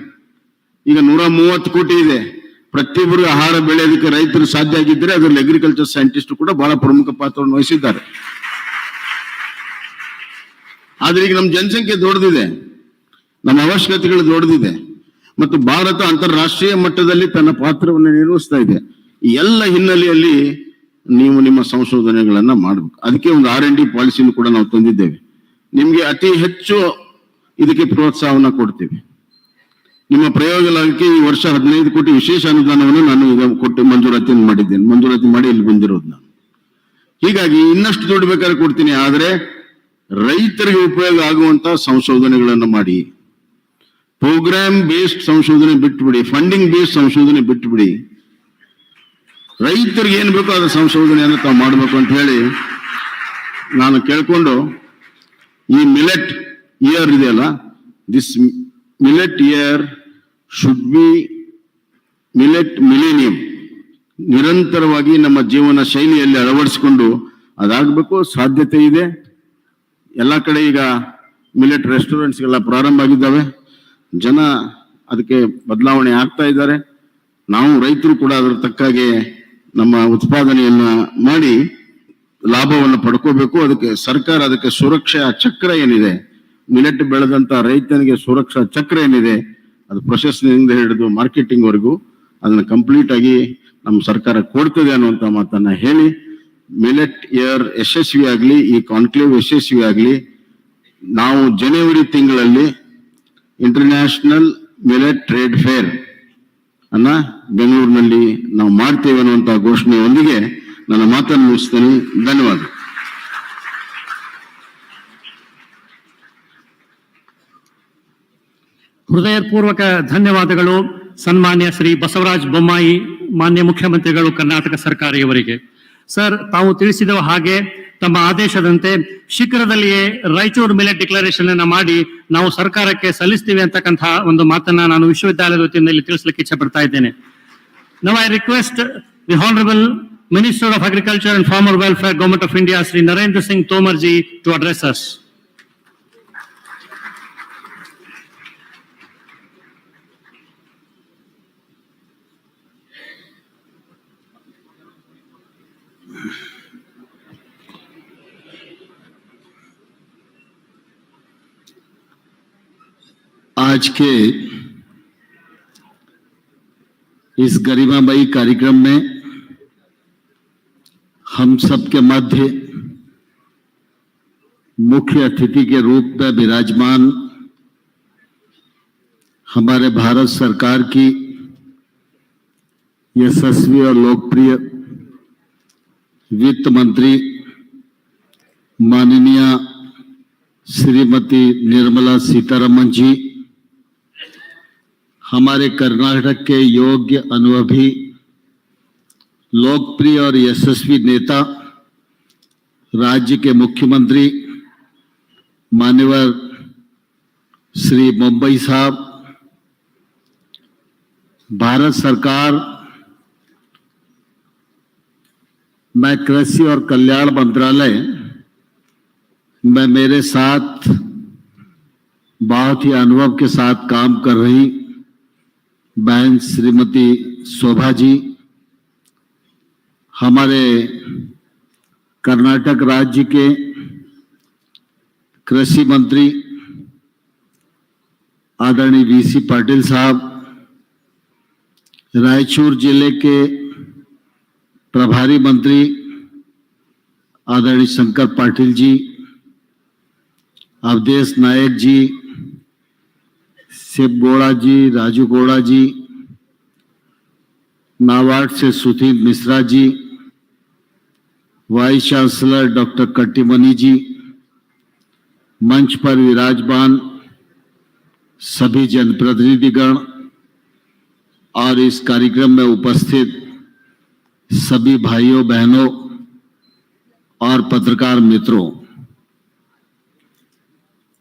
ಈಗ 130 ಕೋಟಿ ಇದೆ. ಪ್ರತಿಯೊಬ್ಬರು ಆಹಾರ ಬೆಳೆಯೋದಕ್ಕೆ ರೈತರು ಸಾಧ್ಯ ಆಗಿದ್ದರೆ ಅದರಲ್ಲಿ ಅಗ್ರಿಕಲ್ಚರ್ ಸೈಂಟಿಸ್ಟ್ ಕೂಡ ಬಹಳ ಪ್ರಮುಖ ಪಾತ್ರವನ್ನು ವಹಿಸಿದ್ದಾರೆ. ಆದ್ರೆ ಈಗ ನಮ್ಮ ಜನಸಂಖ್ಯೆ ದೊಡ್ಡದಿದೆ, ನಮ್ಮ ಅವಶ್ಯಕತೆಗಳು ದೊಡ್ಡದಿದೆ, ಮತ್ತು ಭಾರತ ಅಂತಾರಾಷ್ಟ್ರೀಯ ಮಟ್ಟದಲ್ಲಿ ತನ್ನ ಪಾತ್ರವನ್ನು ನಿರ್ವಹಿಸ್ತಾ ಇದೆ. ಈ ಎಲ್ಲ ಹಿನ್ನೆಲೆಯಲ್ಲಿ ನೀವು ನಿಮ್ಮ ಸಂಶೋಧನೆಗಳನ್ನ ಮಾಡಬೇಕು. ಅದಕ್ಕೆ ಒಂದು R&D ಪಾಲಿಸಿನೂ ಕೂಡ ನಾವು ತಂದಿದ್ದೇವೆ. ನಿಮ್ಗೆ ಅತಿ ಹೆಚ್ಚು ಇದಕ್ಕೆ ಪ್ರೋತ್ಸಾಹವನ್ನು ಕೊಡ್ತೀವಿ. ನಿಮ್ಮ ಪ್ರಯೋಗಾಲಯಕ್ಕೆ ಈ ವರ್ಷ 15 ಕೋಟಿ ವಿಶೇಷ ಅನುದಾನವನ್ನು ನಾನು ಈಗ ಕೊಟ್ಟು ಮಂಜೂರಾತಿ ಮಾಡಿ ಇಲ್ಲಿ ಬಂದಿರೋದು ನಾನು. ಹೀಗಾಗಿ ಇನ್ನಷ್ಟು ದುಡ್ಡು ಬೇಕಾದ್ರೆ ಕೊಡ್ತೀನಿ, ಆದರೆ ರೈತರಿಗೆ ಉಪಯೋಗ ಆಗುವಂತ ಸಂಶೋಧನೆಗಳನ್ನು ಮಾಡಿ. ಪ್ರೋಗ್ರಾಮ್ ಬೇಸ್ಡ್ ಸಂಶೋಧನೆ ಬಿಟ್ಟುಬಿಡಿ, ಫಂಡಿಂಗ್ ಬೇಸ್ಡ್ ಸಂಶೋಧನೆ ಬಿಟ್ಟುಬಿಡಿ. ರೈತರಿಗೆ ಏನ್ ಬೇಕೋ ಅದರ ಸಂಶೋಧನೆಯನ್ನು ತಾವು ಮಾಡಬೇಕು ಅಂತ ಹೇಳಿ ನಾನು ಕೇಳ್ಕೊಂಡು, ಈ ಮಿಲೆಟ್ ಇಯರ್ ಇದೆಯಲ್ಲ, this millet year should be millet millennium, ನಿರಂತರವಾಗಿ ನಮ್ಮ ಜೀವನ ಶೈಲಿಯಲ್ಲಿ ಅಳವಡಿಸಿಕೊಂಡು ಅದಾಗಬೇಕು. ಸಾಧ್ಯತೆ ಇದೆ. ಎಲ್ಲ ಕಡೆ ಈಗ ಮಿಲೆಟ್ ರೆಸ್ಟೋರೆಂಟ್ಸ್ಗೆಲ್ಲ ಪ್ರಾರಂಭ ಆಗಿದ್ದಾವೆ. ಜನ ಅದಕ್ಕೆ ಬದಲಾವಣೆ ಆಗ್ತಾ ಇದ್ದಾರೆ. ನಾವು ರೈತರು ಕೂಡ ಅದರ ತಕ್ಕಾಗೆ ನಮ್ಮ ಉತ್ಪಾದನೆಯನ್ನ ಮಾಡಿ ಲಾಭವನ್ನು ಪಡ್ಕೋಬೇಕು. ಅದಕ್ಕೆ ಸರ್ಕಾರ ಅದಕ್ಕೆ ಸುರಕ್ಷಾ ಚಕ್ರ ಏನಿದೆ, ಮಿಲೆಟ್ ಬೆಳೆದಂತ ರೈತನಿಗೆ ಸುರಕ್ಷಾ ಚಕ್ರ ಏನಿದೆ, ಅದು ಪ್ರೊಸೆಸ್ನಿಂದ ಹಿಡಿದು ಮಾರ್ಕೆಟಿಂಗ್ ವರೆಗೂ ಅದನ್ನ ಕಂಪ್ಲೀಟ್ ಆಗಿ ನಮ್ಮ ಸರ್ಕಾರ ಕೊಡ್ತದೆ ಅನ್ನುವಂತ ಮಾತನ್ನ ಹೇಳಿ, ಮಿಲೆಟ್ ಇಯರ್ ಯಶಸ್ವಿ ಆಗಲಿ, ಈ ಕಾನ್ಕ್ಲೇವ್ ಯಶಸ್ವಿ ಆಗಲಿ. ನಾವು ಜನವರಿ ತಿಂಗಳಲ್ಲಿ ಇಂಟರ್ನ್ಯಾಷನಲ್ ಮಿಲೆಟ್ ಟ್ರೇಡ್ ಫೇರ್ ಅನ್ನ ಬೆಂಗಳೂರಿನಲ್ಲಿ ನಾವು ಮಾಡ್ತೇವೆ ಅನ್ನುವಂತ ಘೋಷಣೆಯೊಂದಿಗೆ ನನ್ನ ಮಾತನ್ನು ಮುಗಿಸ್ತೇನೆ. ಧನ್ಯವಾದ. ಹೃದಯಪೂರ್ವಕ ಧನ್ಯವಾದಗಳು ಸನ್ಮಾನ್ಯ ಶ್ರೀ ಬಸವರಾಜ ಬೊಮ್ಮಾಯಿ, ಮಾನ್ಯ ಮುಖ್ಯಮಂತ್ರಿಗಳು, ಕರ್ನಾಟಕ ಸರ್ಕಾರಯವರಿಗೆ. ಸರ್, ತಾವು ತಿಳಿಸಿದ ಹಾಗೆ ತಮ್ಮ ಆದೇಶದಂತೆ ಶೀಘ್ರದಲ್ಲಿಯೇ ರಾಯಚೂರು ಮಿಲೆಟ್ ಡಿಕ್ಲರೇಷನ್ ಅನ್ನ ಮಾಡಿ ನಾವು ಸರ್ಕಾರಕ್ಕೆ ಸಲ್ಲಿಸ್ತೀವಿ ಅಂತಕ್ಕಂತಹ ಒಂದು ಮಾತನ್ನ ನಾನು ವಿಶ್ವವಿದ್ಯಾಲಯದ ವತಿಯಿಂದ ಇಲ್ಲಿ ತಿಳಿಸಲಿಕ್ಕೆ ಇಚ್ಛೆ ಪಡ್ತಾ ಇದ್ದೇನೆ. Now I request the Honorable Minister of Agriculture and Farmer Welfare, Government of India, Sri Narendra Singh Tomar ji, to address us. आज के इस गरिमामयी कार्यक्रम में हम सबके मध्य मुख्य अतिथि के रूप में विराजमान हमारे भारत सरकार की यशस्वी और लोकप्रिय वित्त मंत्री माननीय श्रीमती निर्मला सीतारमण जी, हमारे कर्नाटक के योग्य, अनुभवी, लोकप्रिय और यशस्वी नेता, राज्य के मुख्यमंत्री मान्यवर श्री मुंबई साहब, भारत सरकार में कृषि और कल्याण मंत्रालय में मेरे साथ बहुत ही अनुभव के साथ काम कर रही बहन श्रीमती शोभा जी, हमारे कर्नाटक राज्य के कृषि मंत्री आदरणीय वीसी पाटिल साहब, रायचूर जिले के प्रभारी मंत्री आदरणीय शंकर पाटिल जी, अवधेश नायक जी, शिव गोड़ा जी, राजू गोड़ा जी, नाबार्ड से Sudhir Mishra ji, vice chancellor doctor कट्टीमणि जी, मंच पर विराजमान सभी जनप्रतिनिधिगण और इस कार्यक्रम में उपस्थित सभी भाइयों बहनों और पत्रकार मित्रों,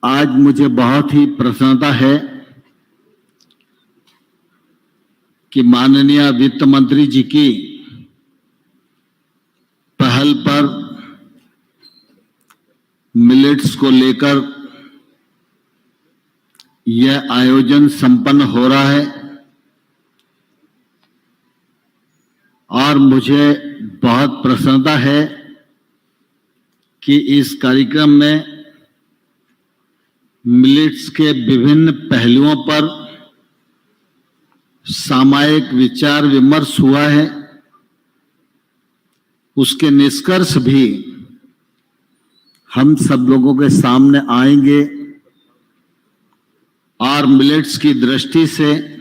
आज मुझे बहुत ही प्रसन्नता है कि माननीय वित्त मंत्री जी की पहल पर मिलेट्स को लेकर यह आयोजन संपन्न हो रहा है और मुझे बहुत प्रसन्नता है कि इस कार्यक्रम में मिलेट्स के विभिन्न पहलुओं पर सामयिक विचार विमर्श हुआ है। उसके निष्कर्ष भी हम सब लोगों के सामने आएंगे और मिलेट्स की दृष्टि से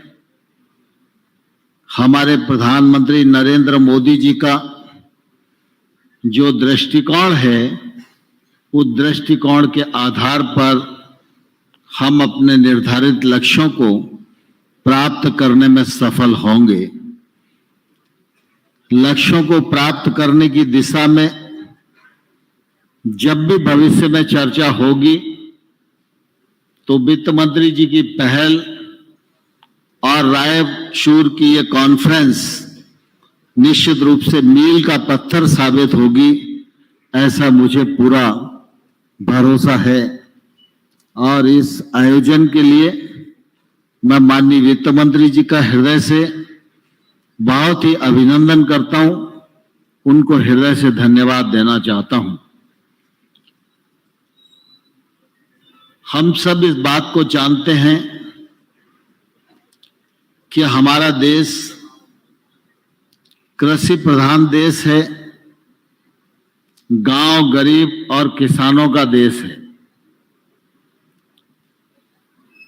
हमारे प्रधानमंत्री नरेंद्र मोदी जी का जो दृष्टिकोण है, उस दृष्टिकोण के आधार पर हम अपने निर्धारित लक्ष्यों को प्राप्त करने में सफल होंगे। लक्ष्यों को प्राप्त करने की दिशा में जब भी भविष्य में चर्चा होगी तो वित्त मंत्री जी की पहल और रायचूर की ये कॉन्फ्रेंस निश्चित रूप से मील का पत्थर साबित होगी, ऐसा मुझे पूरा भरोसा है। और इस आयोजन के लिए मैं माननीय वित्त मंत्री जी का हृदय से बहुत ही अभिनंदन करता हूं, उनको हृदय से धन्यवाद देना चाहता हूं। हम सब इस बात को जानते हैं कि हमारा देश कृषि प्रधान देश है, गांव गरीब और किसानों का देश है।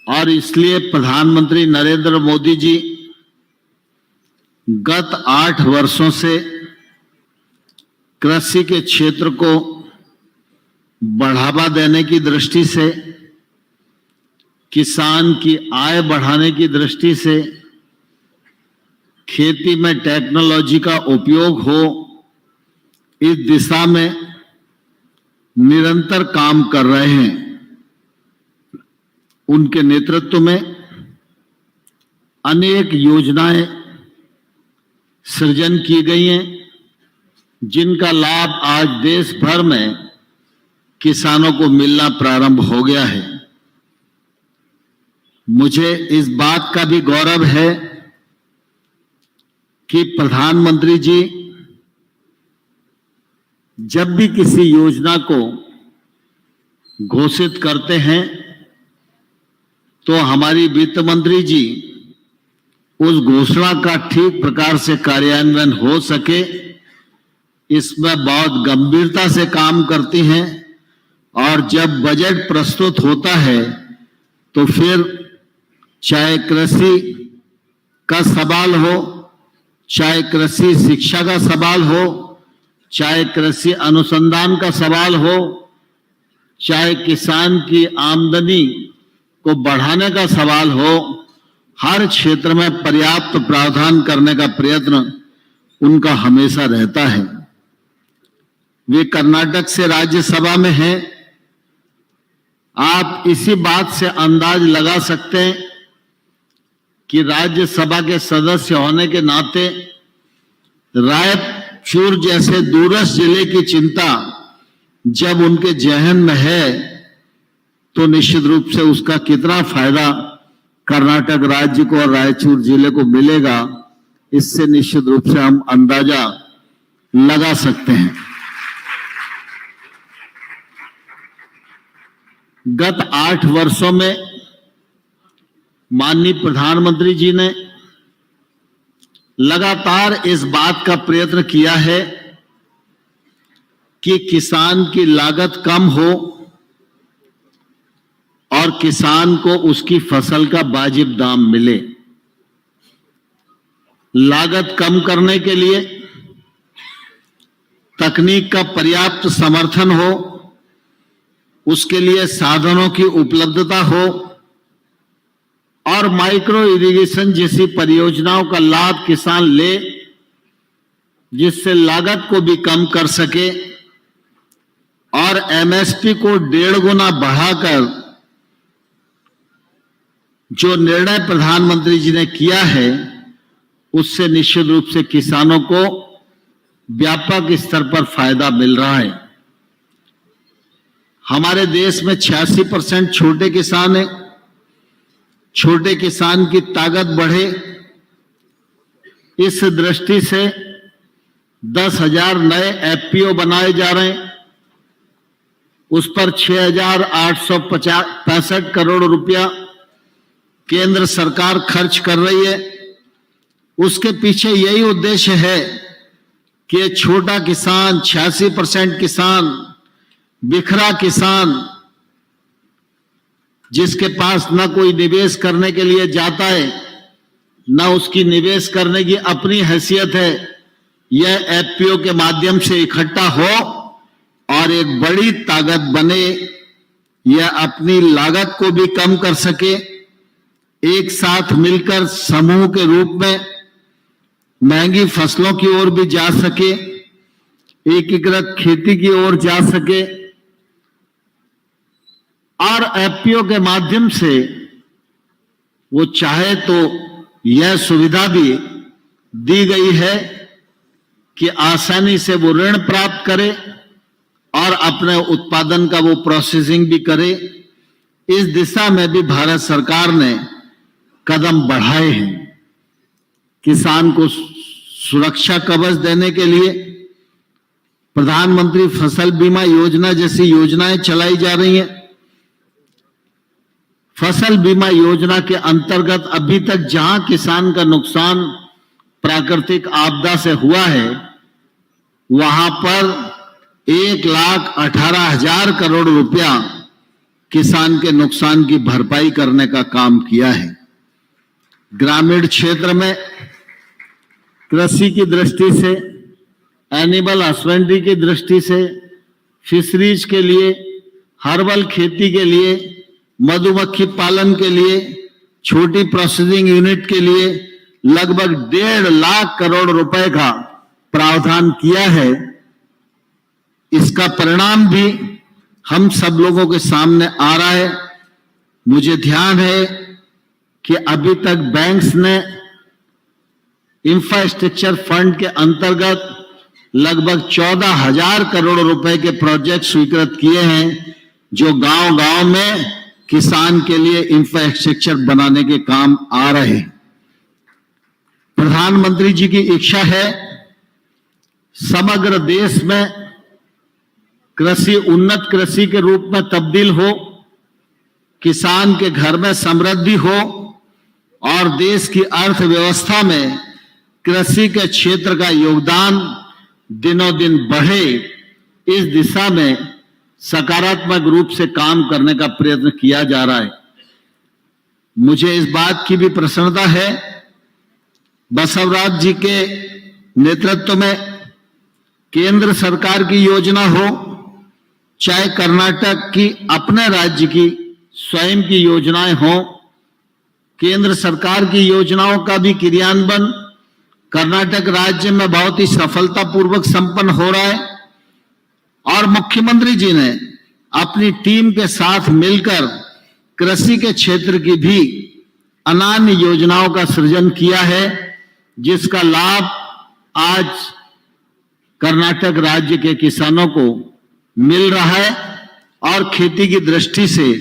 और इसलिए प्रधानमंत्री नरेंद्र मोदी जी गत 8 वर्षों से कृषि के क्षेत्र को बढ़ावा देने की दृष्टि से, किसान की आय बढ़ाने की दृष्टि से, खेती में टेक्नोलॉजी का उपयोग हो, इस दिशा में निरंतर काम कर रहे हैं। उनके नेतृत्व में अनेक योजनाएं सृजन की गई हैं, जिनका लाभ आज देश भर में किसानों को मिलना प्रारंभ हो गया है। मुझे इस बात का भी गौरव है कि प्रधानमंत्री जी जब भी किसी योजना को घोषित करते हैं तो हमारी वित्त मंत्री जी उस घोषणा का ठीक प्रकार से कार्यान्वयन हो सके, इसमें बहुत गंभीरता से काम करती हैं। और जब बजट प्रस्तुत होता है तो फिर चाहे कृषि का सवाल हो, चाहे कृषि शिक्षा का सवाल हो, चाहे कृषि अनुसंधान का सवाल हो, चाहे किसान की आमदनी को बढ़ाने का सवाल हो, हर क्षेत्र में पर्याप्त प्रावधान करने का प्रयत्न उनका हमेशा रहता है। वे कर्नाटक से राज्यसभा में हैं। आप इसी बात से अंदाज लगा सकते हैं कि राज्यसभा के सदस्य होने के नाते रायचूर जैसे दूरस्थ जिले की चिंता जब उनके जहन में है तो निश्चित रूप से उसका कितना फायदा कर्नाटक राज्य को और रायचूर जिले को मिलेगा, इससे निश्चित रूप से हम अंदाजा लगा सकते हैं। गत 8 वर्षों में माननीय प्रधानमंत्री जी ने लगातार इस बात का प्रयत्न किया है कि किसान की लागत कम हो और किसान को उसकी फसल का वाजिब दाम मिले। लागत कम करने के लिए तकनीक का पर्याप्त समर्थन हो, उसके लिए साधनों की उपलब्धता हो और माइक्रो इरिगेशन जैसी परियोजनाओं का लाभ किसान ले, जिससे लागत को भी कम कर सके और एमएसपी को 1.5 गुना बढ़ाकर जो निर्णय प्रधानमंत्री जी ने किया है, उससे निश्चित रूप से किसानों को व्यापक स्तर पर फायदा मिल रहा है। हमारे देश में 86% छोटे किसान हैं। छोटे किसान की ताकत बढ़े, इस दृष्टि से 10,000 नए एफपीओ बनाए जा रहे हैं। उस पर 6,865 करोड़ रुपया केंद्र सरकार खर्च कर रही है। उसके पीछे यही उद्देश्य है कि छोटा किसान, 86% किसान, बिखरा किसान जिसके पास न कोई निवेश करने के लिए जाता है, न उसकी निवेश करने की अपनी हैसियत है, यह एफपीओ के माध्यम से इकट्ठा हो और एक बड़ी ताकत बने, यह अपनी लागत को भी कम कर सके, एक साथ मिलकर समूह के रूप में महंगी फसलों की ओर भी जा सके, एकीकृत खेती की ओर जा सके और एफपीओ के माध्यम से वो चाहे तो यह सुविधा भी दी गई है कि आसानी से वो ऋण प्राप्त करे और अपने उत्पादन का वो प्रोसेसिंग भी करे। इस दिशा में भी भारत सरकार ने कदम बढ़ाए हैं। किसान को सुरक्षा कवच देने के लिए प्रधानमंत्री फसल बीमा योजना जैसी योजनाएं चलाई जा रही हैं। फसल बीमा योजना के अंतर्गत अभी तक जहां किसान का नुकसान प्राकृतिक आपदा से हुआ है, वहां पर 1,18,000 करोड़ रुपया किसान के नुकसान की भरपाई करने का काम किया है। ग्रामीण क्षेत्र में कृषि की दृष्टि से, एनिमल हस्बेंड्री की दृष्टि से, फिशरीज के लिए, हर्बल खेती के लिए, मधुमक्खी पालन के लिए, छोटी प्रोसेसिंग यूनिट के लिए लगभग 1.5 लाख करोड़ रुपए का प्रावधान किया है। इसका परिणाम भी हम सब लोगों के सामने आ रहा है। मुझे ध्यान है कि अभी तक बैंक्स ने इंफ्रास्ट्रक्चर फंड के अंतर्गत लगभग 14,000 करोड़ रुपए के प्रोजेक्ट स्वीकृत किए हैं, जो गांव-गांव में किसान के लिए इंफ्रास्ट्रक्चर बनाने के काम आ रहे हैं। प्रधानमंत्री जी की इच्छा है समग्र देश में कृषि उन्नत कृषि के रूप में तब्दील हो, किसान के घर में समृद्धि हो और देश की अर्थव्यवस्था में कृषि के क्षेत्र का योगदान दिनों दिन बढ़े। इस दिशा में सकारात्मक रूप से काम करने का प्रयत्न किया जा रहा है। मुझे इस बात की भी प्रसन्नता है, बसवराज जी के नेतृत्व में केंद्र सरकार की योजना हो, चाहे कर्नाटक की अपने राज्य की स्वयं की योजनाएं हो, केंद्र सरकार की योजनाओं का भी क्रियान्वयन कर्नाटक राज्य में बहुत ही सफलतापूर्वक संपन्न हो रहा है और मुख्यमंत्री जी ने अपनी टीम के साथ मिलकर कृषि के क्षेत्र की भी अनन्य योजनाओं का सृजन किया है, जिसका लाभ आज कर्नाटक राज्य के किसानों को मिल रहा है और खेती की दृष्टि से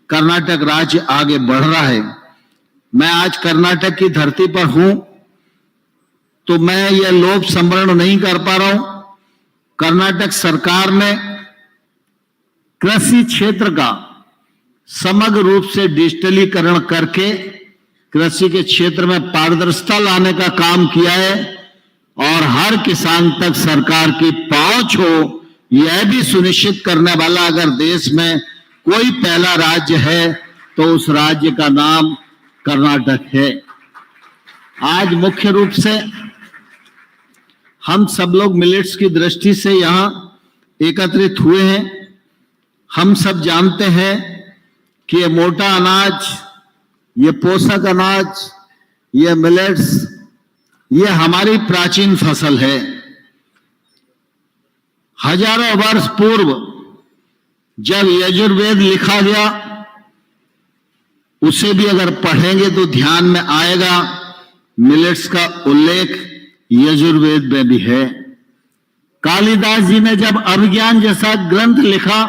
कर्नाटक राज्य आगे बढ़ रहा है। मैं आज कर्नाटक की धरती पर हूं तो मैं यह लोभ संवरण नहीं कर पा रहा हूं। कर्नाटक सरकार ने कृषि क्षेत्र का समग्र रूप से डिजिटलीकरण करके कृषि के क्षेत्र में पारदर्शिता लाने का काम किया है और हर किसान तक सरकार की पहुंच हो, यह भी सुनिश्चित करने वाला अगर देश में कोई पहला राज्य है तो उस राज्य का नाम कर्नाटक है। आज मुख्य रूप से हम सब लोग मिलेट्स की दृष्टि से यहां एकत्रित हुए हैं। हम सब जानते हैं कि ये मोटा अनाज, ये पोषक अनाज, ये मिलेट्स, ये हमारी प्राचीन फसल है। हजारों वर्ष पूर्व जब यजुर्वेद लिखा गया, उसे भी अगर पढ़ेंगे तो ध्यान में आएगा मिलेट्स का उल्लेख यजुर्वेद में भी है। कालिदास जी ने जब अभिज्ञान जैसा ग्रंथ लिखा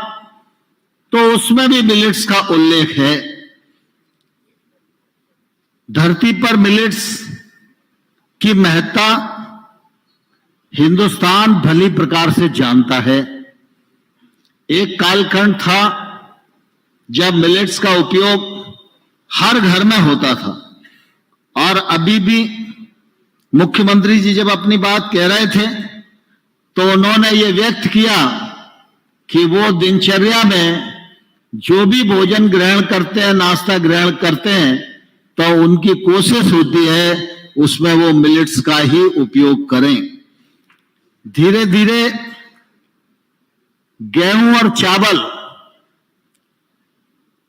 तो उसमें भी मिलेट्स का उल्लेख है। धरती पर मिलेट्स की महत्ता हिंदुस्तान भली प्रकार से जानता है। एक कालखंड था जब मिलेट्स का उपयोग हर घर में होता था और अभी भी मुख्यमंत्री जी जब अपनी बात कह रहे थे तो उन्होंने ये व्यक्त किया कि वो दिनचर्या में जो भी भोजन ग्रहण करते हैं, नाश्ता ग्रहण करते हैं, तो उनकी कोशिश होती है उसमें वो मिलेट्स का ही उपयोग करें। धीरे धीरे गेहूं और चावल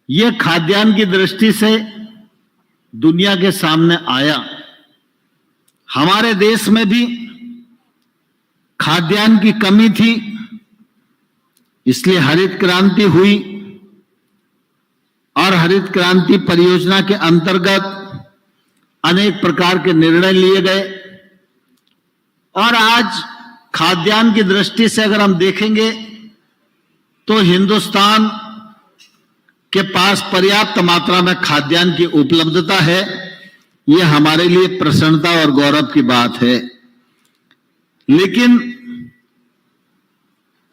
ये खाद्यान्न की दृष्टि से दुनिया के सामने आया। हमारे देश में भी खाद्यान्न की कमी थी, इसलिए हरित क्रांति हुई और हरित क्रांति परियोजना के अंतर्गत अनेक प्रकार के निर्णय लिए गए और आज खाद्यान्न की दृष्टि से अगर हम देखेंगे तो हिंदुस्तान के पास पर्याप्त मात्रा में खाद्यान्न की उपलब्धता है। यह हमारे लिए प्रसन्नता और गौरव की बात है। लेकिन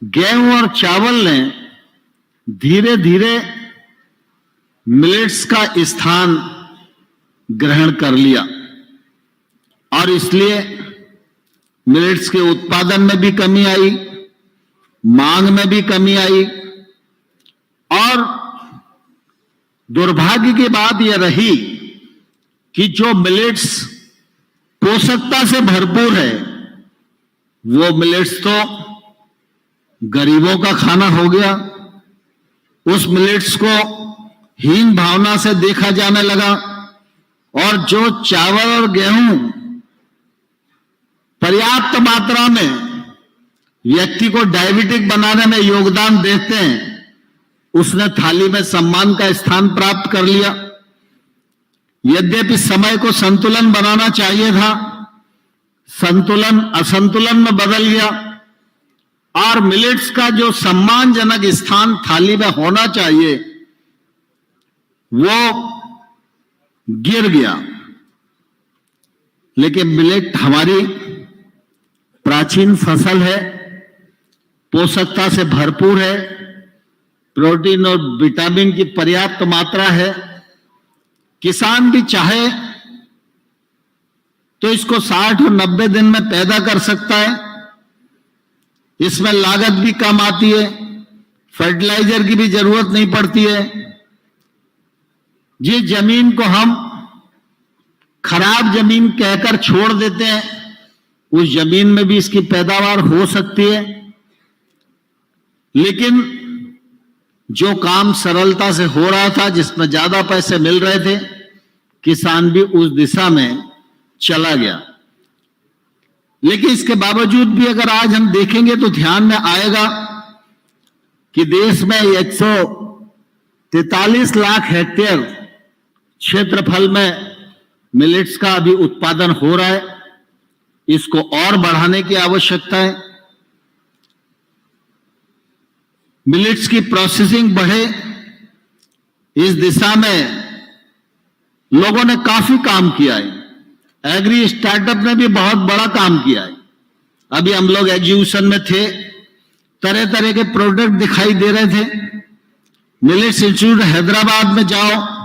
गेहूं और चावल ने धीरे धीरे मिलेट्स का स्थान ग्रहण कर लिया और इसलिए मिलेट्स के उत्पादन में भी कमी आई, मांग में भी कमी आई और दुर्भाग्य की बात यह रही कि जो मिलेट्स पोषकता से भरपूर है वो मिलेट्स तो गरीबों का खाना हो गया। उस मिलेट्स को हीन भावना से देखा जाने लगा और जो चावल और गेहूं पर्याप्त मात्रा में व्यक्ति को डायबिटिक बनाने में योगदान देते हैं, उसने थाली में सम्मान का स्थान प्राप्त कर लिया। यद्यपि समय को संतुलन बनाना चाहिए था, संतुलन असंतुलन में बदल गया और मिलेट्स का जो सम्मानजनक स्थान थाली में होना चाहिए वो गिर गया। लेकिन मिलेट हमारी प्राचीन फसल है, पोषकता से भरपूर है, प्रोटीन और विटामिन की पर्याप्त मात्रा है। किसान भी चाहे तो इसको 60 और 90 दिन में पैदा कर सकता है। इसमें लागत भी कम आती है, फर्टिलाइजर की भी जरूरत नहीं पड़ती है। जिस जमीन को हम खराब जमीन कहकर छोड़ देते हैं, उस जमीन में भी इसकी पैदावार हो सकती है। लेकिन जो काम सरलता से हो रहा था, जिसमें ज्यादा पैसे मिल रहे थे, किसान भी उस दिशा में चला गया। लेकिन इसके बावजूद भी अगर आज हम देखेंगे तो ध्यान में आएगा कि देश में 143 लाख हेक्टेयर क्षेत्रफल में मिलेट्स का अभी उत्पादन हो रहा है। इसको और बढ़ाने की आवश्यकता है। मिलेट्स की प्रोसेसिंग बढ़े, इस दिशा में लोगों ने काफी काम किया है। एग्री स्टार्टअप ने भी बहुत बड़ा काम किया है। अभी हम लोग एग्जीबिशन में थे, तरह तरह के प्रोडक्ट दिखाई दे रहे थे। मिलेट्स इंस्टीट्यूट हैदराबाद में जाओ,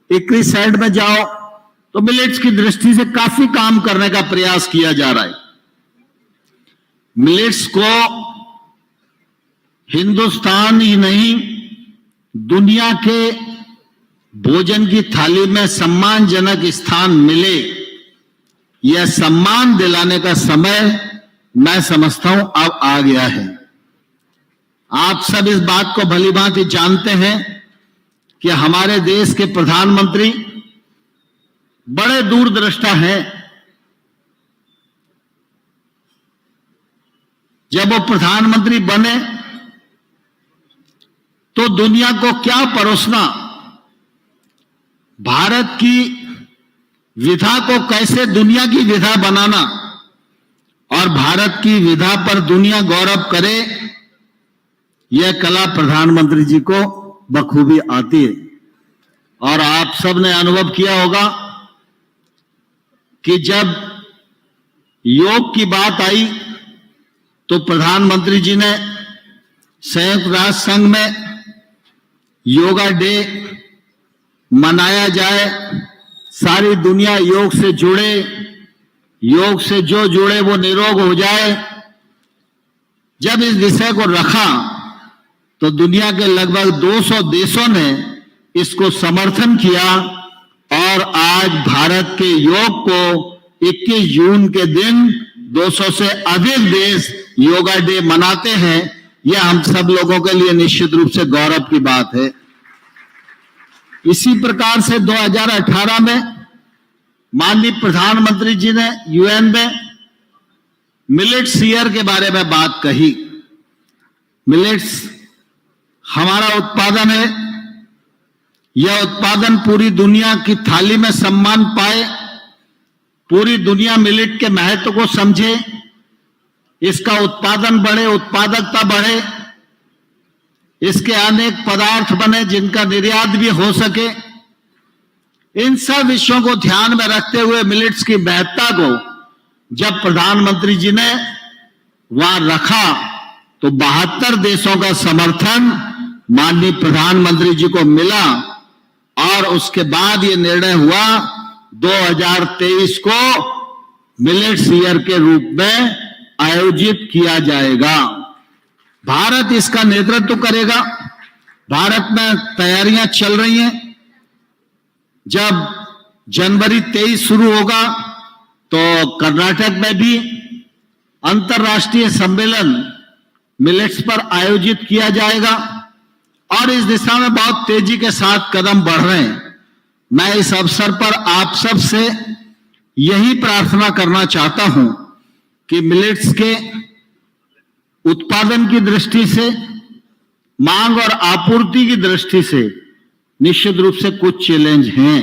इक्री साइड में जाओ, तो मिलेट्स की दृष्टि से काफी काम करने का प्रयास किया जा रहा है। मिलेट्स को हिंदुस्तान ही नहीं, दुनिया के भोजन की थाली में सम्मानजनक स्थान मिले, यह सम्मान दिलाने का समय मैं समझता हूं अब आ गया है। आप सब इस बात को भलीभांति जानते हैं कि हमारे देश के प्रधानमंत्री बड़े दूरदृष्टा हैं। जब वो प्रधानमंत्री बने तो दुनिया को क्या परोसना, भारत की विधा को कैसे दुनिया की विधा बनाना और भारत की विधा पर दुनिया गौरव करे, यह कला प्रधानमंत्री जी को बखूबी आती है। और आप सब ने अनुभव किया होगा कि जब योग की बात आई तो प्रधानमंत्री जी ने संयुक्त राष्ट्र संघ में योगा डे मनाया जाए, सारी दुनिया योग से जुड़े, योग से जो जुड़े वो निरोग हो जाए। जब इस विषय को रखा तो दुनिया के लगभग 200 देशों ने इसको समर्थन किया और आज भारत के योग को 21 जून के दिन 200 से अधिक देश योगा डे मनाते हैं। यह हम सब लोगों के लिए निश्चित रूप से गौरव की बात है। इसी प्रकार से 2018 में माननीय प्रधानमंत्री जी ने यूएन में मिलेट्स ईयर के बारे में बात कही। मिलेट्स हमारा उत्पादन है, यह उत्पादन पूरी दुनिया की थाली में सम्मान पाए, पूरी दुनिया मिलेट के महत्व को समझे, इसका उत्पादन बढ़े, उत्पादकता बढ़े, इसके अनेक पदार्थ बने जिनका निर्यात भी हो सके। इन सब विषयों को ध्यान में रखते हुए मिलेट्स की महत्ता को जब प्रधानमंत्री जी ने वहां रखा तो 72 देशों का समर्थन माननीय प्रधानमंत्री जी को मिला और उसके बाद ये निर्णय हुआ 2023 को मिलेट्स ईयर के रूप में आयोजित किया जाएगा। भारत इसका नेतृत्व करेगा। भारत में तैयारियां चल रही हैं। जब जनवरी 23 शुरू होगा तो कर्नाटक में भी अंतर्राष्ट्रीय सम्मेलन मिलेट्स पर आयोजित किया जाएगा और इस दिशा में बहुत तेजी के साथ कदम बढ़ रहे हैं। मैं इस अवसर पर आप सब से यही प्रार्थना करना चाहता हूं कि मिलेट्स के उत्पादन की दृष्टि से, मांग और आपूर्ति की दृष्टि से निश्चित रूप से कुछ चैलेंज हैं।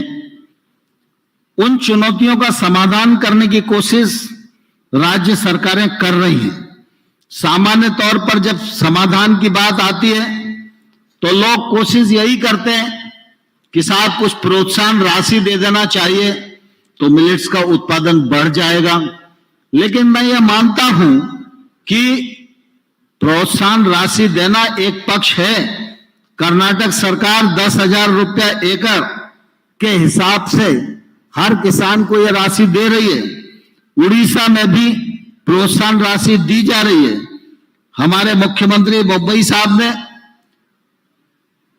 उन चुनौतियों का समाधान करने की कोशिश राज्य सरकारें कर रही हैं। सामान्य तौर पर जब समाधान की बात आती है तो लोग कोशिश यही करते हैं कि साहब कुछ प्रोत्साहन राशि दे देना चाहिए तो मिलेट्स का उत्पादन बढ़ जाएगा। लेकिन मैं यह मानता हूं कि प्रोत्साहन राशि देना एक पक्ष है। कर्नाटक सरकार 10,000 रुपया एकड़ के हिसाब से हर किसान को यह राशि दे रही है। उड़ीसा में भी प्रोत्साहन राशि दी जा रही है। हमारे मुख्यमंत्री मुंबई साहब ने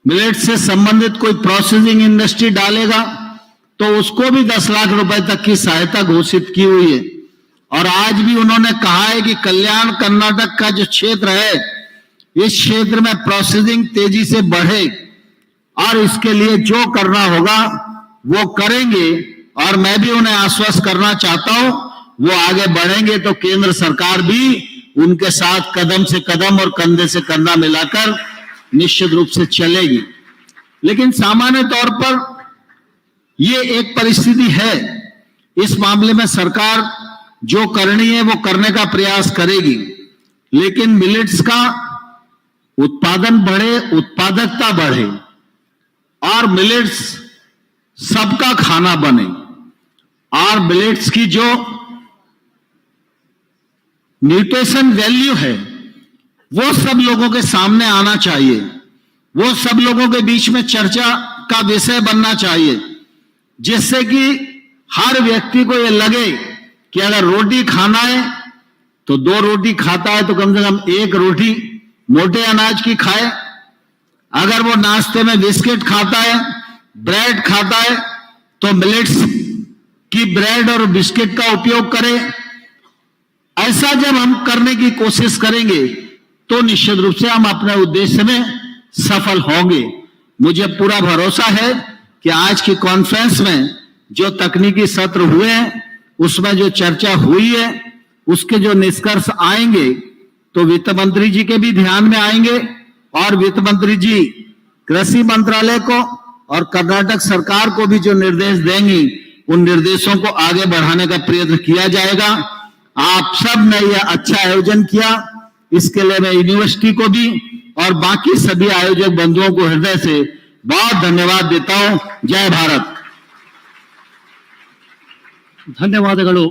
मिलेट से संबंधित कोई प्रोसेसिंग इंडस्ट्री डालेगा तो उसको भी 10 लाख रुपए तक की सहायता घोषित की हुई है। और आज भी उन्होंने कहा है कि कल्याण कर्नाटक का जो क्षेत्र है, इस क्षेत्र में प्रोसेसिंग तेजी से बढ़े और इसके लिए जो करना होगा वो करेंगे। और मैं भी उन्हें आश्वस्त करना चाहता हूं, वो आगे बढ़ेंगे तो केंद्र सरकार भी उनके साथ कदम से कदम और कंधे से कंधा मिलाकर निश्चित रूप से चलेगी। लेकिन सामान्य तौर पर ये एक परिस्थिति है, इस मामले में सरकार जो करनी है वो करने का प्रयास करेगी। लेकिन मिलेट्स का उत्पादन बढ़े, उत्पादकता बढ़े और मिलेट्स सबका खाना बने और मिलेट्स की जो न्यूट्रिशन वैल्यू है वो सब लोगों के सामने आना चाहिए, वो सब लोगों के बीच में चर्चा का विषय बनना चाहिए, जिससे कि हर व्यक्ति को ये लगे कि अगर रोटी खाना है तो 2 रोटी खाता है तो कम से कम 1 रोटी मोटे अनाज की खाए। अगर वो नाश्ते में बिस्किट खाता है, ब्रेड खाता है तो मिलेट्स की ब्रेड और बिस्किट का उपयोग करें। ऐसा जब हम करने की कोशिश करेंगे तो निश्चित रूप से हम अपने उद्देश्य में सफल होंगे। मुझे पूरा भरोसा है कि आज की कॉन्फ्रेंस में जो तकनीकी सत्र हुए हैं उसमें जो चर्चा हुई है उसके जो निष्कर्ष आएंगे तो वित्त मंत्री जी के भी ध्यान में आएंगे और वित्त मंत्री जी कृषि मंत्रालय को और कर्नाटक सरकार को भी जो निर्देश देंगी उन निर्देशों को आगे बढ़ाने का प्रयत्न किया जाएगा। आप सब ने यह अच्छा आयोजन किया, इसके लिए मैं यूनिवर्सिटी को भी और बाकी सभी आयोजक बंधुओं को हृदय से बहुत धन्यवाद देता हूं। जय भारत। ಧನ್ಯವಾದಗಳು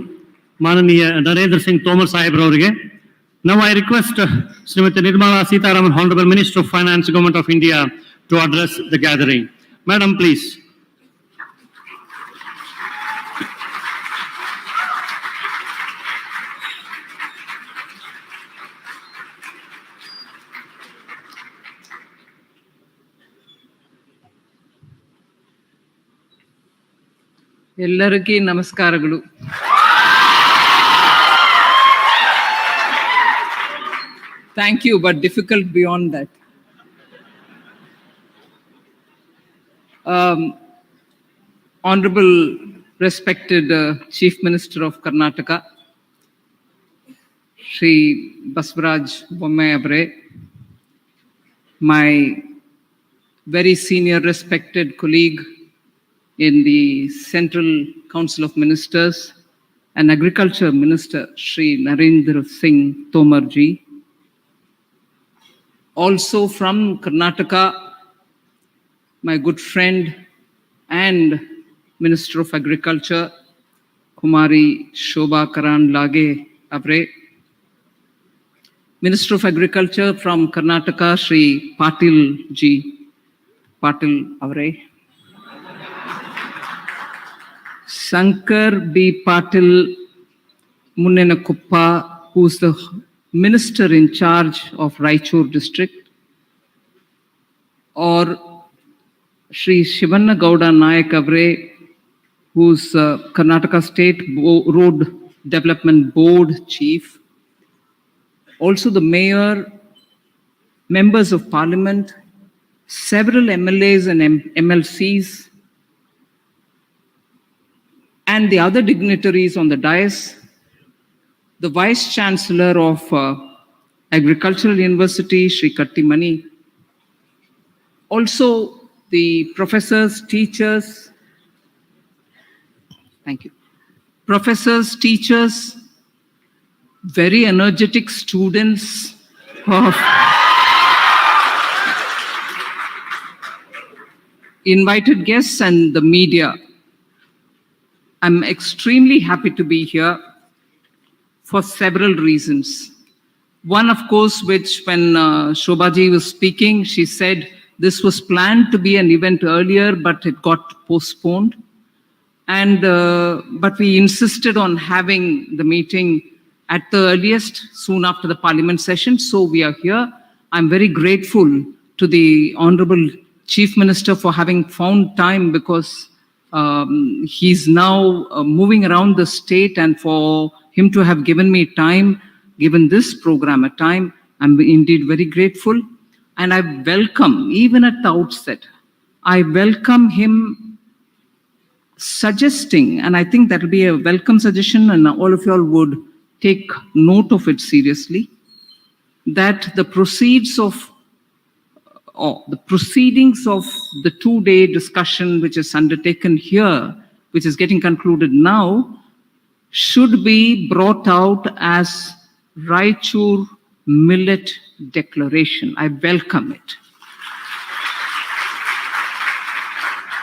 ಮಾನನೀಯ Narendra Singh Tomar ಸಾಹೇಬ್ರವರಿಗೆ. Now I request Srimati Nirmala Sitharaman, Honorable Minister of Finance, Government of India, to address the gathering. Madam, please. ಎಲ್ಲರಿಗೂ ನಮಸ್ಕಾರಗಳು. Thank you, but difficult beyond that. Honorable, respected Chief Minister of Karnataka, Shri Basvaraj Bommai Avare, my very senior respected colleague in the Central Council of Ministers and Agriculture Minister, Shri Narendra Singh Tomar ji. Also from Karnataka, my good friend and Minister of Agriculture, Kumari Shobha Karandlage Avare. Minister of Agriculture from Karnataka, Shri Patil ji, Patil Avare. Shankar B. Patil Munenakuppa, who's the Minister in charge of Raichur district, or Shri Shivanna Gowda Nayak Avare, who's Karnataka State Road Development Board Chief, also the Mayor, Members of Parliament, several MLAs and MLCs, and the other dignitaries on the dais, the Vice Chancellor of Agricultural University, Shri Kattimani, also the professors, teachers, thank you, professors, teachers, very energetic students of invited guests and the media. I'm extremely happy to be here for several reasons. One, of course, which when Shobhaji was speaking, she said this was planned to be an event earlier, but it got postponed. And but we insisted on having the meeting at the earliest, soon after the Parliament session. So we are here. I'm very grateful to the Honorable Chief Minister for having found time, because he's now moving around the state, and for him to have given me time, given this program a time, I'm indeed very grateful. And I welcome, even at the outset, I welcome him suggesting, and I think that will be a welcome suggestion, and all of you all would take note of it seriously, that the proceedings of the 2-day discussion which is undertaken here, which is getting concluded now, should be brought out as Raichur Millet Declaration. I welcome it.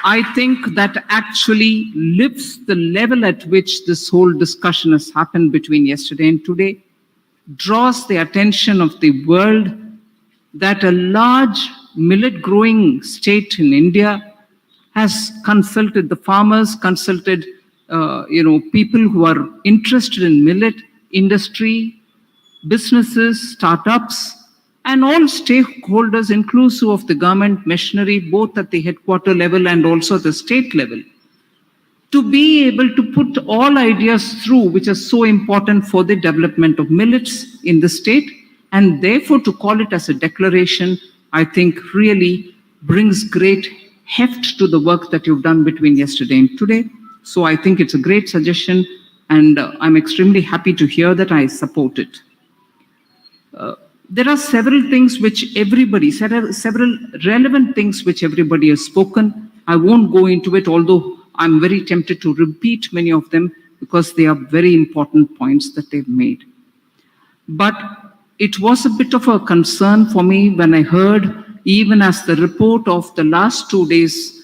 I think that actually lifts the level at which this whole discussion has happened between yesterday and today, draws the attention of the world that a large millet growing state in India has consulted the farmers, consulted people who are interested in millet industry, businesses, startups, and all stakeholders, inclusive of the government machinery, both at the headquarter level and also at the state level, to be able to put all ideas through, which are so important for the development of millets in the state, and therefore to call it as a declaration, I think really brings great heft to the work that you've done between yesterday and today. So I think it's a great suggestion, and I'm extremely happy to hear that. I support it. There are several things which several relevant things which everybody has spoken. I won't go into it, although I'm very tempted to repeat many of them, because they are very important points that they've made. But it was a bit of a concern for me when I heard, even as the report of the last 2 days,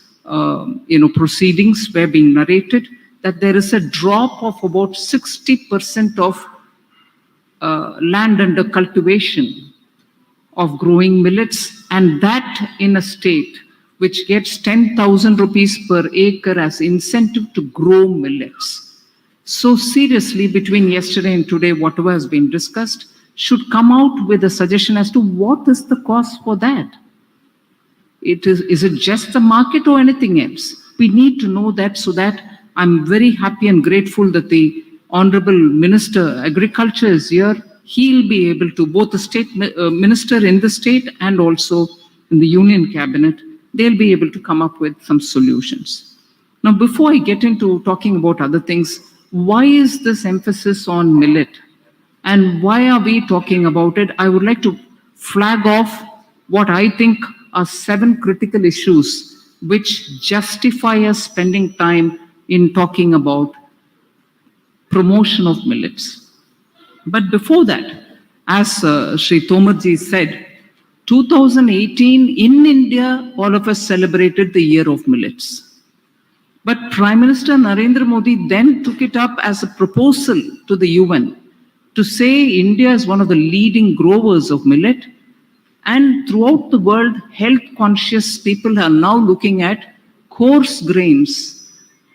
proceedings were being narrated, that there is a drop of about 60% of land under cultivation of growing millets, and that in a state which gets 10,000 rupees per acre as incentive to grow millets. So seriously, between yesterday and today, whatever has been discussed should come out with a suggestion as to what is the cost for that. Is it just the market or anything else? We need to know that, so that I'm very happy and grateful that the Honorable Minister Agriculture is here. He'll be able to, both the state minister in the state and also in the Union Cabinet, they'll be able to come up with some solutions. Now, before I get into talking about other things, why is this emphasis on millet? And why are we talking about it? I would like to flag off what I think are 7 critical issues which justify us spending time in talking about promotion of millets. But before that, as Sri Tomarji said, 2018 in India, all of us celebrated the year of millets. But Prime Minister Narendra Modi then took it up as a proposal to the UN to say India is one of the leading growers of millet, and throughout the world, health-conscious people are now looking at coarse grains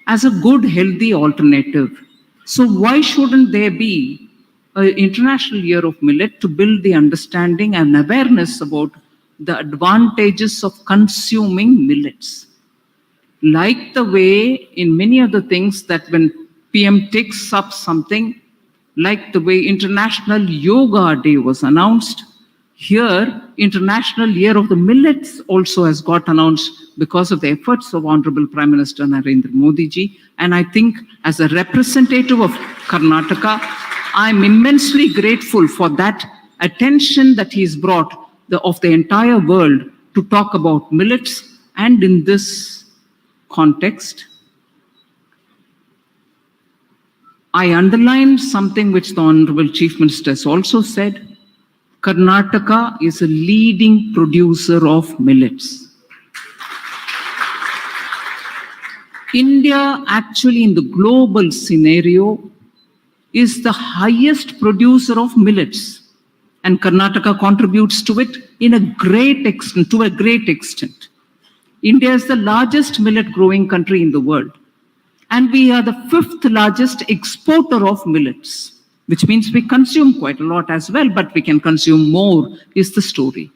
as a good, healthy alternative. So why shouldn't there be an International Year of Millet to build the understanding and awareness about the advantages of consuming millets? Like the way in many other things that when PM takes up something, like the way International Yoga Day was announced, here International Year of the Millets also has got announced because of the efforts of Honorable Prime Minister Narendra Modi ji. And I think as a representative of Karnataka, I'm immensely grateful for that attention that he's brought of the entire world to talk about millets. And in this context, I underlined something which the Honorable Chief Minister has also said. Karnataka is a leading producer of millets. India, actually, in the global scenario, is the highest producer of millets, and Karnataka contributes to it in a great extent, to a great extent. India is the largest millet growing country in the world, and we are the 5th largest exporter of millets, which means we consume quite a lot as well, but we can consume more, is the story.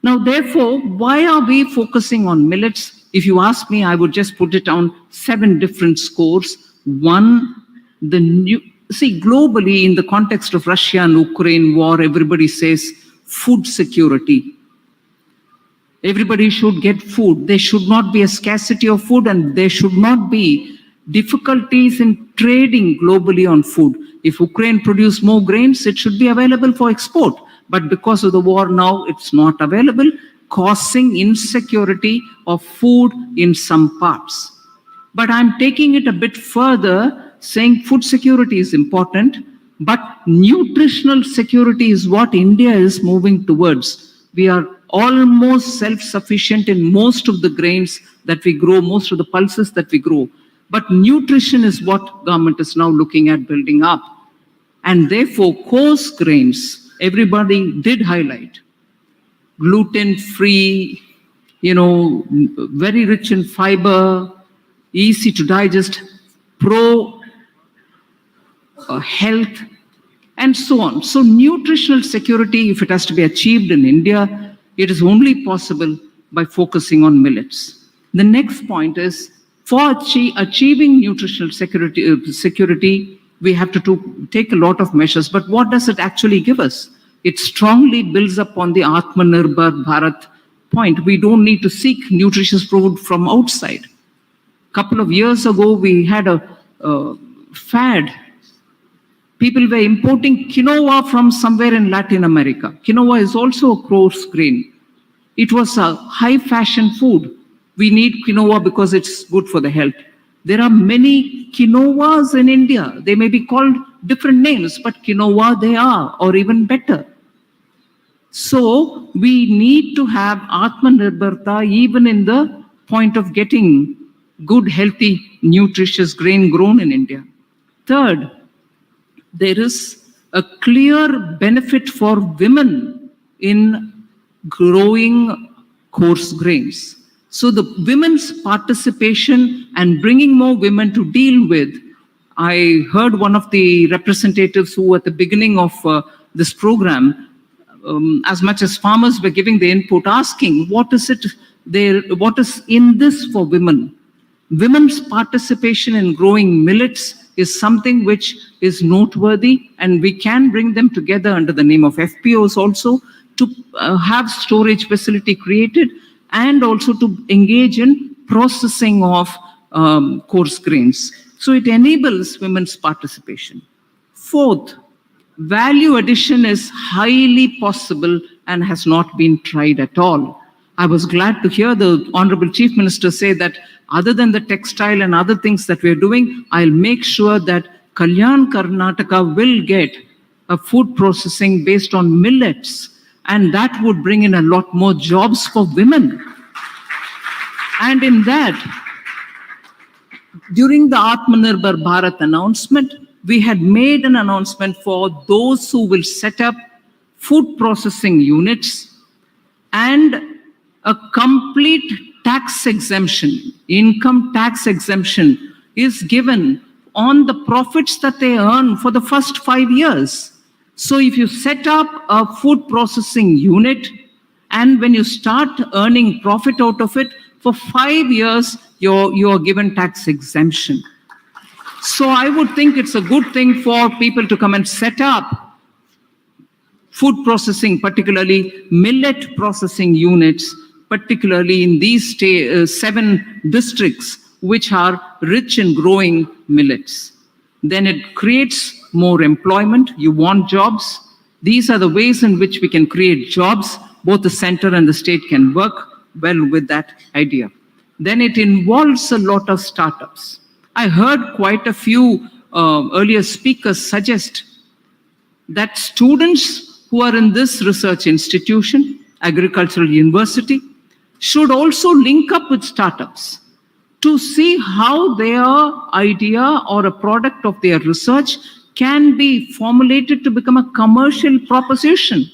Now, therefore, why are we focusing on millets? If you ask me, I would just put it on 7 different scores. One, globally, in the context of Russia and Ukraine war, everybody says food security. Everybody should get food. There should not be a scarcity of food, and there should not be difficulties in trading globally on food. If Ukraine produce more grains, it should be available for export. But because of the war now, it's not available, causing insecurity of food in some parts. But I'm taking it a bit further, saying food security is important, but nutritional security is what India is moving towards. We are almost self-sufficient in most of the grains that we grow, most of the pulses that we grow. But nutrition is what government is now looking at building up. And therefore, coarse grains, everybody did highlight. Gluten-free, very rich in fiber, easy to digest, pro-health, and so on. So nutritional security, if it has to be achieved in India, it is only possible by focusing on millets. The next point is, for achieving nutritional security, we have to take a lot of measures. But what does it actually give us? It strongly builds upon the Atmanirbhar Bharat point. We don't need to seek nutritious food from outside. A couple of years ago, we had a fad. People were importing quinoa from somewhere in Latin America. Quinoa is also a coarse grain. It was a high fashion food. We need quinoa because it's good for the health. There are many quinoas in India. They may be called different names, but quinoa they are, or even better. So we need to have Atmanirbharta even in the point of getting good, healthy, nutritious grain grown in India. Third, there is a clear benefit for women in growing coarse grains. So the women's participation and bringing more women to deal with, I heard one of the representatives who at the beginning of this program, as much as farmers were giving the input, asking what is in this for women? women's participation in growing millets is something which is noteworthy, and we can bring them together under the name of FPOs also to have storage facility created and also to engage in processing of coarse grains. So it enables women's participation. Fourth, value addition is highly possible and has not been tried at all. I was glad to hear the Honorable Chief Minister say that other than the textile and other things that we're doing, I'll make sure that Kalyan Karnataka will get a food processing based on millets, and that would bring in a lot more jobs for women. And in that, during the Atmanirbhar Bharat announcement, we had made an announcement for those who will set up food processing units, and a complete tax exemption, income tax exemption is given on the profits that they earn for the first 5 years. So if you set up a food processing unit and when you start earning profit out of it, for 5 years, you're given tax exemption. So I would think it's a good thing for people to come and set up food processing, particularly millet processing units, particularly in these 7 districts which are rich in growing millets. Then it creates more employment. You want jobs. These are the ways in which we can create jobs. Both the center and the state can work well with that idea. Then it involves a lot of startups. I heard quite a few earlier speakers suggest that students who are in this research institution, agricultural university, should also link up with startups to see how their idea or a product of their research can be formulated to become a commercial proposition.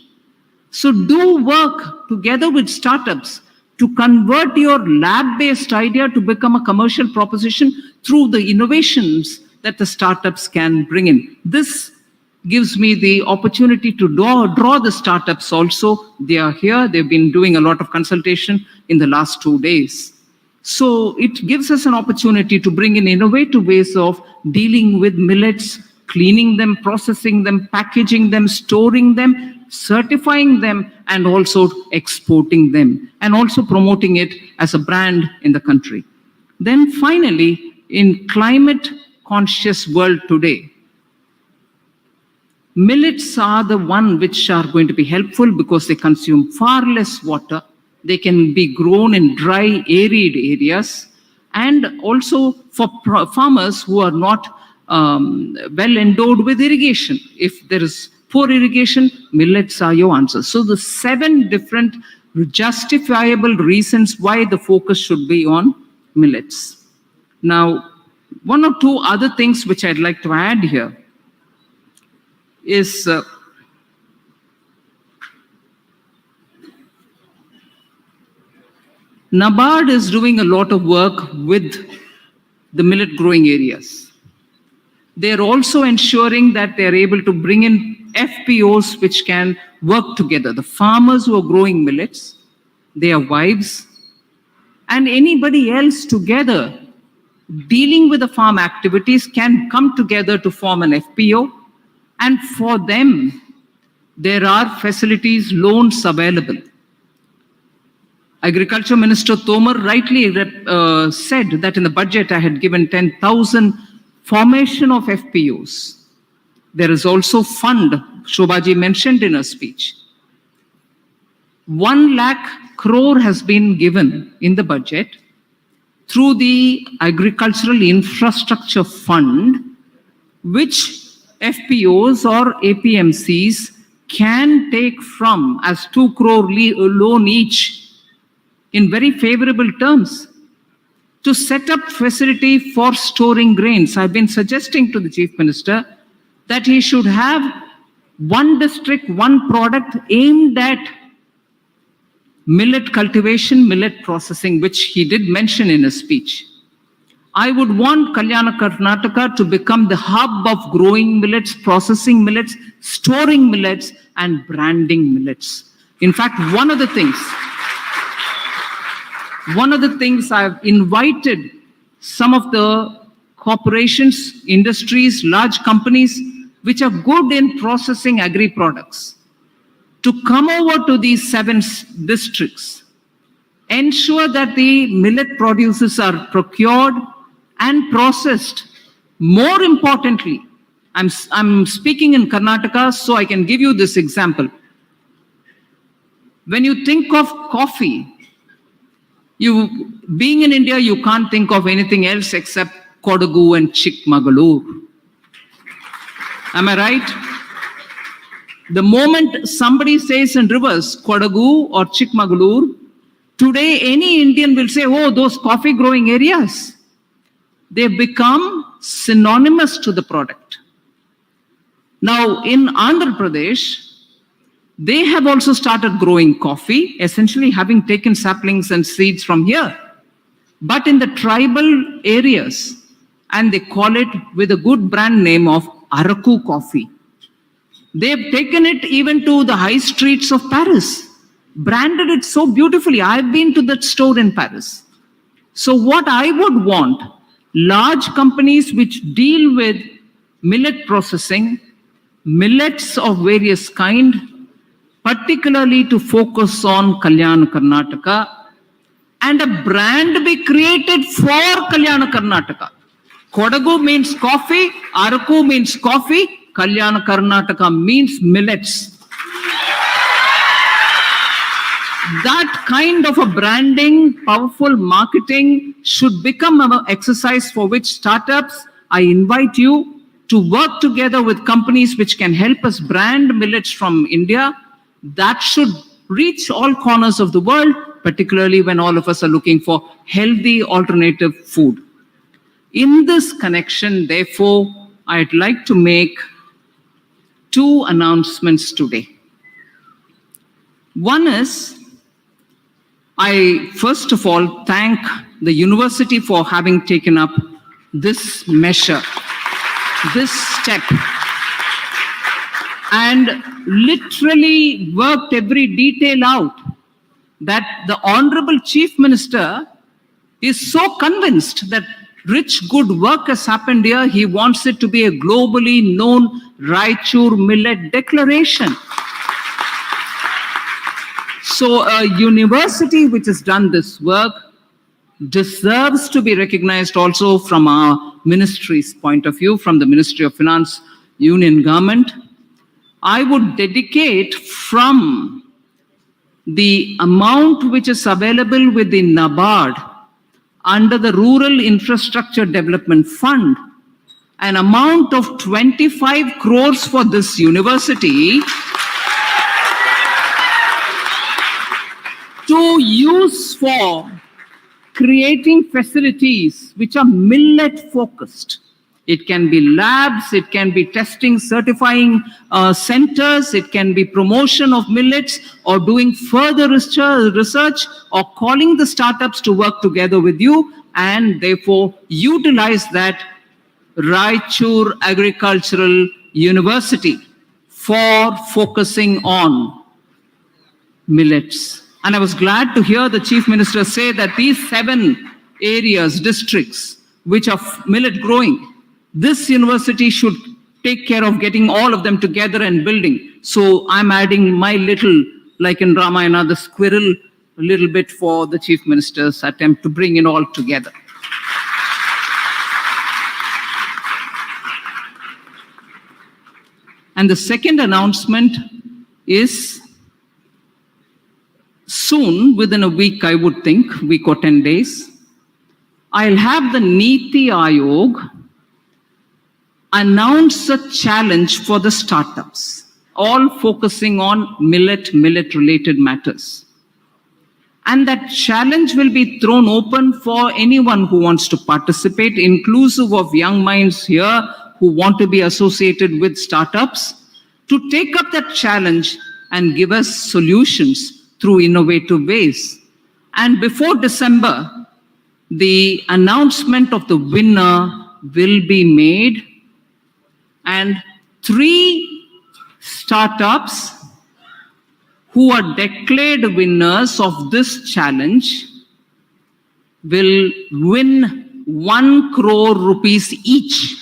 So do work together with startups to convert your lab-based idea to become a commercial proposition through the innovations that the startups can bring in. This gives me the opportunity to draw the startups also. They are here. They've been doing a lot of consultation in the last 2 days. So it gives us an opportunity to bring in innovative ways of dealing with millets, cleaning them, processing them, packaging them, storing them, certifying them, and also exporting them, and also promoting it as a brand in the country. Then finally, in climate conscious world today, millets are the one which are going to be helpful because they consume far less water. They can be grown in dry, arid areas, and also for farmers who are not well endowed with irrigation. If there is poor irrigation, millets are your answer. So the 7 different justifiable reasons why the focus should be on millets. Now, 1 or 2 other things which I'd like to add here is NABARD is doing a lot of work with the millet growing areas. They're also ensuring that they're able to bring in FPOs which can work together. The farmers who are growing millets, their wives, and anybody else together dealing with the farm activities can come together to form an FPO. And for them, there are facilities, loans available. Agriculture Minister Tomar rightly said that in the budget I had given 10,000 formation of FPOs. There is also fund, Shobhaji mentioned in her speech. 1 lakh crore has been given in the budget through the Agricultural Infrastructure Fund, which FPOs or APMCs can take from as 2 crore loan each in very favorable terms to set up facility for storing grains. I've been suggesting to the Chief Minister that he should have 1 district, 1 product aimed at millet cultivation, millet processing, which he did mention in his speech. I would want Kalyana Karnataka to become the hub of growing millets, processing millets, storing millets, and branding millets. In fact, one of the things I've invited some of the corporations, industries, large companies which are good in processing agri products to come over to these 7 districts, ensure that the millet produces are procured and processed. More importantly, I'm speaking in Karnataka, so I can give you this example. When you think of coffee, being in India, you can't think of anything else except Kodagu and Chikmagalur. Am I right? The moment somebody says in reverse, Kodagu or Chikmagalur, today any Indian will say, oh, those coffee growing areas. They've become synonymous to the product. Now, in Andhra Pradesh, they have also started growing coffee, essentially having taken saplings and seeds from here. But in the tribal areas, and they call it with a good brand name of Araku coffee. They've taken it even to the high streets of Paris, branded it so beautifully. I've been to that store in Paris. So what I would want, large companies which deal with millet processing, millets of various kind, particularly to focus on Kalyana Karnataka, and a brand be created for Kalyana Karnataka. Kodagu means coffee, Araku means coffee, Kalyana Karnataka means millets. That kind of a branding, powerful marketing should become an exercise for which startups, I invite you to work together with companies which can help us brand millets from India. That should reach all corners of the world, particularly when all of us are looking for healthy alternative food. In this connection, therefore, I'd like to make 2 announcements today. One is, I first of all thank the university for having taken up this measure, this step, and literally worked every detail out, that the Honorable Chief Minister is so convinced that rich, good work has happened here. He wants it to be a globally known Raichur Millet Declaration. So a university which has done this work deserves to be recognized also from our ministry's point of view, from the Ministry of Finance, Union Government. I would dedicate from the amount which is available within NABARD under the Rural Infrastructure Development Fund, an amount of 25 crores for this university to use for creating facilities which are millet focused. It can be labs, it can be testing, certifying centers, it can be promotion of millets, or doing further research, or calling the startups to work together with you, and therefore utilize that Raichur Agricultural University for focusing on millets. And I was glad to hear the Chief Minister say that these 7 areas, districts, which are millet growing, this university should take care of getting all of them together and building. So I'm adding my little, like in Ramayana, the squirrel, a little bit for the Chief Minister's attempt to bring it all together. And the second announcement is soon, within a week, I would think, week or 10 days, I'll have the Niti Aayog announce a challenge for the startups, all focusing on millet-related matters. And that challenge will be thrown open for anyone who wants to participate, inclusive of young minds here who want to be associated with startups, to take up that challenge and give us solutions through innovative ways. And before December, the announcement of the winner will be made, and 3 startups who are declared winners of this challenge will win 1 crore rupees each.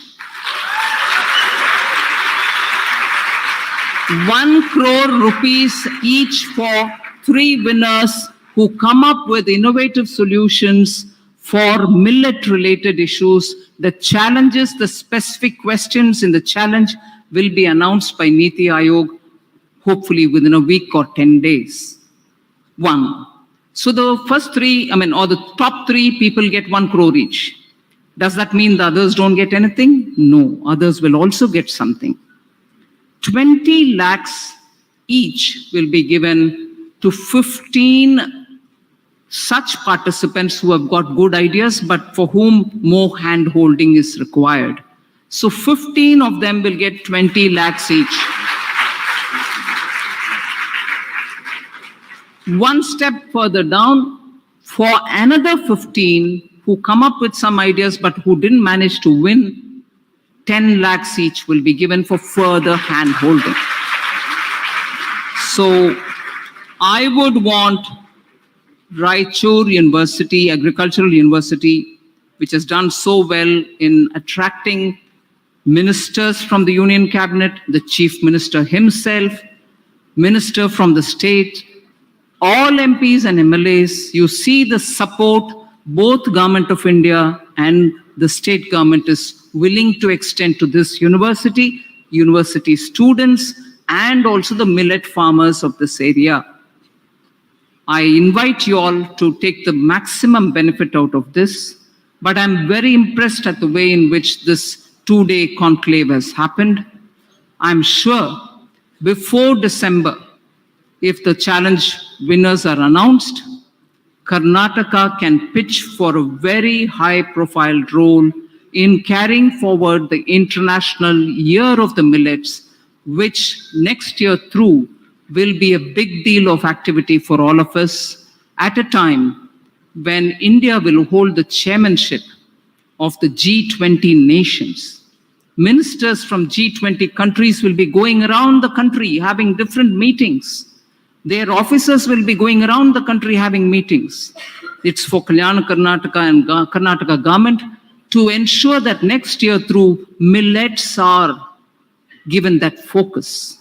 1 crore rupees each for 3 winners who come up with innovative solutions for millet-related issues. The challenges, the specific questions in the challenge will be announced by Niti Aayog, hopefully within a week or 10 days. 1. So the first 3, or the top 3 people get 1 crore each. Does that mean the others don't get anything? No, others will also get something. 20 lakhs each will be given to 15 such participants who have got good ideas, but for whom more hand-holding is required. So 15 of them will get 20 lakhs each. One step further down, for another 15 who come up with some ideas but who didn't manage to win, 10 lakhs each will be given for further hand-holding. So I would want Raichur University, Agricultural University, which has done so well in attracting ministers from the Union Cabinet, the Chief Minister himself, minister from the state, all MPs and MLAs, you see the support both Government of India and the state government is willing to extend to this university, university students, and also the millet farmers of this area. I invite you all to take the maximum benefit out of this, but I'm very impressed at the way in which this 2-day conclave has happened. I'm sure before December, if the challenge winners are announced, Karnataka can pitch for a very high-profile role in carrying forward the International Year of the Millets, which next year through will be a big deal of activity for all of us at a time when India will hold the chairmanship of the G20 nations. Ministers from G20 countries will be going around the country having different meetings. Their officers will be going around the country having meetings. It's for Kalyana Karnataka and Karnataka government to ensure that next year through millets are given that focus.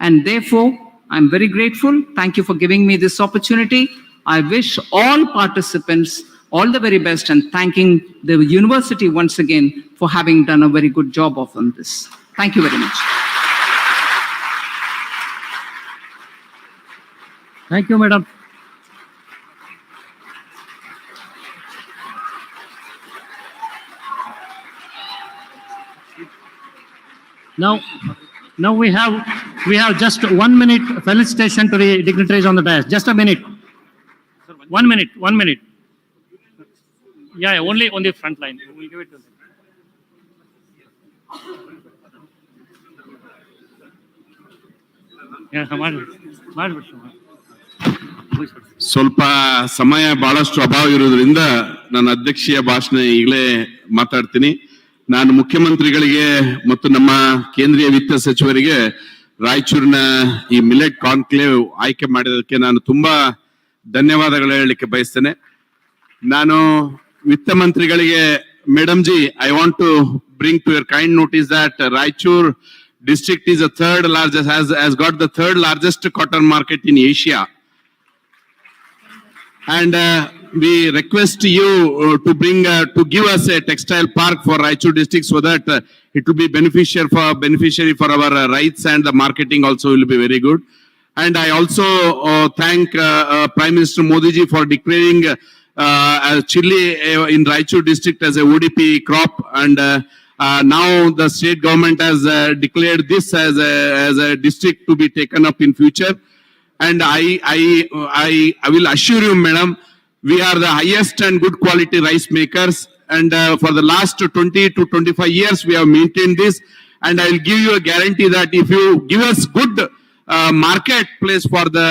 And therefore, I'm very grateful. Thank you for giving me this opportunity. I wish all participants all the very best and thanking the university once again for having done a very good job on this. Thank you very much. Thank you, madam. Now we have just 1 minute felicitation to the dignitaries on the dais. Just a minute. 1 minute. 1 minute. Yeah, only on the front line. We'll give it to them. ಸ್ವಲ್ಪ ಸಮಯ ಬಹಳಷ್ಟು ಅಭಾವ ಇರೋದ್ರಿಂದ ನಾನು ಅಧ್ಯಕ್ಷೀಯ ಭಾಷಣ ಈಗಲೇ ಮಾತಾಡ್ತೀನಿ. ನಾನು ಮುಖ್ಯಮಂತ್ರಿಗಳಿಗೆ ಮತ್ತು ನಮ್ಮ ಕೇಂದ್ರೀಯ ವಿತ್ತ ಸಚಿವರಿಗೆ ರಾಯಚೂರಿನ ಈ ಮಿಲೆಟ್ ಕಾನ್ಕ್ಲೇವ್ ಆಯ್ಕೆ ಮಾಡಿದಕ್ಕೆ ನಾನು ತುಂಬಾ ಧನ್ಯವಾದಗಳು ಹೇಳಲಿಕ್ಕೆ ಬಯಸ್ತೇನೆ. ನಾನು ವಿತ್ತ ಮಂತ್ರಿಗಳಿಗೆ, madam ji, I want to bring to your kind notice that Raichur district is the third largest, has got the third largest cotton market in Asia. And we request you to give us a textile park for Raichur district so that it will be beneficiary for our rights, and the marketing also will be very good. And I also thank Prime Minister Modi ji for declaring chili in Raichur district as a ODP crop, and now the state government has declared this as a district to be taken up in future. And I will assure you, madam, we are the highest and good quality rice makers. And for the last 20 to 25 years, we have maintained this. And I will give you a guarantee that if you give us good marketplace for the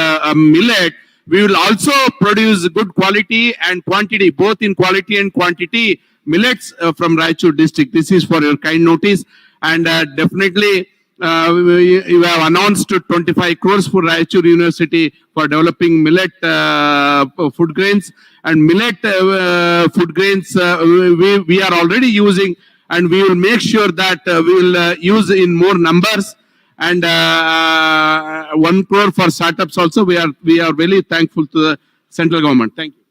millet, we will also produce good quality and quantity, both in quality and quantity, millets from Raichur district. This is for your kind notice. And definitely you have announced 25 crores for Raichur University for developing millet food grains, and millet food grains we are already using, and we will make sure that we will use in more numbers. And 1 crore for startups also. We are really thankful to the central government. Thank you.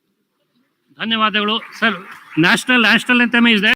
ಧನ್ಯವಾದಗಳು sir. National anthem is there.